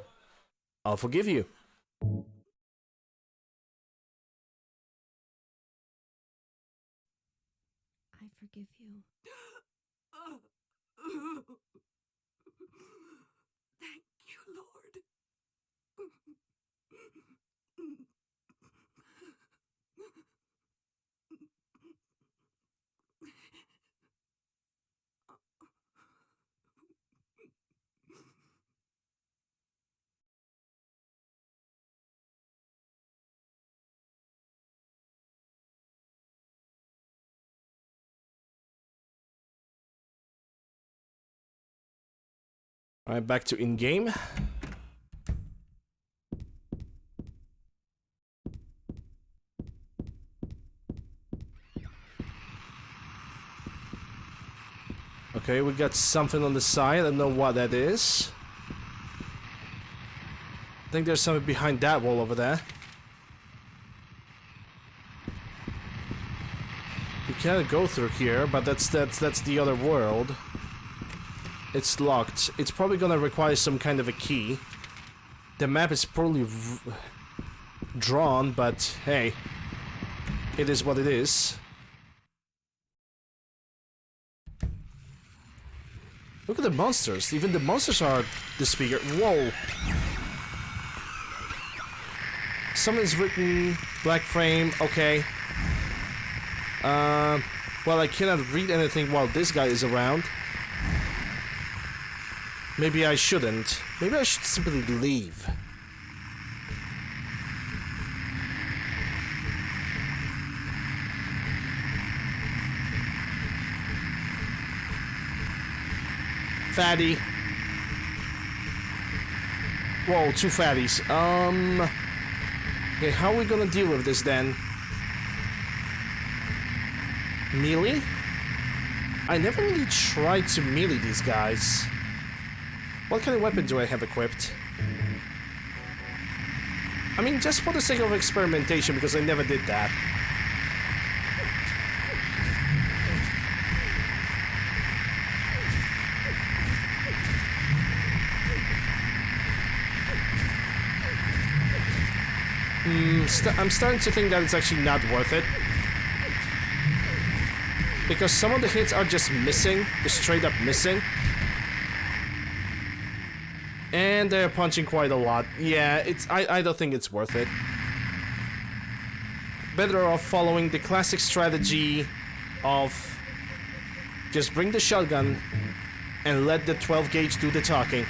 I'll forgive you. I forgive you. Thank you, Lord. Alright, back to in-game. Okay, we got something on the side. I don't know what that is. I think there's something behind that wall over there. You can't go through here, but that's the other world. It's locked. It's probably gonna require some kind of a key. The map is poorly drawn, but hey, it is what it is. Look at the monsters. Even the monsters are disfigured. Whoa. Someone's written black frame. Okay. Well, I cannot read anything while this guy is around. Maybe I shouldn't. Maybe I should simply leave. Fatty. Whoa, two fatties. Okay, how are we gonna deal with this then? Melee? I never really tried to melee these guys. What kind of weapon do I have equipped? I mean, just for the sake of experimentation, because I never did that. I'm starting to think that it's actually not worth it. Because some of the hits are just missing, just straight up missing. And they're punching quite a lot. Yeah, I don't think it's worth it. Better off following the classic strategy of just bring the shotgun and let the 12 gauge do the talking.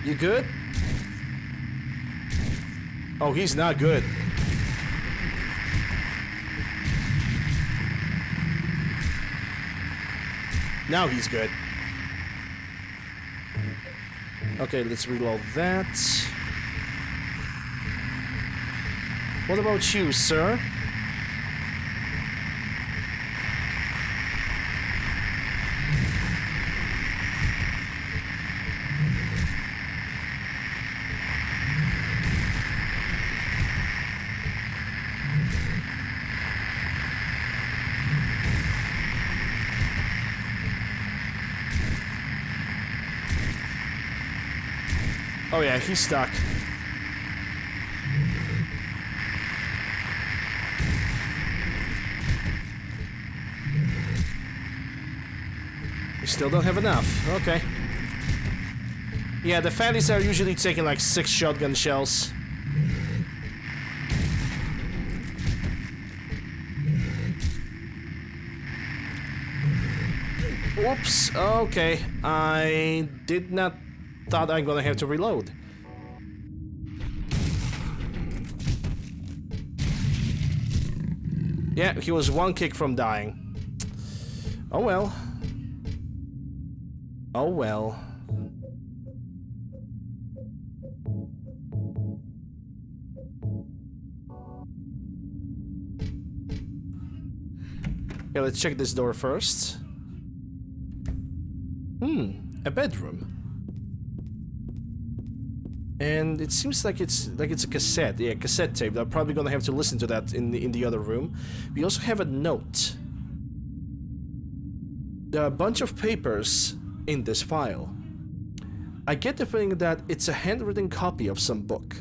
You good? Oh, he's not good. Now he's good. Okay, let's reload that. What about you, sir? Oh yeah, he's stuck. We still don't have enough. Okay. Yeah, the fatties are usually taking like 6 shotgun shells. Oops, okay. I did not thought I'm gonna have to reload. Yeah, he was 1 kick from dying. Oh well. Oh well. Okay, let's check this door first. A bedroom. And it seems like it's a cassette. Yeah, cassette tape. I'm probably gonna have to listen to that in the other room. We also have a note. There are a bunch of papers in this file. I get the feeling that it's a handwritten copy of some book.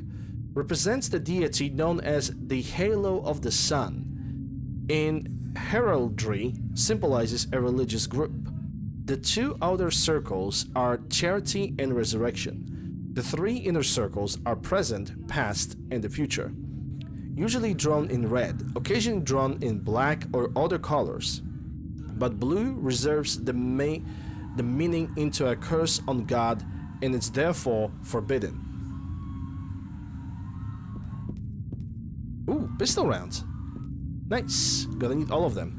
Represents the deity known as the Halo of the Sun. In heraldry, symbolizes a religious group. The 2 outer circles are charity and resurrection. The 3 inner circles are present, past, and the future. Usually drawn in red, occasionally drawn in black or other colors. But blue reserves the meaning into a curse on God, and it's therefore forbidden. Ooh, pistol rounds. Nice. Gonna need all of them.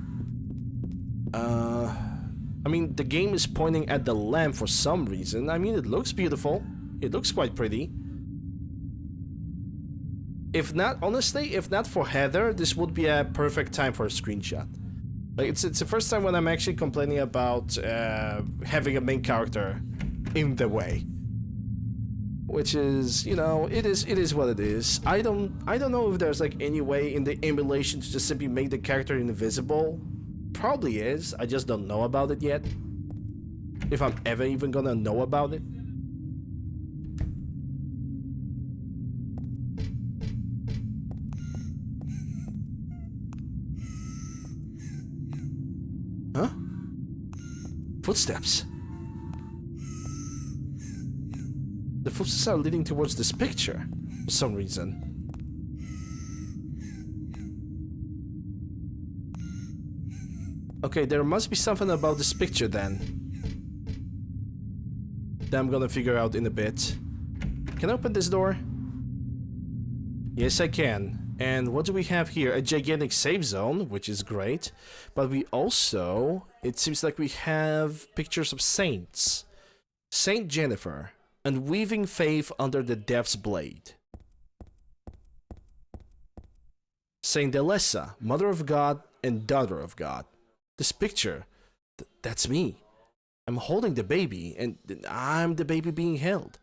I mean, the game is pointing at the lamp for some reason. I mean, it looks beautiful. It looks quite pretty. If not, honestly, if not for Heather, this would be a perfect time for a screenshot. Like, it's the first time when I'm actually complaining about having a main character in the way. Which is, you know, it is what it is. I don't know if there's like any way in the emulation to just simply make the character invisible. Probably is. I just don't know about it yet. If I'm ever even gonna know about it. Huh? Footsteps. The footsteps are leading towards this picture for some reason. Okay, there must be something about this picture then that I'm gonna figure out in a bit. Can I open this door? Yes, I can. And what do we have here? A gigantic save zone, which is great. But we also, it seems like we have pictures of saints. Saint Jennifer, and weaving faith under the death's blade. Saint Elessa, Mother of God and Daughter of God. This picture, that's me. I'm holding the baby, and I'm the baby being held.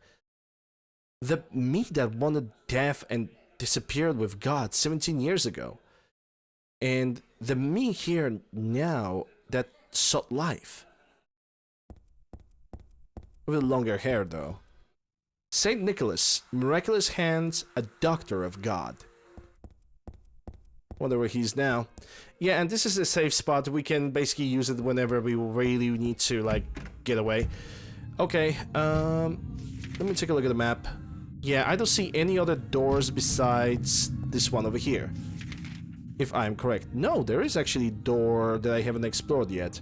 The me that wanted death and disappeared with God 17 years ago. And the me here now that sought life. With longer hair, though. Saint Nicholas, miraculous hands, a doctor of God. Wonder where he's now. Yeah, and this is a safe spot. We can basically use it whenever we really need to, like, get away. Okay, let me take a look at the map. Yeah, I don't see any other doors besides this one over here. If I'm correct. No, there is actually a door that I haven't explored yet.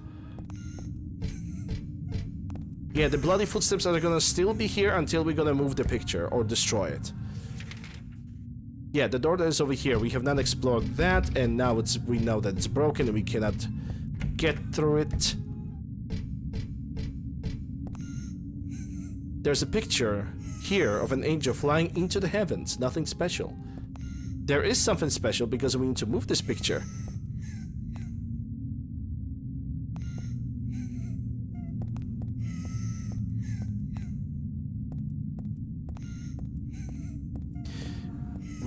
Yeah, the bloody footsteps are gonna still be here until we're gonna move the picture or destroy it. Yeah, the door that is over here, we have not explored that, and now we know that it's broken and we cannot get through it. There's a picture here of an angel flying into the heavens, nothing special. There is something special because we need to move this picture.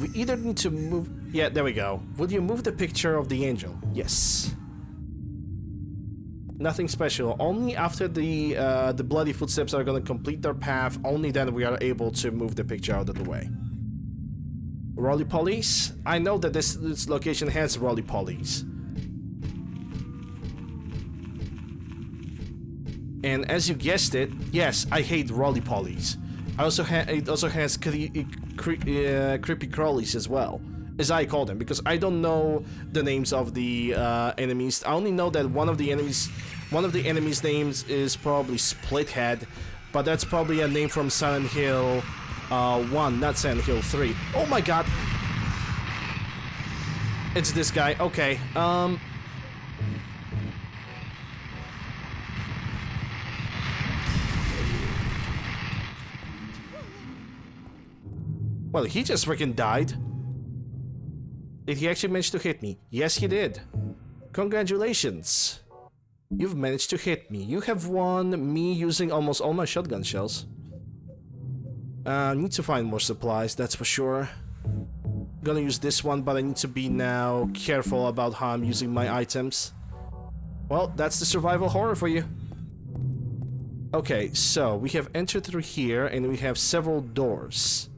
We either need to move... Yeah, there we go. Will you move the picture of the angel? Yes. Nothing special. Only after the bloody footsteps are gonna complete their path, only then we are able to move the picture out of the way. Roly-polies? I know that this location has roly-polies. And as you guessed it, yes, I hate roly-polies. It also has creepy crawlies as well, as I call them, because I don't know the names of the enemies. I only know that one of the enemies' names is probably Splithead, but that's probably a name from Silent Hill 1, not Silent Hill 3. Oh my god! It's this guy. Okay. Well, he just freaking died. Did he actually manage to hit me? Yes, he did. Congratulations. You've managed to hit me. You have won me using almost all my shotgun shells. Need to find more supplies, that's for sure. Gonna use this one, but I need to be now careful about how I'm using my items. Well, that's the survival horror for you. Okay, so we have entered through here and we have several doors.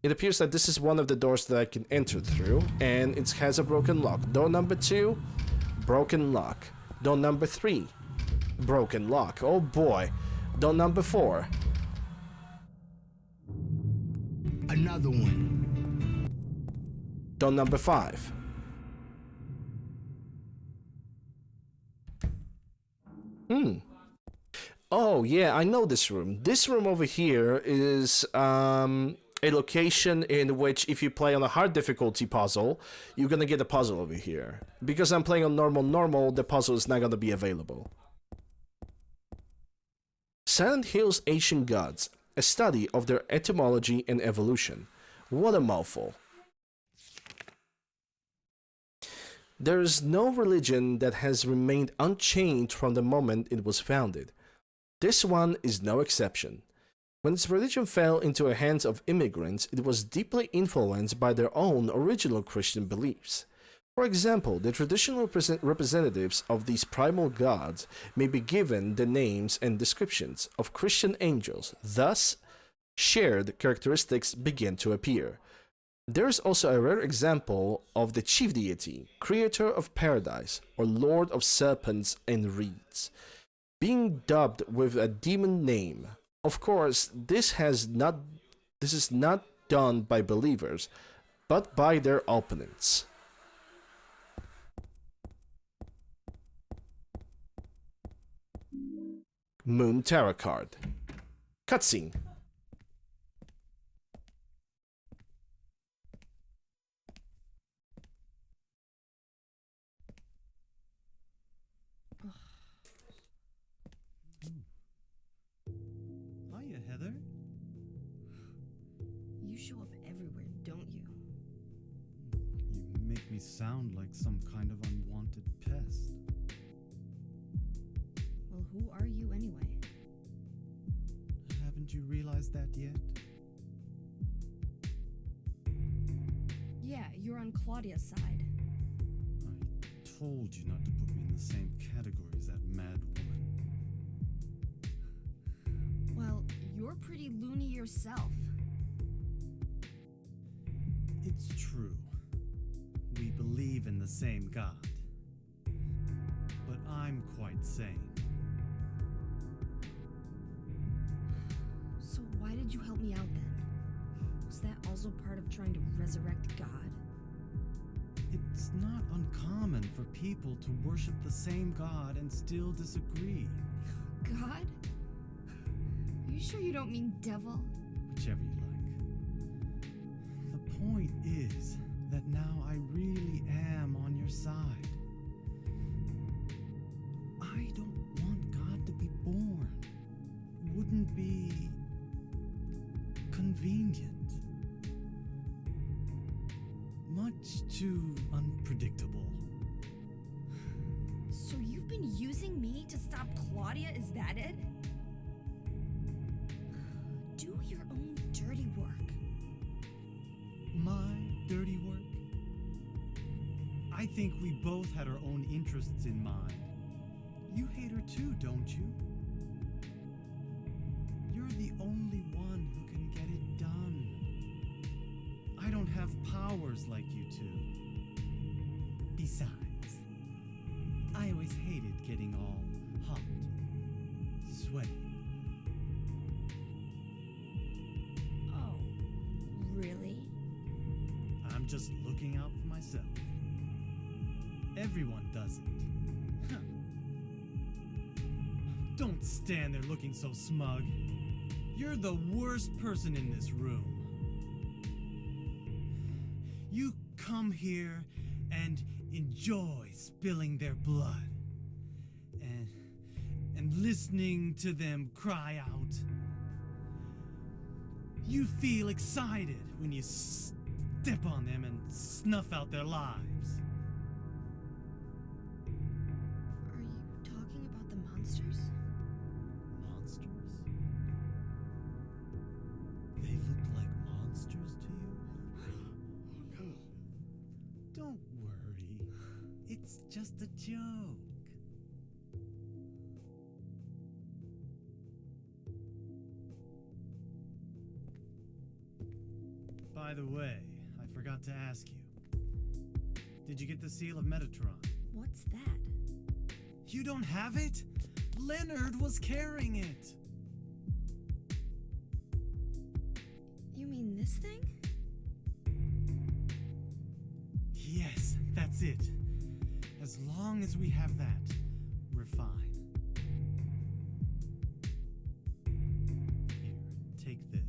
It appears that this is one of the doors that I can enter through, and it has a broken lock. Door number 2, broken lock. Door number 3, broken lock. Oh boy. Door number 4. Another one. Door number 5. Oh yeah, I know this room. This room over here is a location in which if you play on a hard difficulty puzzle, you're gonna get a puzzle over here. Because I'm playing on normal, the puzzle is not gonna be available. Silent Hill's Ancient Gods, a study of their etymology and evolution. What a mouthful. There is no religion that has remained unchanged from the moment it was founded. This one is no exception. When its religion fell into the hands of immigrants, it was deeply influenced by their own original Christian beliefs. For example, the traditional representatives of these primal gods may be given the names and descriptions of Christian angels. Thus, shared characteristics begin to appear. There is also a rare example of the chief deity, creator of paradise, or lord of serpents and reeds, being dubbed with a demon name. Of course, this is not done by believers, but by their opponents. Moon Tarot card. Cutscene. Hiya, Heather. You show up everywhere, don't you? You make me sound like some kind of unwanted pest. Well, who are you anyway? Haven't you realized that yet? Yeah, you're on Claudia's side. I told you not to put me in the same category as that mad woman. Well, you're pretty loony yourself. It's true. We believe in the same God. But I'm quite sane. So why did you help me out then? Was that also part of trying to resurrect God? It's not uncommon for people to worship the same God and still disagree. God? Are you sure you don't mean devil? Whichever you like. The point is that now I really am on your side. I don't want God to be born. Wouldn't be convenient. Much too unpredictable. So you've been using me to stop Claudia, is that it? Do your own dirty work. My dirty work? I think we both had our own interests in mind. You hate her too, don't you? You're the only one who can get it done. I don't have powers like you two. Besides, I always hated getting all hot, sweaty. Oh, really? I'm just looking out for myself. Everyone does it. Huh. Don't stand there looking so smug. You're the worst person in this room. You come here and enjoy spilling their blood and listening to them cry out. You feel excited when you step on them and snuff out their lives. Are you talking about the monsters? Monsters? They look like monsters to you? Oh no. Don't worry. It's just a joke. By the way, I forgot to ask you. Did you get the seal of Metatron? What's that? You don't have it? Leonard was carrying it. You mean this thing? Yes, that's it. As long as we have that, we're fine. Here, take this.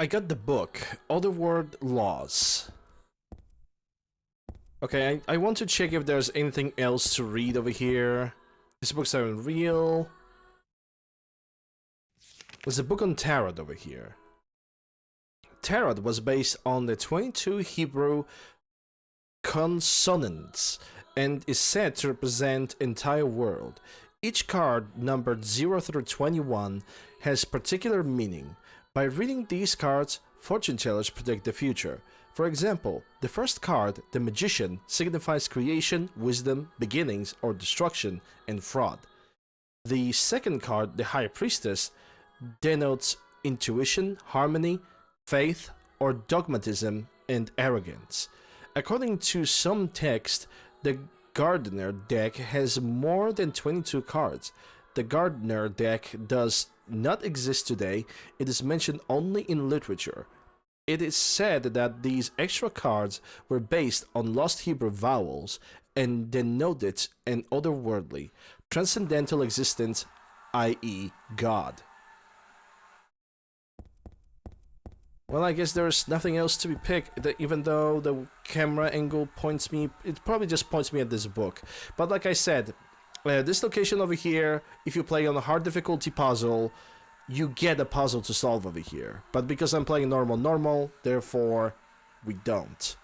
I got the book, Otherworld Laws. Okay, I want to check if there's anything else to read over here. These books are real. There's a book on Tarot over here. Tarot was based on the 22 Hebrew consonants and is said to represent entire world. Each card, numbered 0 through 21, has particular meaning. By reading these cards, fortune tellers predict the future. For example, the first card, the Magician, signifies creation, wisdom, beginnings, or destruction, and fraud. The second card, the High Priestess, denotes intuition, harmony, faith, or dogmatism, and arrogance. According to some text, the Gardener deck has more than 22 cards. The Gardener deck does not exist today. It is mentioned only in literature. It is said that these extra cards were based on lost Hebrew vowels and denoted an otherworldly, transcendental existence, i.e. God. Well, I guess there's nothing else to be picked, even though the camera angle points me, it probably just points me at this book. But like I said, this location over here, if you play on a hard difficulty puzzle, you get a puzzle to solve over here. But because I'm playing normal, therefore, we don't.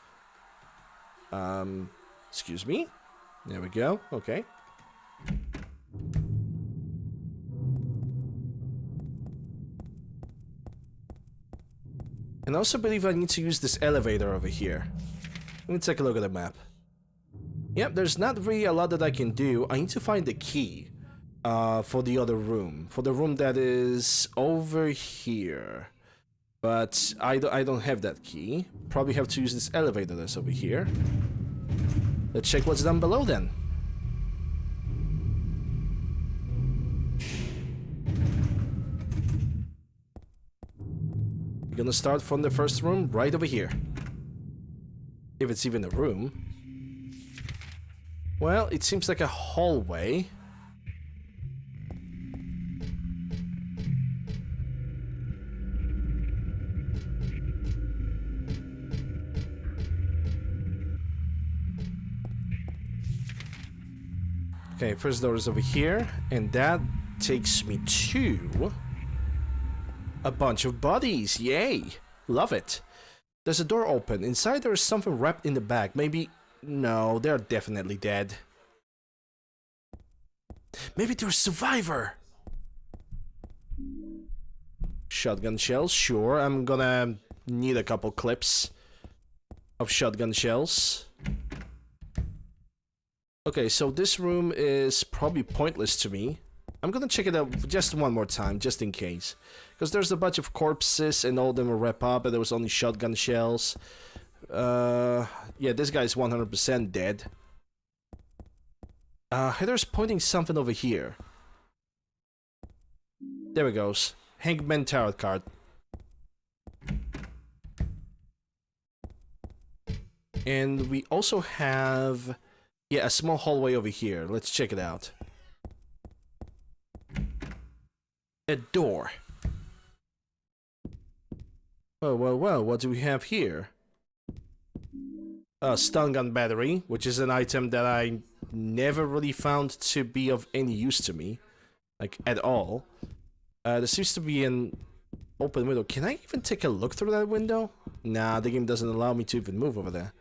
Excuse me? There we go, okay. And I also believe I need to use this elevator over here. Let me take a look at the map. Yep, there's not really a lot that I can do. I need to find the key for the other room. For the room that is over here. But I don't have that key. Probably have to use this elevator that's over here. Let's check what's down below then. We're gonna start from the first room right over here. If it's even a room. Well, it seems like a hallway. Okay, first door is over here, and that takes me to a bunch of bodies. Yay! Love it. There's a door open. Inside there is something wrapped in the bag. Maybe... No, they're definitely dead. Maybe they're a survivor! Shotgun shells, sure. I'm gonna need a couple clips of shotgun shells. Okay, so this room is probably pointless to me. I'm gonna check it out just one more time, just in case. Because there's a bunch of corpses and all of them will wrap up, and there was only shotgun shells. Yeah, this guy's 100% dead. Heather's pointing something over here. There it goes. Hangman Tarot card. And we also have... yeah, a small hallway over here. Let's check it out. A door. Well, what do we have here? A stun gun battery, which is an item that I never really found to be of any use to me. Like, at all. There seems to be an open window. Can I even take a look through that window? Nah, the game doesn't allow me to even move over there.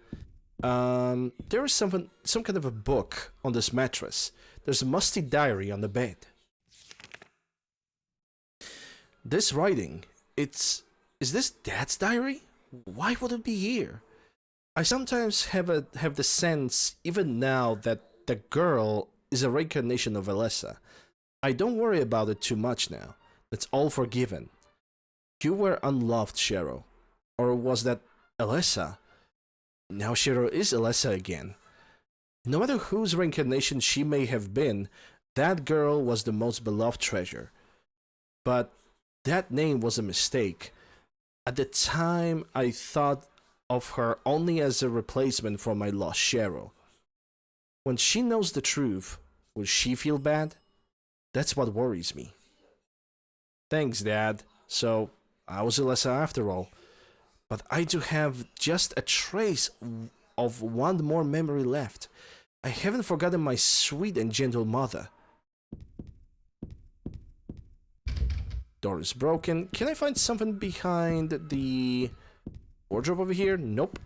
There is some kind of a book on this mattress. There's a musty diary on the bed. This writing, is this Dad's diary? Why would it be here? I sometimes have the sense, even now, that the girl is a reincarnation of Alessa. I don't worry about it too much now. It's all forgiven. You were unloved, Shero. Or was that Alessa? Now Shero is Alessa again. No matter whose reincarnation she may have been, that girl was the most beloved treasure. But that name was a mistake. At the time, I thought of her only as a replacement for my lost Shero. When she knows the truth, will she feel bad? That's what worries me. Thanks, Dad. So, I was Alessa after all. But I do have just a trace of one more memory left. I haven't forgotten my sweet and gentle mother. Door is broken. Can I find something behind the wardrobe over here? Nope.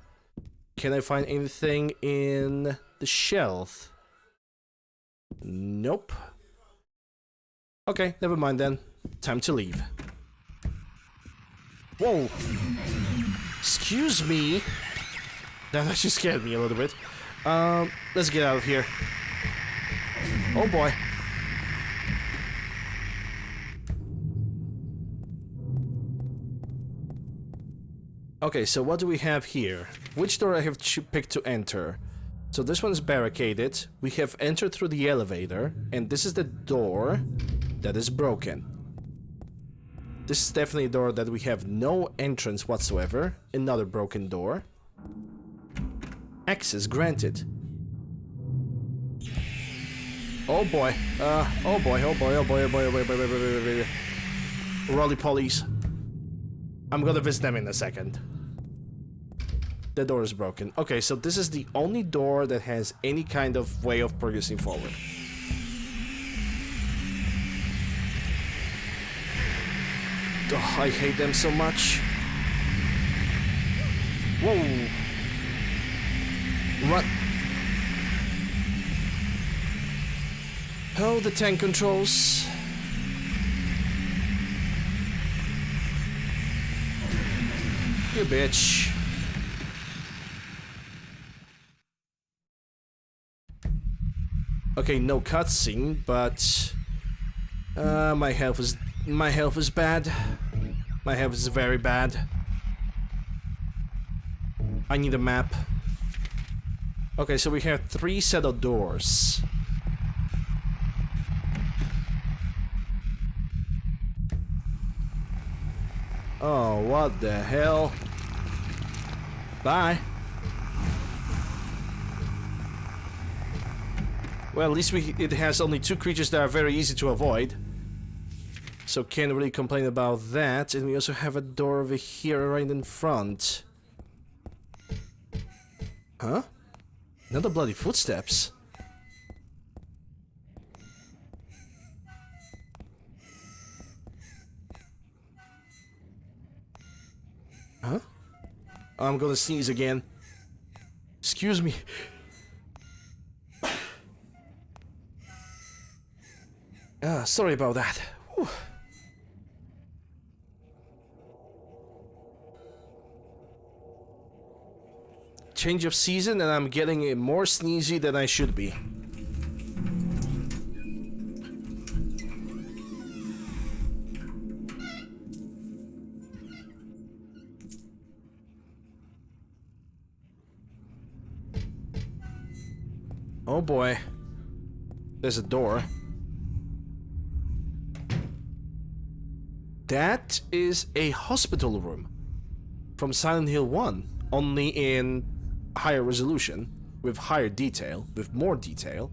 Can I find anything in the shelf? Nope. Okay, never mind then. Time to leave. Whoa! Excuse me. That actually scared me a little bit. Let's get out of here. Oh boy. Okay, so what do we have here? Which door I have picked to enter? So this one is barricaded. We have entered through the elevator, and this is the door that is broken. This is definitely a door that we have no entrance whatsoever. Another broken door. Access granted. Oh boy. Oh boy, oh boy, oh boy, oh boy, oh boy, oh boy, oh boy, oh boy, oh boy. Rolly-polies. I'm gonna visit them in a second. The door is broken. Okay, so this is the only door that has any kind of way of progressing forward. Oh, I hate them so much. Whoa. Run. Oh, the tank controls. You bitch. Okay, no cutscene, but my health is bad. My health is very bad. I need a map. Okay, so we have 3 set of doors. Oh, what the hell? Bye. Well, at least it has only 2 creatures that are very easy to avoid. So can't really complain about that. And we also have a door over here right in front. Huh? Another bloody footsteps. I'm gonna sneeze again. Excuse me. Sorry about that. Whew. Change of season and I'm getting more sneezy than I should be. Oh boy. There's a door. That is a hospital room from Silent Hill 1, only in higher resolution, with higher detail, with more detail.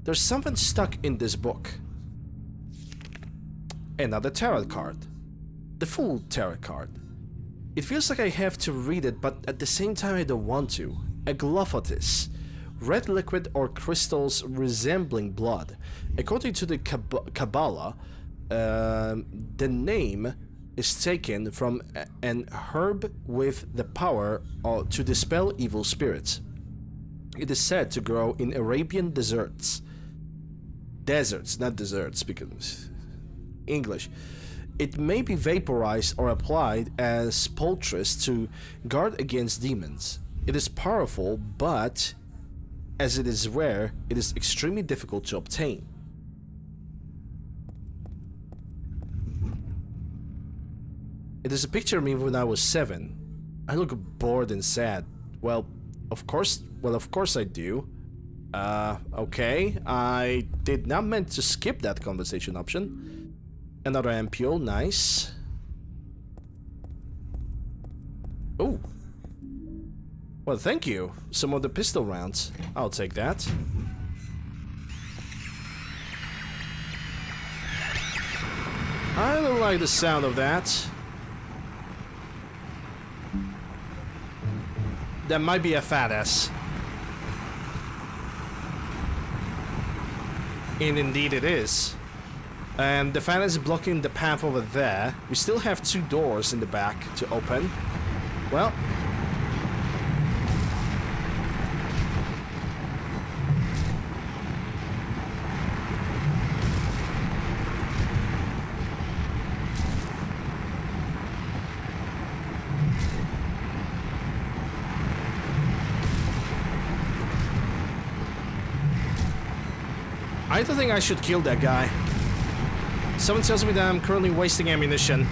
There's something stuck in this book. Another tarot card. The full tarot card. It feels like I have to read it, but at the same time I don't want to. A Glophotis. Red liquid or crystals resembling blood. According to the Kabbalah, the name is taken from an herb with the power to dispel evil spirits. It is said to grow in Arabian deserts. Deserts, not deserts, because English. It may be vaporized or applied as poultice to guard against demons. It is powerful, but as it is rare, it is extremely difficult to obtain. It is a picture of me when I was 7. I look bored and sad. Well, of course I do. Okay. I did not meant to skip that conversation option. Another ampule, nice. Oh. Well, thank you. Some of the pistol rounds. I'll take that. I don't like the sound of that. That might be a fat ass. And indeed it is. And the fan is blocking the path over there. We still have 2 doors in the back to open. Well. I don't think I should kill that guy. Someone tells me that I'm currently wasting ammunition.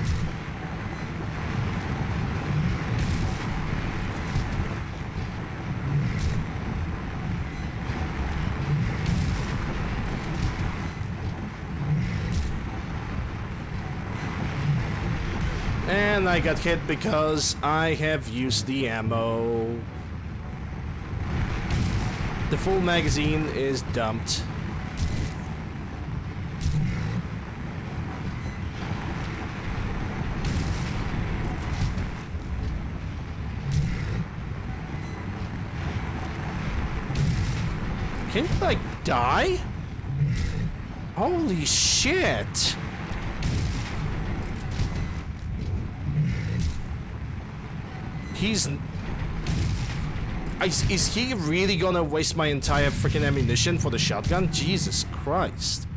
And I got hit because I have used the ammo. The full magazine is dumped. Can you, like, die? Holy shit! Is he really gonna waste my entire freaking ammunition for the shotgun? Jesus Christ.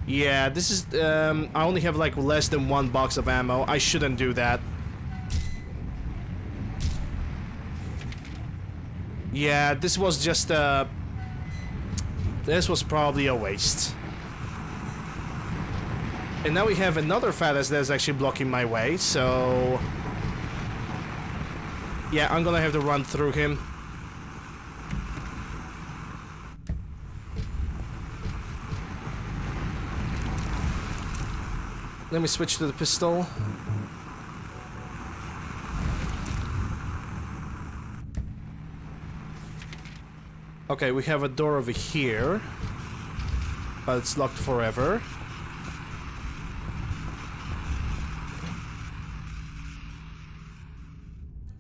Yeah, this is, I only have, like, less than 1 box of ammo. I shouldn't do that. Yeah, this was just this was probably a waste. And now we have another fat ass that's actually blocking my way, so yeah, I'm gonna have to run through him. Let me switch to the pistol. Okay, we have a door over here, but it's locked forever.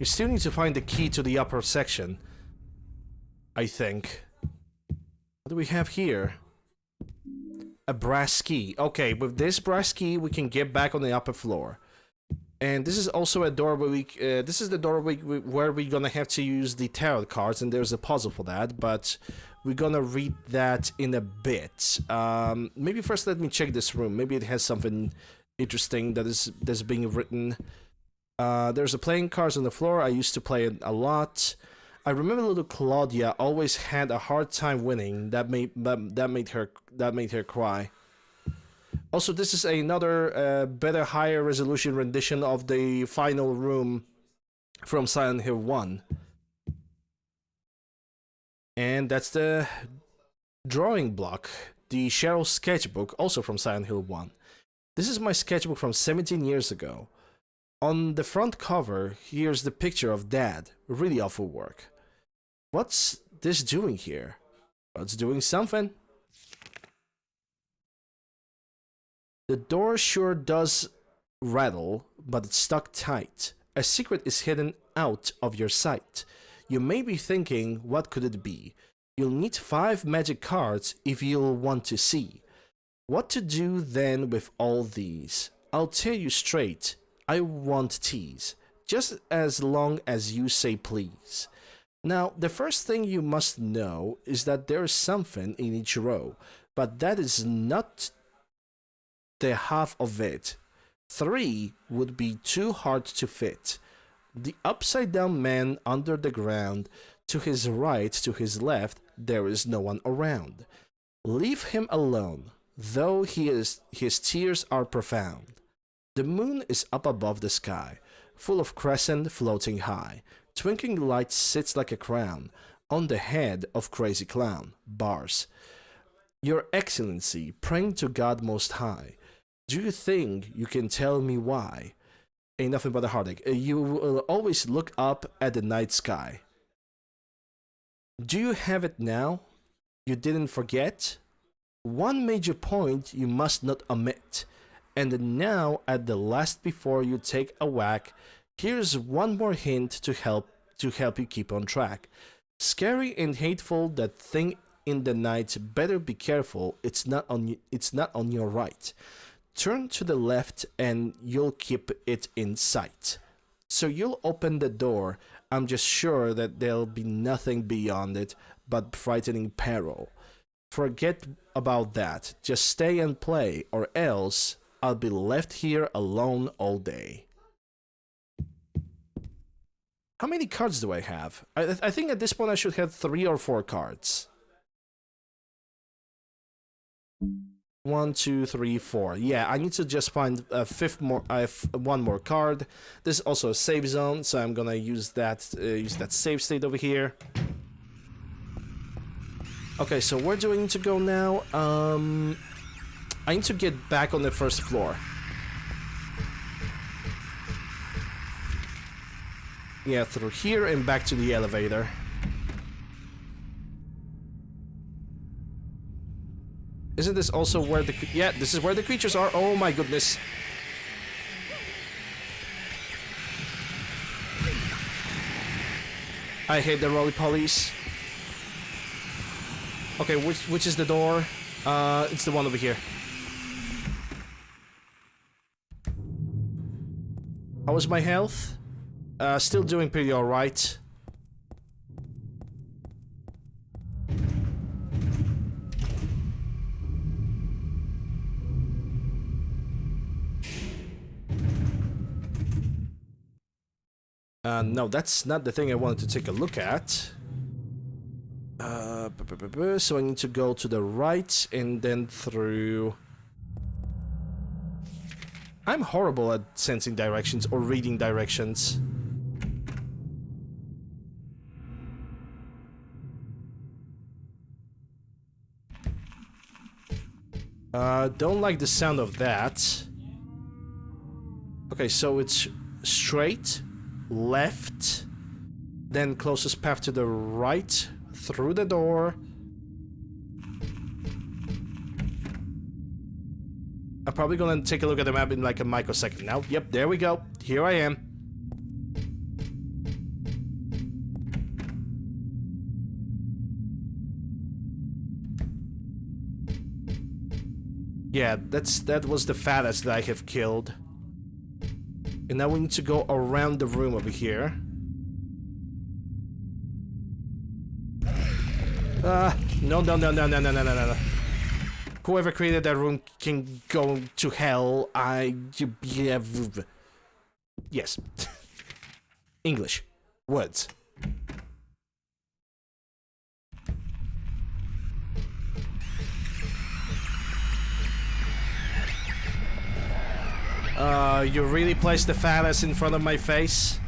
You still need to find the key to the upper section, I think. What do we have here? A brass key. Okay, with this brass key, we can get back on the upper floor. And this is also a door where this is the door where we're gonna have to use the tarot cards, and there's a puzzle for that, but we're gonna read that in a bit. Maybe first let me check this room. Maybe it has something interesting that's being written. There's a playing cards on the floor. I used to play it a lot. I remember little Claudia always had a hard time winning. That made her cry. Also, this is another better, higher resolution rendition of the final room from Silent Hill 1. And that's the drawing block, the Cheryl sketchbook, also from Silent Hill 1. This is my sketchbook from 17 years ago. On the front cover, here's the picture of Dad. Really awful work. What's this doing here? Well, it's doing something. The door sure does rattle, but it's stuck tight. A secret is hidden out of your sight. You may be thinking, what could it be? You'll need 5 magic cards if you'll want to see. What to do then with all these? I'll tell you straight, I won't tease, just as long as you say please. Now, the first thing you must know is that there is something in each row, but that is not the half of it. 3 would be too hard to fit. The upside down man under the ground, to his right, to his left, there is no one around. Leave him alone, though his tears are profound. The moon is up above the sky, full of crescent floating high. Twinkling light sits like a crown on the head of crazy clown. Bars. Your Excellency, praying to God Most High, do you think you can tell me why? Ain't nothing but a heartache. You will always look up at the night sky. Do you have it now? You didn't forget? One major point you must not omit. And now, at the last before you take a whack, here's one more hint to help you keep on track. Scary and hateful, that thing in the night. Better be careful. It's not on your right. Turn to the left, and you'll keep it in sight. So you'll open the door. I'm just sure that there'll be nothing beyond it but frightening peril. Forget about that. Just stay and play, or else I'll be left here alone all day. How many cards do I have? I think at this point I should have 3 or 4 cards. 1, 2, 3, 4. Yeah, I need to just find a 5th more. I have 1 more card. This is also a save zone, so I'm gonna use that save state over here. Okay, so where do I need to go now? I need to get back on the first floor. Yeah, through here and back to the elevator. Isn't this also where the... Yeah, this is where the creatures are. Oh my goodness. I hate the roly-polies. Okay, which is the door? It's the one over here. How was my health? Still doing pretty alright. No, that's not the thing I wanted to take a look at. So I need to go to the right and then through... I'm horrible at sensing directions or reading directions. Don't like the sound of that. Okay, so it's straight, left, then closest path to the right, through the door. I'm probably gonna take a look at the map in like a microsecond now. Yep, there we go. Here I am. Yeah, that was the fattest that I have killed. And now we need to go around the room over here. No, no, no, no, no, no, no, no, no. Whoever created that room can go to hell. Yes. English. Words. You really placed the fat ass in front of my face?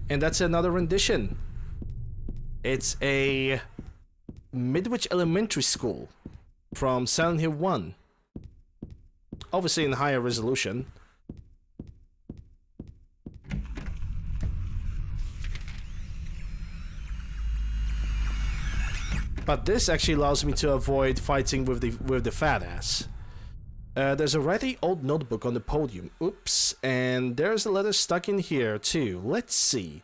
And that's another rendition. It's a Midwich Elementary School from Silent Hill 1. Obviously in higher resolution. But this actually allows me to avoid fighting with the fat ass. There's a ratty old notebook on the podium. Oops. And there's a letter stuck in here too. Let's see.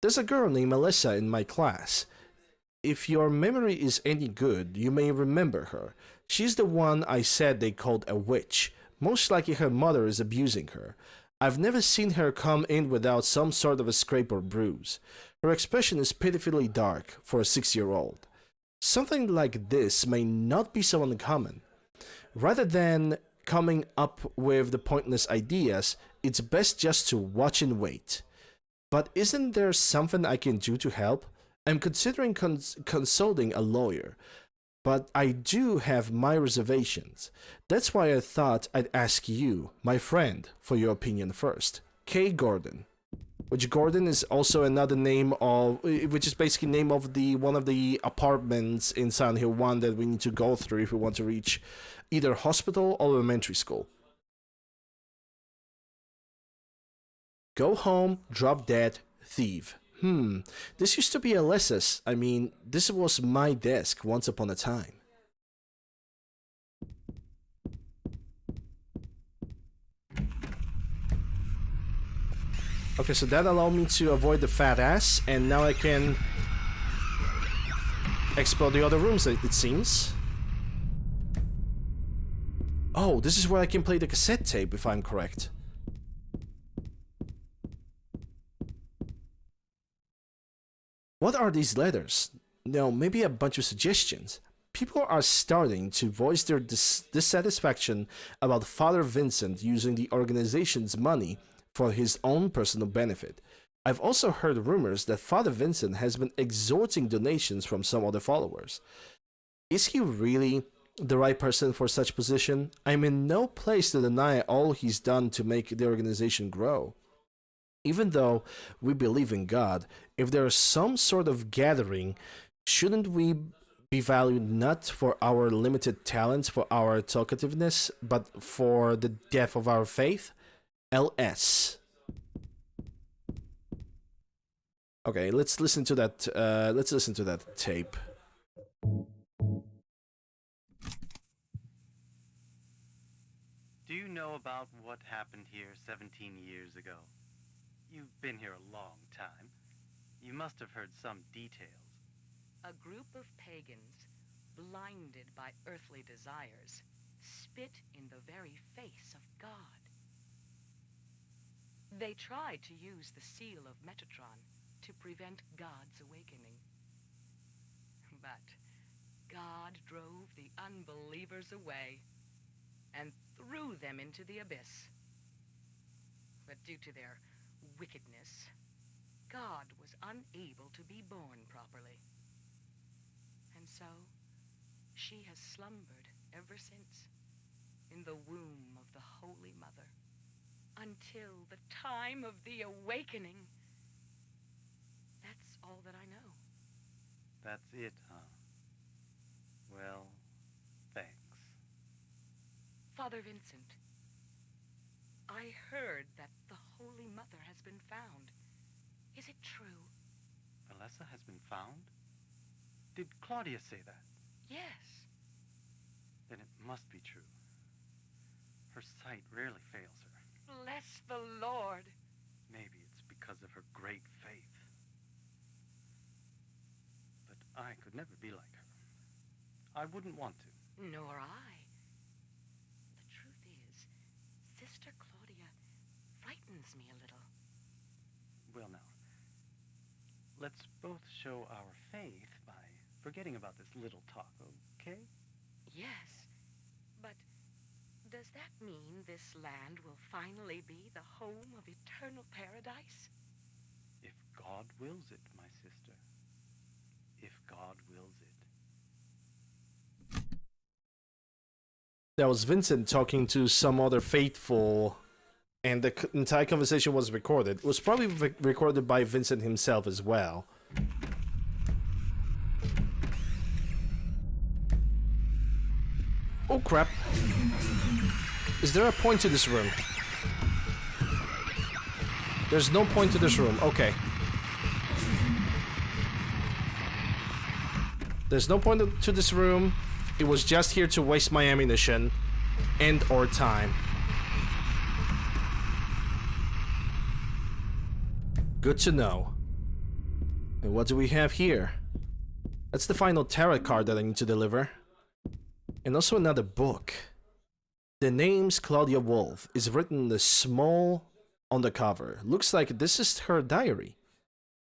There's a girl named Melissa in my class. If your memory is any good, you may remember her. She's the one I said they called a witch. Most likely her mother is abusing her. I've never seen her come in without some sort of a scrape or bruise. Her expression is pitifully dark for a 6-year-old. Something like this may not be so uncommon. Rather than coming up with the pointless ideas, it's best just to watch and wait. But isn't there something I can do to help? I'm considering consulting a lawyer, but I do have my reservations. That's why I thought I'd ask you, my friend, for your opinion first. K. Gordon. Which Gordon is also another name of, which is basically name of the one of the apartments in Silent Hill 1 that we need to go through if we want to reach either hospital or elementary school. Go home, drop dead, thief. This used to be Alyssa's. I mean, this was my desk once upon a time. Okay, so that allowed me to avoid the fat ass, and now I can explore the other rooms, it seems. Oh, this is where I can play the cassette tape, if I'm correct. What are these letters? No, maybe a bunch of suggestions. People are starting to voice their dissatisfaction about Father Vincent using the organization's money for his own personal benefit. I've also heard rumors that Father Vincent has been extorting donations from some other followers. Is he really the right person for such position? I'm in no place to deny all he's done to make the organization grow. Even though we believe in God, if there is some sort of gathering, shouldn't we be valued not for our limited talents, for our talkativeness, but for the depth of our faith? LS. Okay, let's listen to that. Let's listen to that tape. Do you know about what happened here 17 years ago? You've been here a long time. You must have heard some details. A group of pagans, blinded by earthly desires, spit in the very face of God. They tried to use the seal of Metatron to prevent God's awakening. But God drove the unbelievers away and threw them into the abyss. But due to their wickedness, God was unable to be born properly. And so, she has slumbered ever since in the womb of the Holy Mother until the time of the awakening. That's all that I know. That's it, huh? Well, thanks. Father Vincent, I heard that the Holy Mother has been found. Is it true? Alessa has been found? Did Claudia say that? Yes. Then it must be true. Her sight rarely fails her. Bless the Lord. Maybe it's because of her great faith. But I could never be like her. I wouldn't want to. Nor I. The truth is, Sister Claudia frightens me a little. Well, now, let's both show our faith by forgetting about this little talk, okay? Yes, but does that mean this land will finally be the home of eternal paradise? If God wills it, my sister. If God wills it. That was Vincent talking to some other faithful, and the entire conversation was recorded. It was probably recorded by Vincent himself as well. Oh crap. Is there a point to this room? There's no point to this room. Okay. There's no point to this room. It was just here to waste my ammunition and or time. Good to know. And what do we have here? That's the final tarot card that I need to deliver. And also another book. The name's Claudia Wolf is written small on the cover. Looks like this is her diary.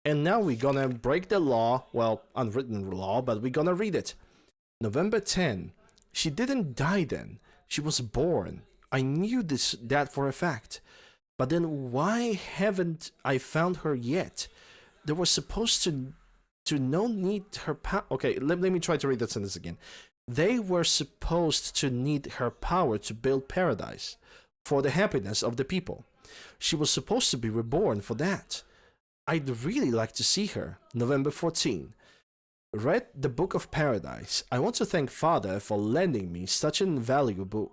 And now we're gonna break the law, well, unwritten law, but we're gonna read it. November 10. She didn't die then. She was born. I knew that for a fact. But then why haven't I found her yet? There was supposed to no need her power. Okay, let me try to read that sentence again. They were supposed to need her power to build paradise for the happiness of the people. She was supposed to be reborn for that. I'd really like to see her. November 14. Read the Book of Paradise. I want to thank Father for lending me such an valuable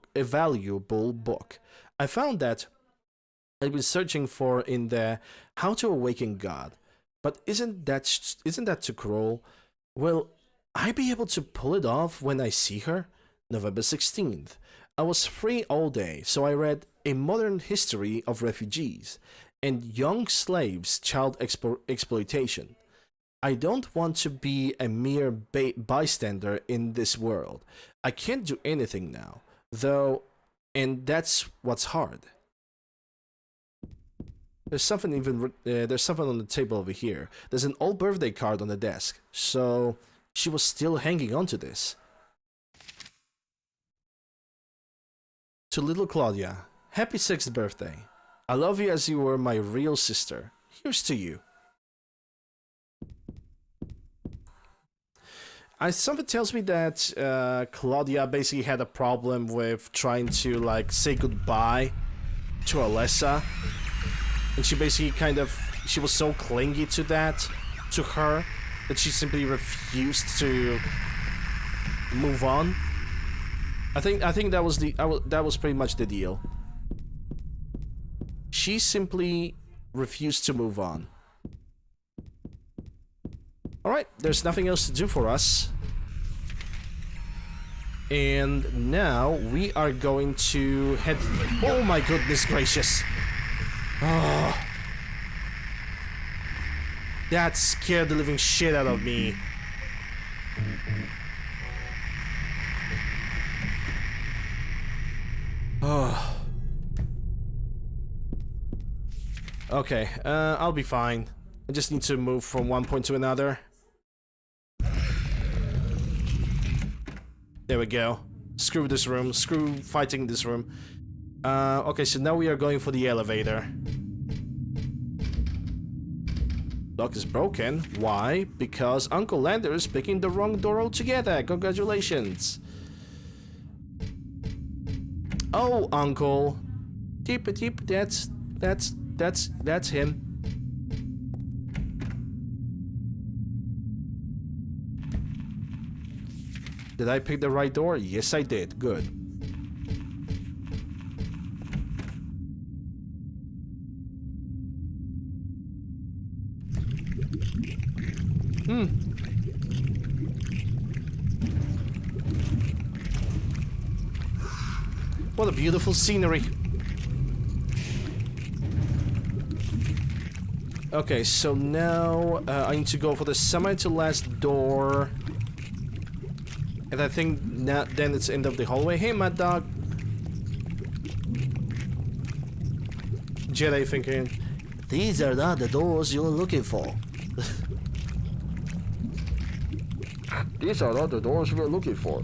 book. I found that I've been searching for in there How to Awaken God. But isn't that too cruel? Will I be able to pull it off when I see her? November 16th. I was free all day, so I read A Modern History of Refugees and Young Slaves' Child Exploitation. I don't want to be a mere bystander in this world. I can't do anything now, though, and that's what's hard. There's something on the table over here. There's an old birthday card on the desk, so she was still hanging on to this. To little Claudia, happy 6th birthday. I love you as you were my real sister. Here's to you. Something tells me that Claudia basically had a problem with trying to like say goodbye to Alessa. And she basically she was so clingy to her, that she simply refused to move on. I think that was pretty much the deal. She simply refused to move on. Alright, there's nothing else to do for us. And now we are going to head... Oh my goodness gracious. Oh. That scared the living shit out of me. Oh. Okay, I'll be fine. I just need to move from one point to another. There we go. Screw this room. Screw fighting this room. Okay, so now we are going for the elevator. Lock is broken. Why? Because UncleLander is picking the wrong door altogether. Congratulations. Oh, Uncle. Deep, that's him. Did I pick the right door? Yes, I did. Good. What a beautiful scenery. Okay, so now I need to go for the semi to last door. And I think then it's end of the hallway. Hey, Mad Dog. Jedi thinking, these are not the doors you're looking for. These are not the doors we're looking for.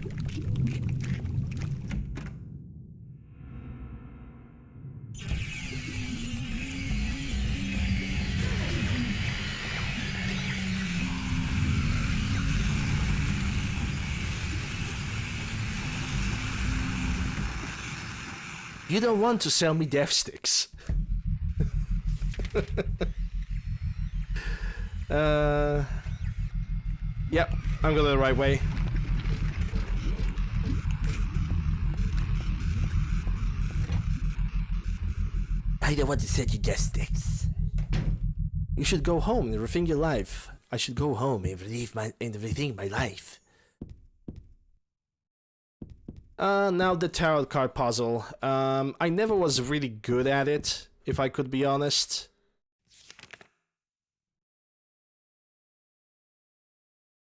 You don't want to sell me death sticks. Yep, I'm going the right way. I don't want to sell you death sticks. You should go home and rethink your life. I should go home and rethink my life. Now the tarot card puzzle. I never was really good at it, if I could be honest.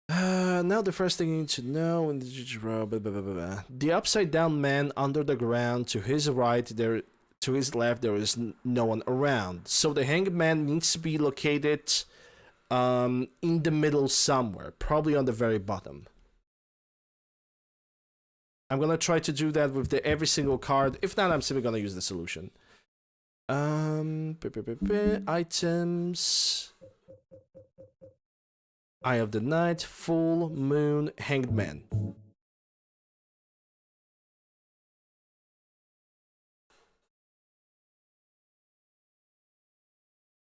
Now the first thing you need to know in the upside down man under the ground. To his right, to his left, there is no one around. So the hanged man needs to be located in the middle somewhere, probably on the very bottom. I'm gonna try to do that with every single card. If not, I'm simply gonna use the solution. Items. Eye of the Night, Full Moon, Hanged Man.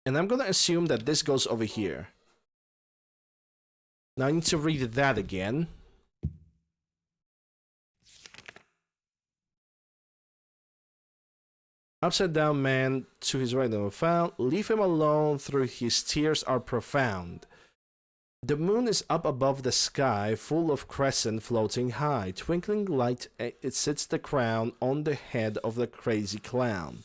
And I'm gonna assume that this goes over here. Now I need to read that again. Upside down man, to his right never found. Leave him alone, through his tears are profound. The moon is up above the sky, full of crescent floating high. Twinkling light, it sits the crown on the head of the crazy clown.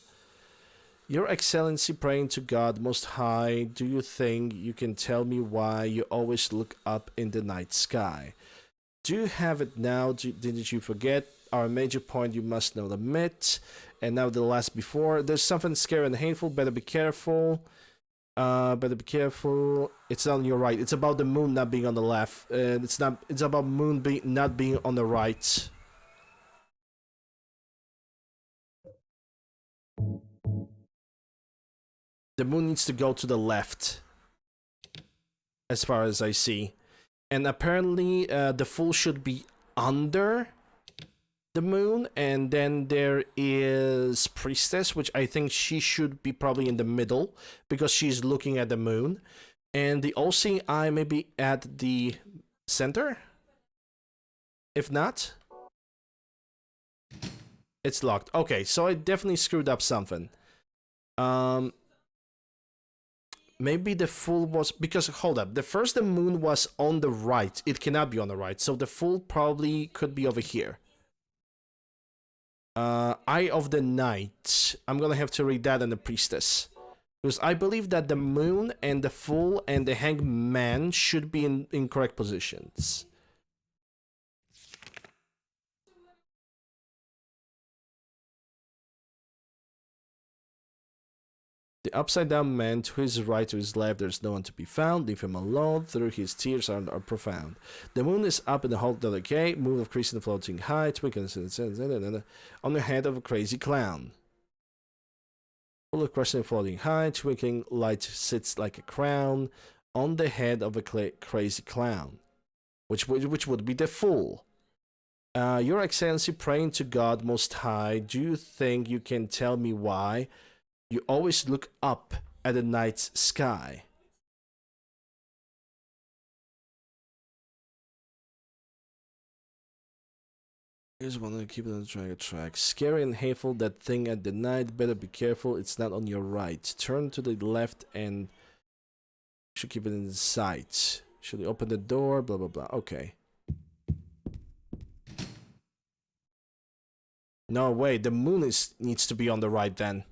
Your Excellency, praying to God Most High, do you think you can tell me why you always look up in the night sky? Do you have it now? Didn't you forget? Our major point, you must know the myth. And now the last before. There's something scary and hateful, better be careful. Better be careful. It's not on your right. It's about the moon not being on the left. It's about moon not being on the right. The moon needs to go to the left, as far as I see. And apparently the fool should be under the moon, and then there is Priestess, which I think she should be probably in the middle, because she's looking at the moon. And the all-seeing eye may be at the center? If not, it's locked. Okay, so I definitely screwed up something. Maybe the fool was... Because, hold up. The moon was on the right. It cannot be on the right. So the fool probably could be over here. Eye of the Night. I'm gonna have to read that in the Priestess. Because I believe that the moon and the fool and the hanged man should be in correct positions. The upside down man, to his right, to his left, there's no one to be found. Leave him alone, through his tears are profound. The moon is up in the whole decay, moon of crescent floating high, twinkling on the head of a crazy clown. Full of crescent floating high, twinkling light sits like a crown on the head of a crazy clown, which would be the fool. Your Excellency, praying to God Most High, do you think you can tell me why you always look up at the night sky? Here's one to keep it on the track. Scary and hateful, that thing at the night. Better be careful, it's not on your right. Turn to the left and should keep it in sight. Should we open the door? Blah, blah, blah. Okay. No way, the moon needs to be on the right then.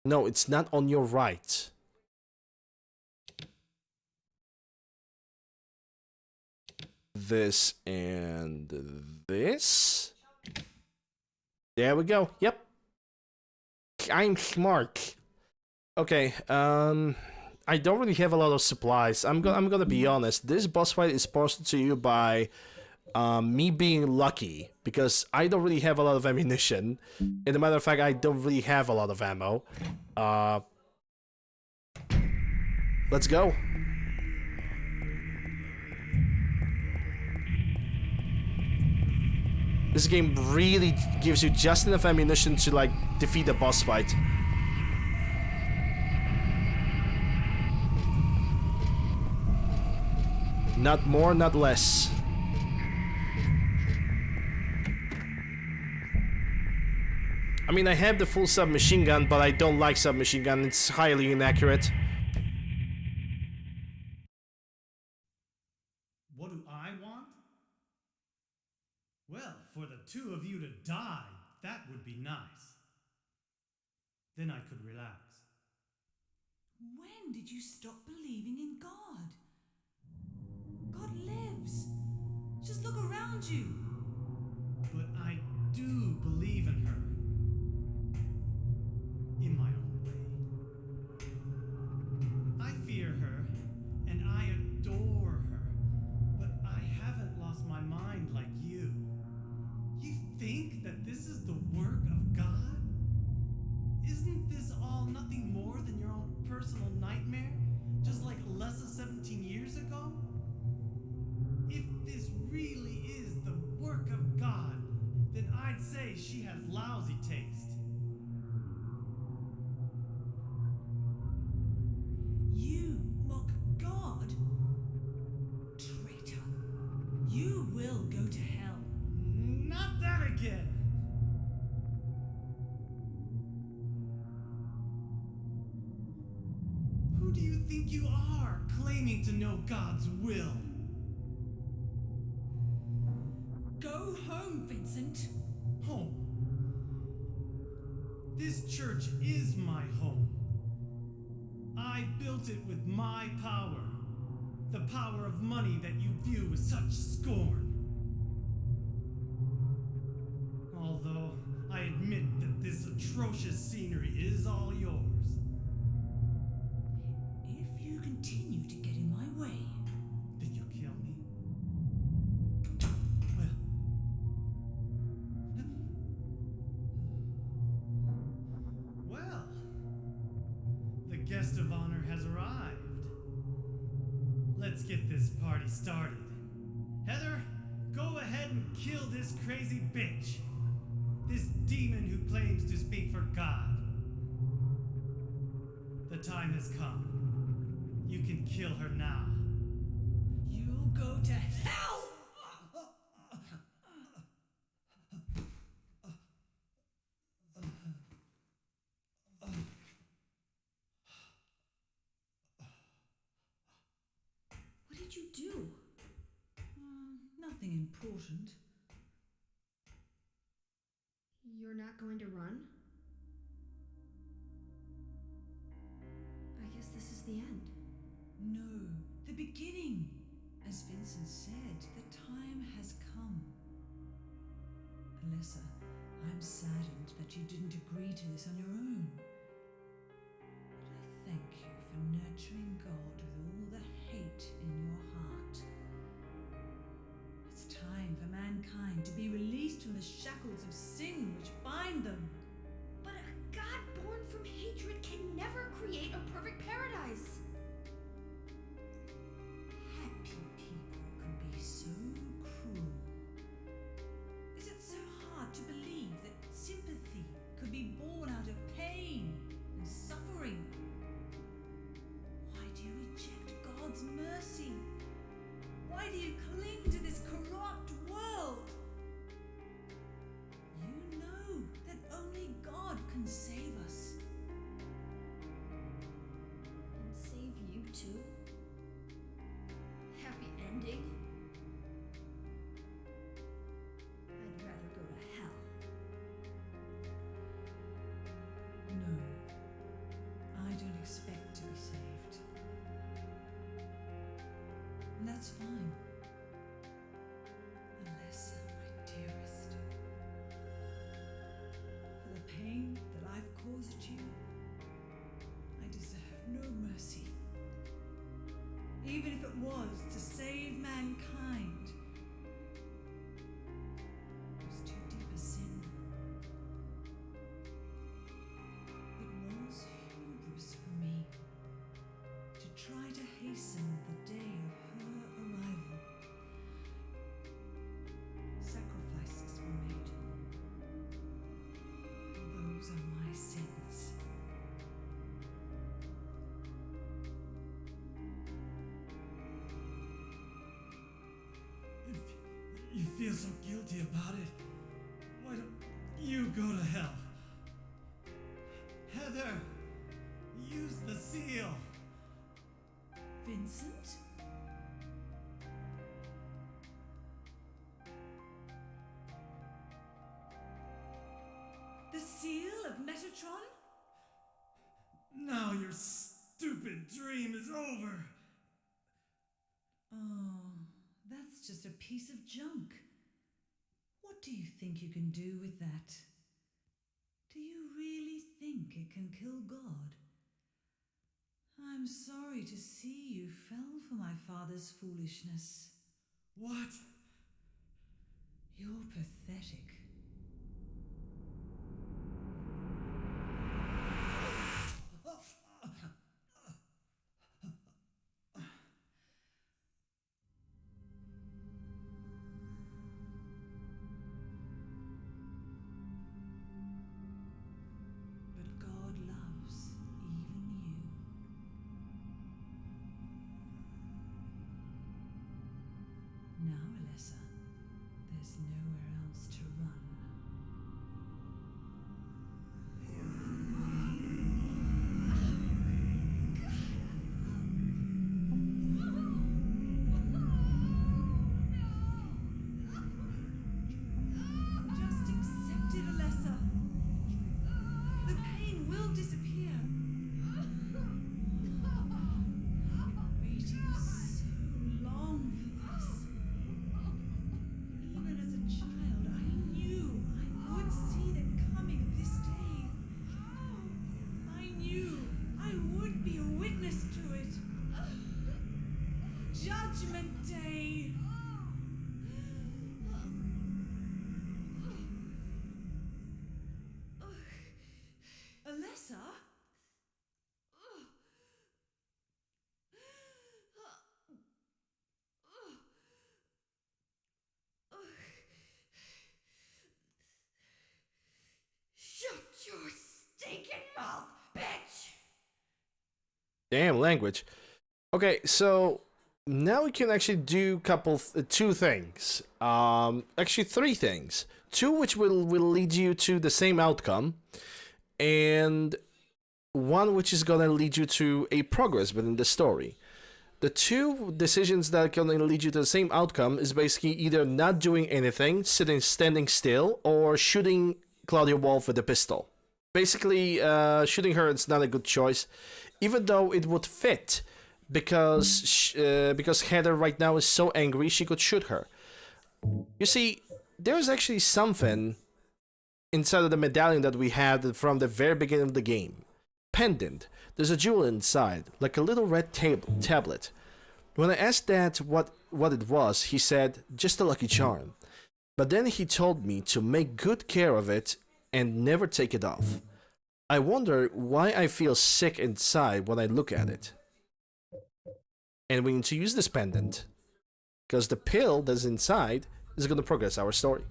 No, it's not on your right. This and this. There we go. Yep. I'm smart. Okay, I don't really have a lot of supplies. I'm gonna be honest. This boss fight is posted to you by me being lucky, because I don't really have a lot of ammunition. As a matter of fact, I don't really have a lot of ammo. Let's go. This game really gives you just enough ammunition to, like, defeat the boss fight. Not more, not less. I mean, I have the full submachine gun, but I don't like submachine gun. It's highly inaccurate. What do I want? Well, for the two of you to die, that would be nice. Then I could relax. When did you stop believing in God? God lives. Just look around you. But I do believe in her. In my own way. I fear her, and I adore her. But I haven't lost my mind like you. You think that this is the work of God? Isn't this all nothing more than your own personal nightmare? Just like less than 17 years ago? If this really is the work of God, then I'd say she has lousy taste. You mock God? Traitor. You will go to hell. Not that again! Who do you think you are, claiming to know God's will? Go home, Vincent. Home. This church is my home. I built it with my power. The power of money that you view with such scorn. Although I admit that this atrocious scenery is all yours. If you continue to get in my way, Then you'll kill me? Well, the guest of honor has arrived. Let's get this party started. Heather, go ahead and kill this crazy bitch. This demon who claims to speak for God. The time has come. You can kill her now. you'll go to hell! What did you do? Nothing important. You're not going to run? I guess this is the end. No, the beginning. As Vincent said, the time has come. Alessa, I'm saddened that you didn't agree to this on your own. But I thank you for nurturing God with all the hate in your heart. It's time for mankind to be released from the shackles of sin which bind them. But a god born from hatred can never create a perfect paradise. Happy people can be so cruel. Is it so hard to believe that sympathy could be born out of pain and suffering? Why do you reject God's mercy? Why do you cling to this corrupt world? You know that only God can save us. And save you too? Happy ending? I'd rather go to hell. No, expect to be saved. And that's fine. Alessa, my dearest. For the pain that I've caused you, I deserve no mercy. Even if it was to save mankind, it was too deep a sin. It was hubris for me to try to hasten the day of her arrival. Sacrifices were made, and those are my sins. If you feel so guilty about it, why don't you go to hell? Heather, use the seal. Vincent? The seal of Metatron? Now your stupid dream is over. Oh, that's just a piece of junk. What do you think you can do with that? Do you really think it can kill God? I'm sorry to see you fell for my father's foolishness. What? You're pathetic. But God loves even you. Now, Alessa, there's nowhere else to run. Just accept it, Alessa. The pain will disappear. Waiting so long for this. Even as a child, I knew I would see the coming of this day. I knew I would be a witness to it. Judgment Day. Alessa? Shut your stinking mouth, bitch! Damn language. Okay, so now we can actually do two things. Actually three things. Two which will lead you to the same outcome, and one which is gonna lead you to a progress within the story. The two decisions that can lead you to the same outcome is basically either not doing anything, standing still, or shooting Claudia Wolf with a pistol. Basically, shooting her is not a good choice, even though it would fit, because Heather right now is so angry she could shoot her. You see, there's actually something inside of the medallion that we had from the very beginning of the game. Pendant. There's a jewel inside, like a little red tablet. When I asked Dad what it was, he said, just a lucky charm. But then he told me to make good care of it and never take it off. I wonder why I feel sick inside when I look at it. And we need to use this pendant, because the pill that's inside is going to progress our story.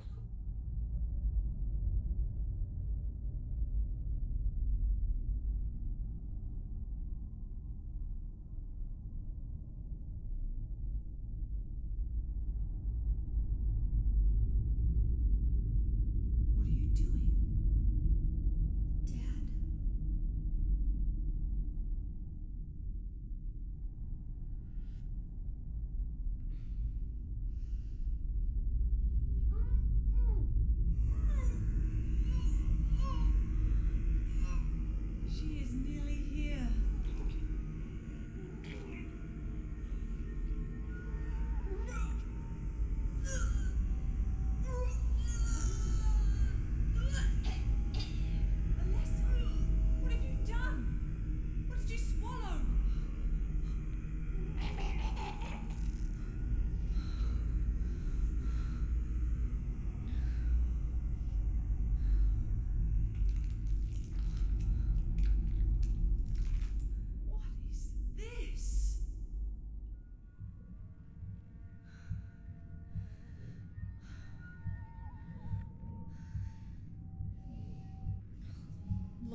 What are you doing? Dad.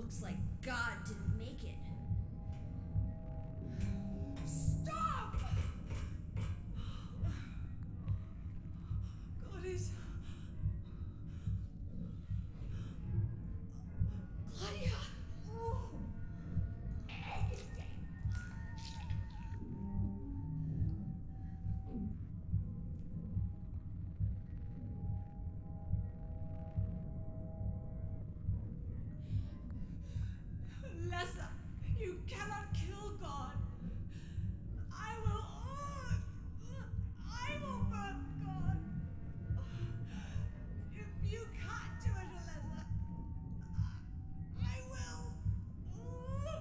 Looks like God didn't make it. Stop! God is... Claudia! Lessa, you cannot kill God. I will birth God. If you can't do it, Lessa, I will. Claudia!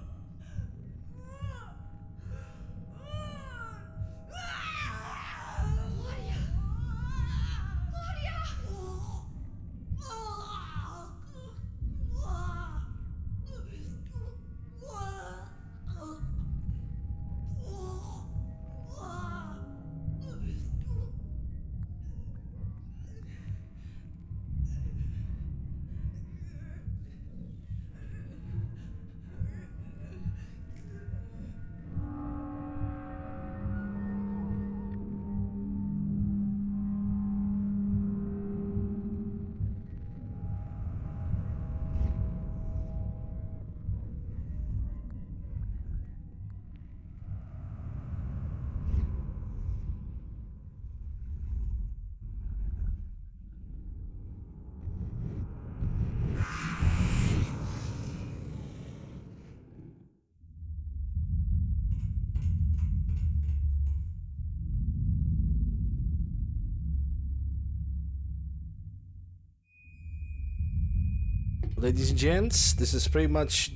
Ladies and gents, this is pretty much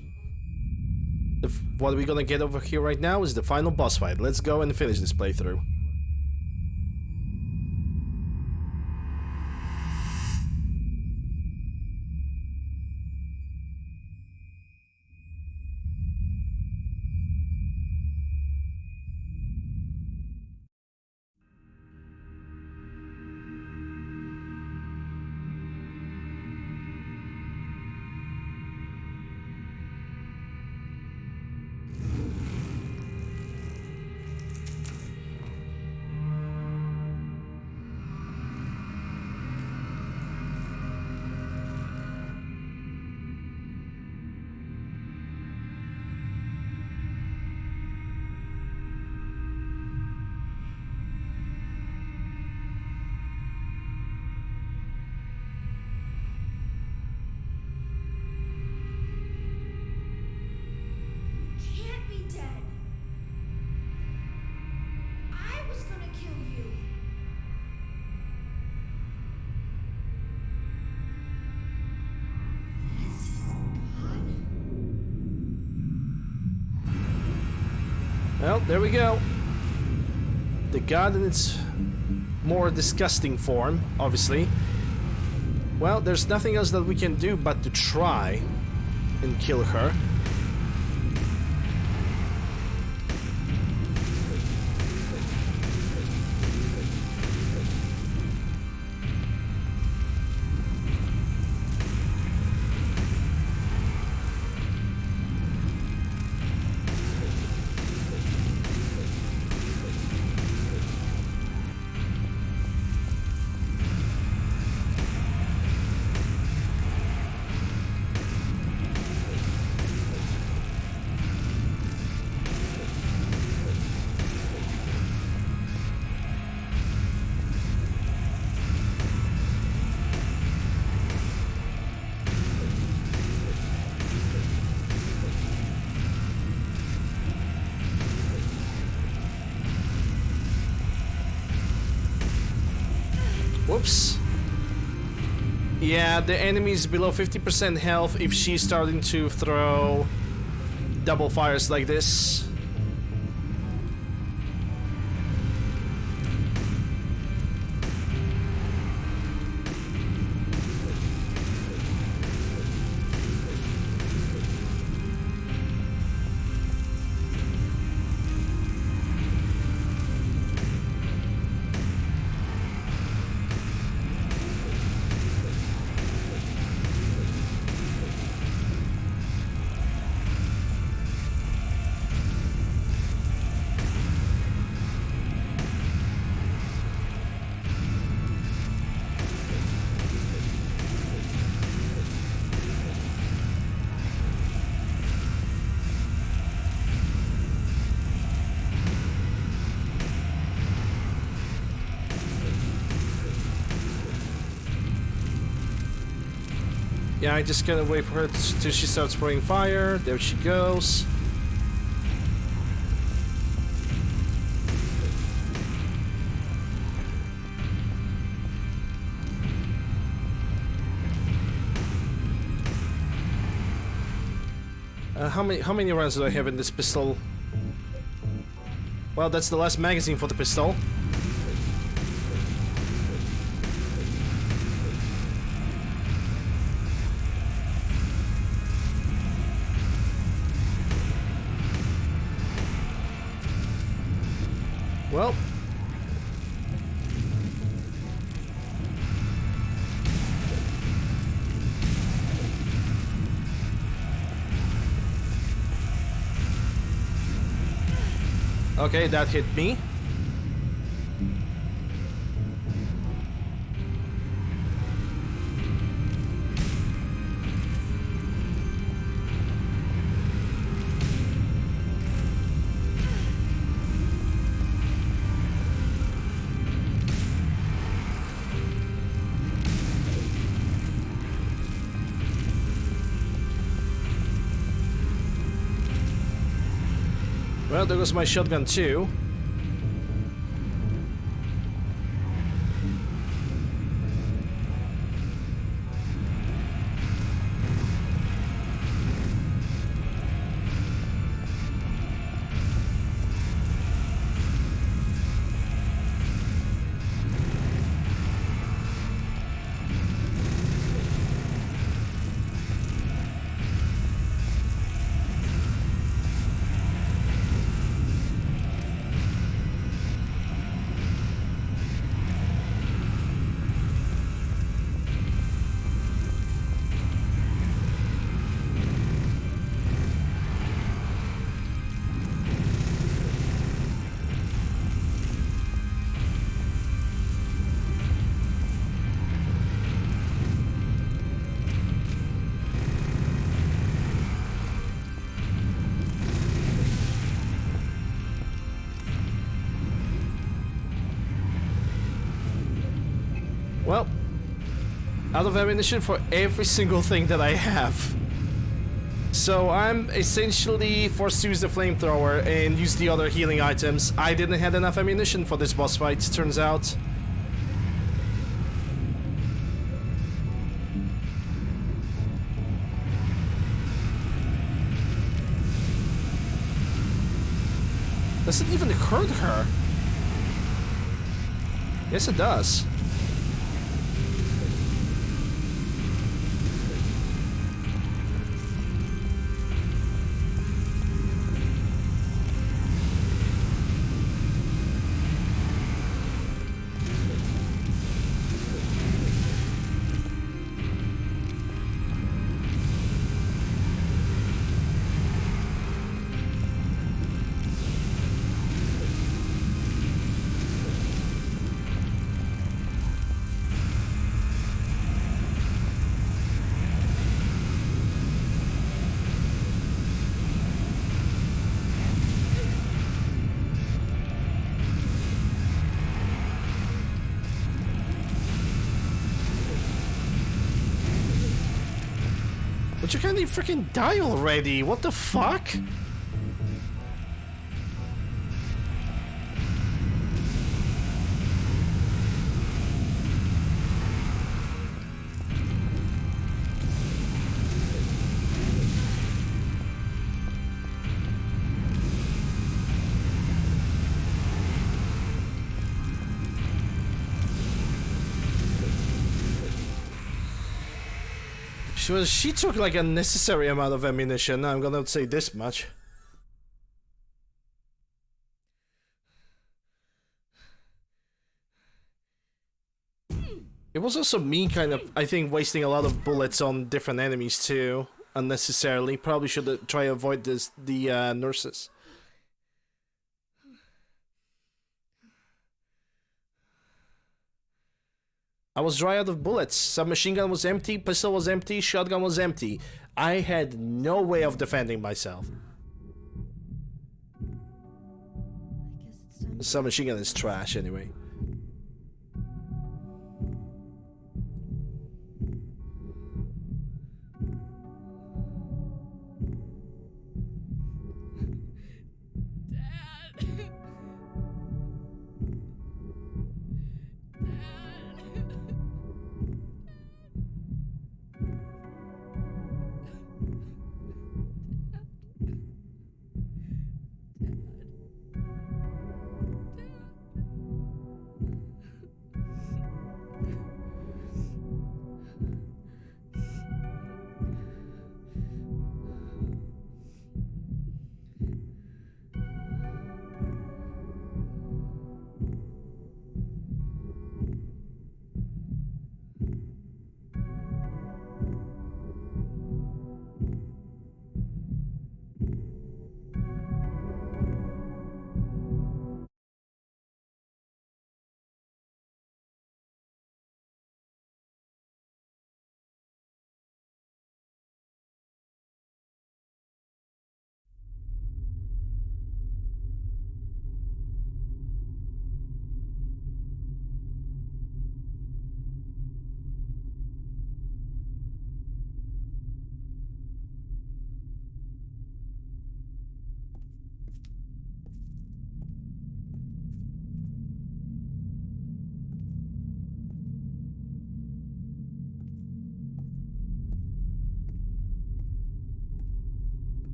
what we're gonna get over here right now is the final boss fight. Let's go and finish this playthrough. Can't be dead. I was gonna kill you. This is God. Well, there we go. The god in its more disgusting form, obviously. Well, there's nothing else that we can do but to try and kill her. Whoops. Yeah, the enemy's below 50% health if she's starting to throw double fires like this. Yeah, I just gotta wait for her till she starts spraying fire. There she goes. How many rounds do I have in this pistol? Well, that's the last magazine for the pistol. Well. Okay, that hit me. Well, there goes my shotgun too. Well, out of ammunition for every single thing that I have. So I'm essentially forced to use the flamethrower and use the other healing items. I didn't have enough ammunition for this boss fight, turns out. Does it even hurt her? Yes, it does. But you can't even freaking die already. What the fuck? She took like a necessary amount of ammunition, I'm gonna say this much. It was also me kind of, I think, wasting a lot of bullets on different enemies too, unnecessarily. Probably should try to avoid the nurses. I was dry out of bullets. Submachine gun was empty, pistol was empty, shotgun was empty. I had no way of defending myself. The submachine gun is trash anyway.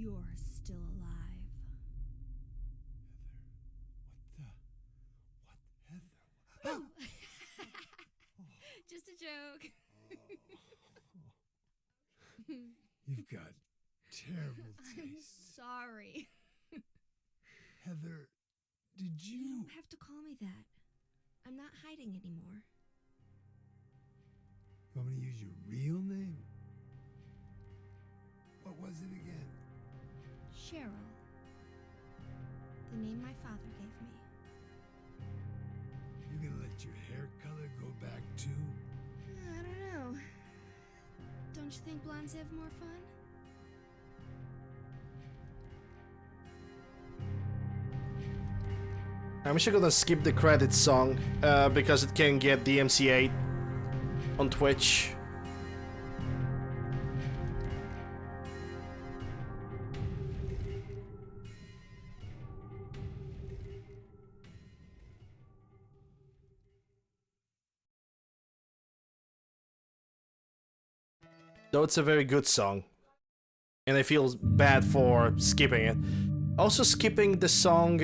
you're still alive. Heather. Just a joke. You've got terrible I'm taste. sorry. Heather, did You you... don't have to call me that. I'm not hiding anymore. You want me to use your real name? What was it again? Cheryl. The name my father gave me. You gonna let your hair color go back too? I don't know. Don't you think blondes have more fun? I'm actually gonna skip the credits song because it can get DMCA on Twitch. Though it's a very good song, and I feel bad for skipping it. Also, skipping the song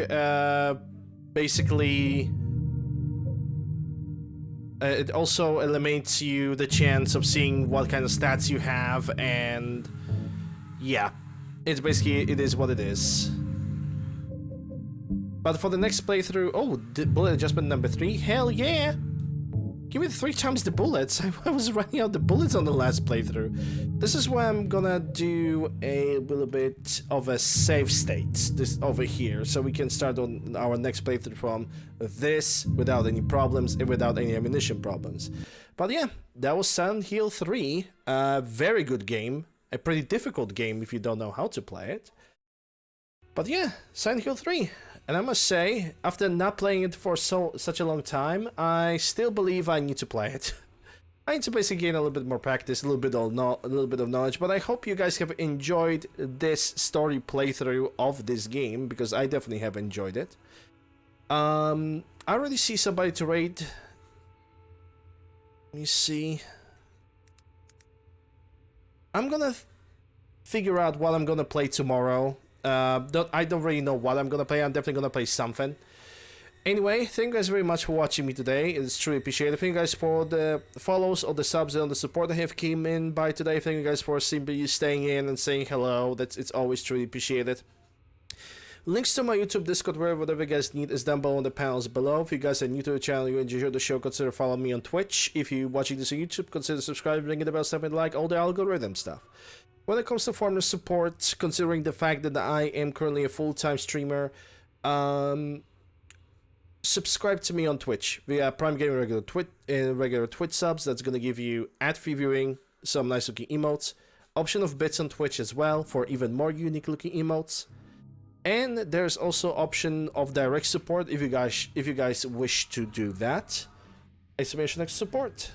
basically it also eliminates you the chance of seeing what kind of stats you have, and yeah, it's basically, it is what it is. But for the next playthrough, oh, bullet adjustment number 3, hell yeah! Give me 3 times the bullets. I was running out the bullets on the last playthrough. This is where I'm gonna do a little bit of a save state this over here, so we can start on our next playthrough from this without any problems and without any ammunition problems. But yeah, that was Silent Hill 3. Very good game. A pretty difficult game if you don't know how to play it. But yeah, Silent Hill 3. And I must say, after not playing it for such a long time, I still believe I need to play it. I need to basically gain a little bit more practice, a little bit of knowledge, but I hope you guys have enjoyed this story playthrough of this game, because I definitely have enjoyed it. I already see somebody to raid. Let me see. I'm gonna figure out what I'm gonna play tomorrow. I don't really know what I'm gonna play. I'm definitely gonna play something. Anyway, thank you guys very much for watching me today. It's truly appreciated. Thank you guys for the follows, or the subs, and the support that have came in by today. Thank you guys for simply staying in and saying hello. It's always truly appreciated. Links to my YouTube, Discord, whatever you guys need is down below in the panels below. If you guys are new to the channel, you enjoy the show, consider following me on Twitch. If you're watching this on YouTube, consider subscribing, ringing the bell, something like all the algorithm stuff. When it comes to foreigner support, considering the fact that I am currently a full-time streamer, subscribe to me on Twitch via Prime Gaming regular Twitch subs. That's gonna give you ad-free viewing, some nice looking emotes, option of bits on Twitch as well for even more unique looking emotes, and there's also option of direct support if you guys wish to do that. Exclamation next support.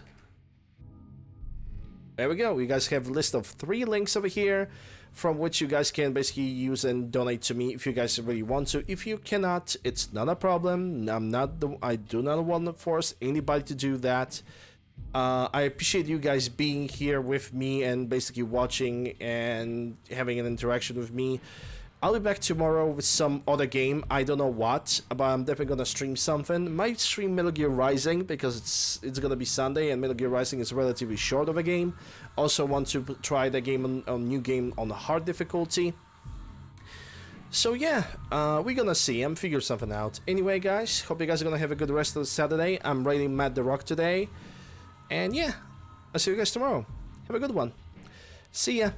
There we go. You guys have a list of 3 links over here from which you guys can basically use and donate to me if you guys really want to. If you cannot, it's not a problem. I do not want to force anybody to do that. I appreciate you guys being here with me and basically watching and having an interaction with me. I'll be back tomorrow with some other game. I don't know what, but I'm definitely gonna stream something. Might stream Metal Gear Rising because it's gonna be Sunday, and Metal Gear Rising is relatively short of a game. Also want to try the game on new game on hard difficulty. So yeah, we're gonna see. I'm figuring something out. Anyway, guys, hope you guys are gonna have a good rest of the Saturday. I'm raiding Matt the Rock today, and yeah, I'll see you guys tomorrow. Have a good one. See ya.